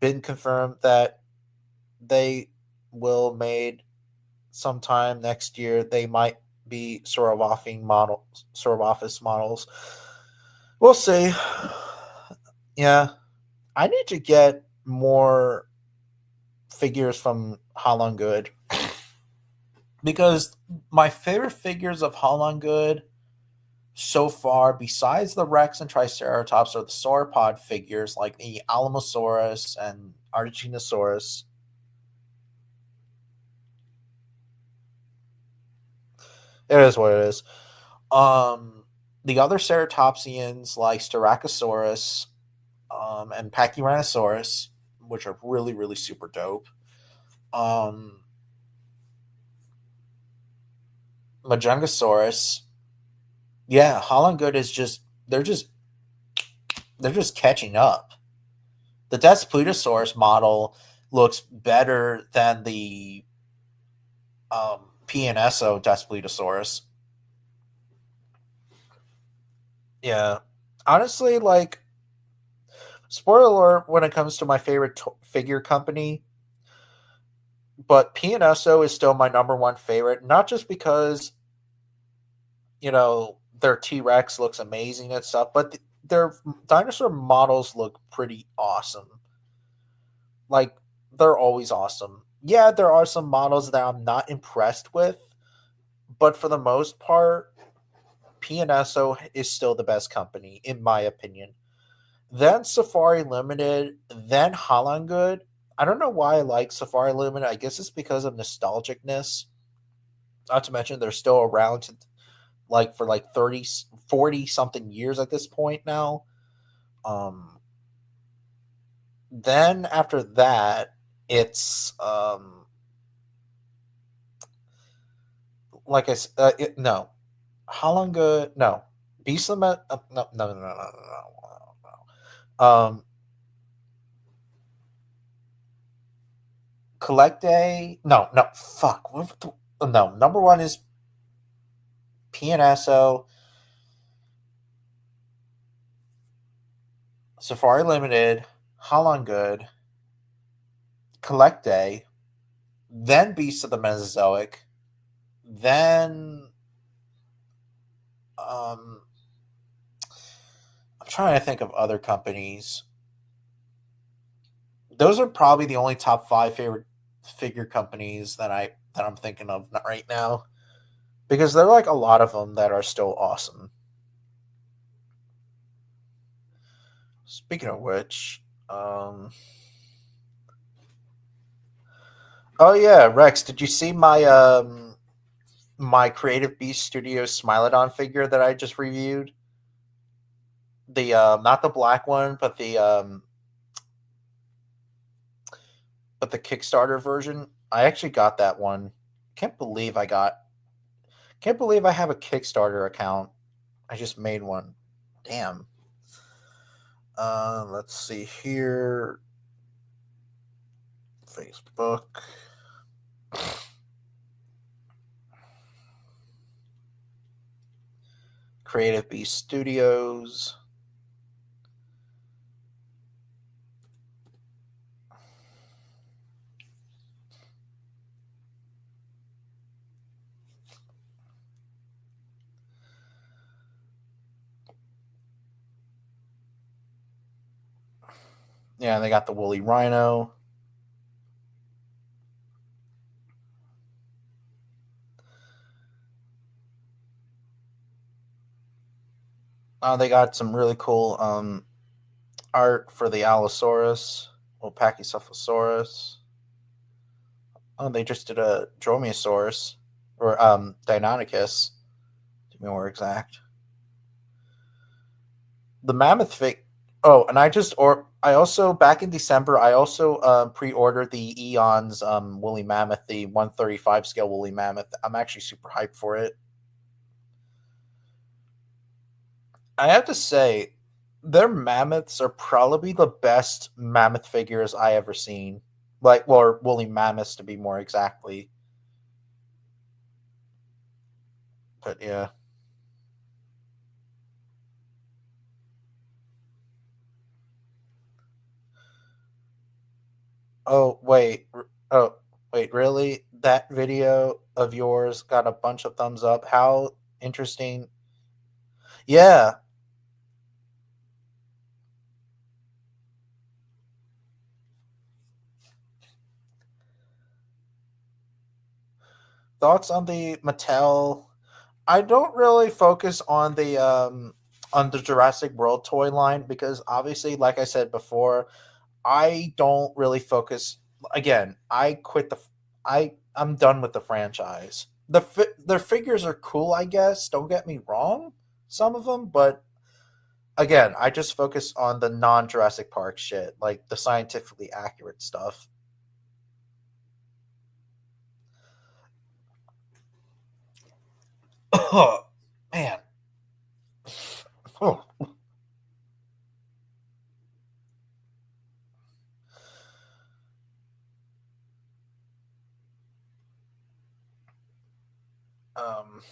Speaker 1: been confirmed that they will made sometime next year, they might be Sorowaffis models. We'll see. Yeah, I need to get more figures from Holland Good because my favorite figures of Holland Good so far, besides the Rex and Triceratops, are the sauropod figures like the Alamosaurus and Argentinosaurus. It is what it is. The other ceratopsians like Styracosaurus and Pachyrhinosaurus, which are really, really super dope. Um, Majungasaurus. Yeah, Holland Good is just they're just catching up. The Daspletosaurus model looks better than the PNSO Daspletosaurus. Yeah, honestly, like spoiler alert when it comes to my favorite figure company, but PNSO is still my number one favorite. Not just because their T Rex looks amazing and stuff, but their dinosaur models look pretty awesome. Like they're always awesome. Yeah, there are some models that I'm not impressed with, but for the most part, PNSO is still the best company in my opinion. Then Safari Limited, then Holland Good. I don't know why I like Safari Limited. I guess it's because of nostalgicness. Not to mention they're still around for like 30, 40 something years at this point now. Then after that, it's like I said, no, Holland Good, no, Beast of no, no, no, no, no, no, no, no. Collect Day, no, no, fuck. No, number one is PNSO, Safari Limited, Holland Good, Collect Day, then Beast of the Mesozoic, then I'm trying to think of other companies. Those are probably the only top 5 favorite figure companies that I'm thinking of right now, because there are like a lot of them that are still awesome. Speaking of which, oh yeah, Rex, did you see my Creative Beast Studios Smilodon figure that I just reviewed? The not the black one, but the Kickstarter version. I actually got that one. Can't believe I have a Kickstarter account. I just made one. Damn. Let's see here. Facebook. Creative Beast Studios. Yeah, they got the woolly rhino. They got some really cool art for the Allosaurus or Pachycephalosaurus. Oh, they just did a Dromaeosaurus or Deinonychus, to be more exact. The mammoth fig. Oh, and I also back in December I also pre-ordered the Eons woolly mammoth, the 135 scale woolly mammoth. I'm actually super hyped for it. I have to say, their mammoths are probably the best mammoth figures I ever seen. Like, well, or woolly mammoths to be more exactly. But yeah. Oh wait. Oh wait. Really? That video of yours got a bunch of thumbs up. How interesting. Yeah. Thoughts on the Mattel? I don't really focus on the Jurassic World toy line because obviously, like I said before, I don't really focus. Again, I quit the. I'm done with the franchise. Their figures are cool, I guess. Don't get me wrong, some of them, but again, I just focus on the non Jurassic Park shit, like the scientifically accurate stuff. Oh, man. Oh. Um,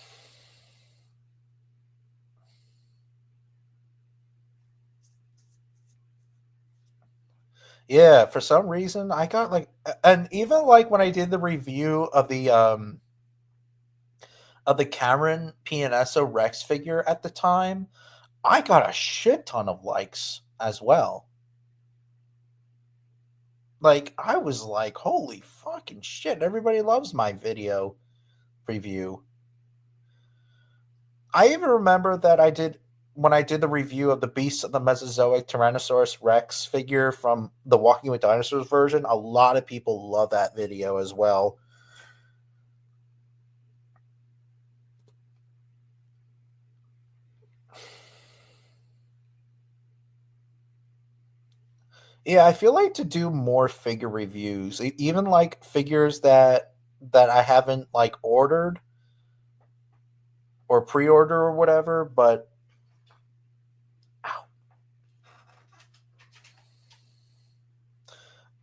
Speaker 1: yeah, for some reason I got like, and even like when I did the review of the Cameron PNSO Rex figure at the time, I got a shit ton of likes as well. Like I was like, holy fucking shit! Everybody loves my video review. I even remember that I did when I did the review of the Beasts of the Mesozoic Tyrannosaurus Rex figure from the Walking with Dinosaurs version. A lot of people love that video as well. Yeah, I feel like to do more figure reviews, even like figures that I haven't like ordered or pre-order or whatever, but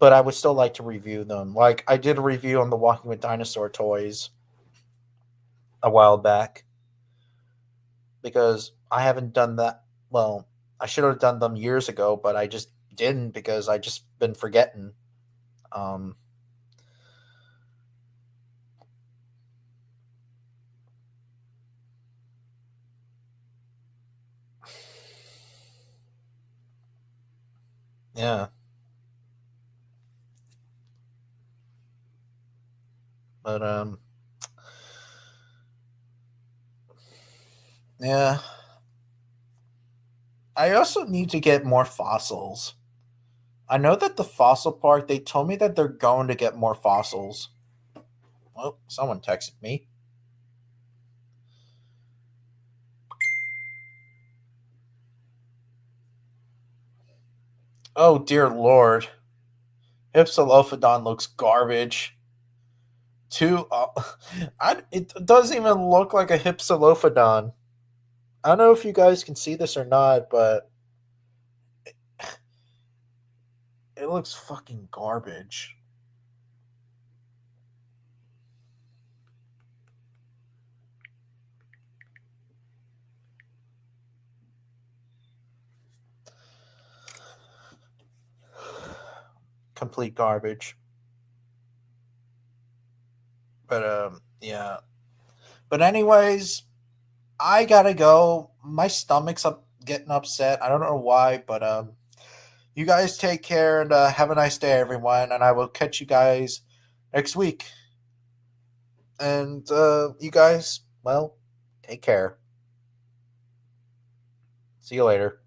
Speaker 1: I would still like to review them. Like I did a review on the Walking with Dinosaur toys a while back because I haven't done that. Well, I should have done them years ago, but I just didn't because I just been forgetting. Um, yeah, but yeah. I also need to get more fossils. I know that the fossil park, they told me that they're going to get more fossils. Oh, someone texted me. Oh, dear Lord. Hypsilophodon looks garbage. Too, it doesn't even look like a Hypsilophodon. I don't know if you guys can see this or not, but it looks fucking garbage. Complete garbage. But yeah. But anyways, I gotta go. My stomach's up getting upset. I don't know why, but you guys take care and have a nice day, everyone. And I will catch you guys next week. And you guys, well, take care. See you later.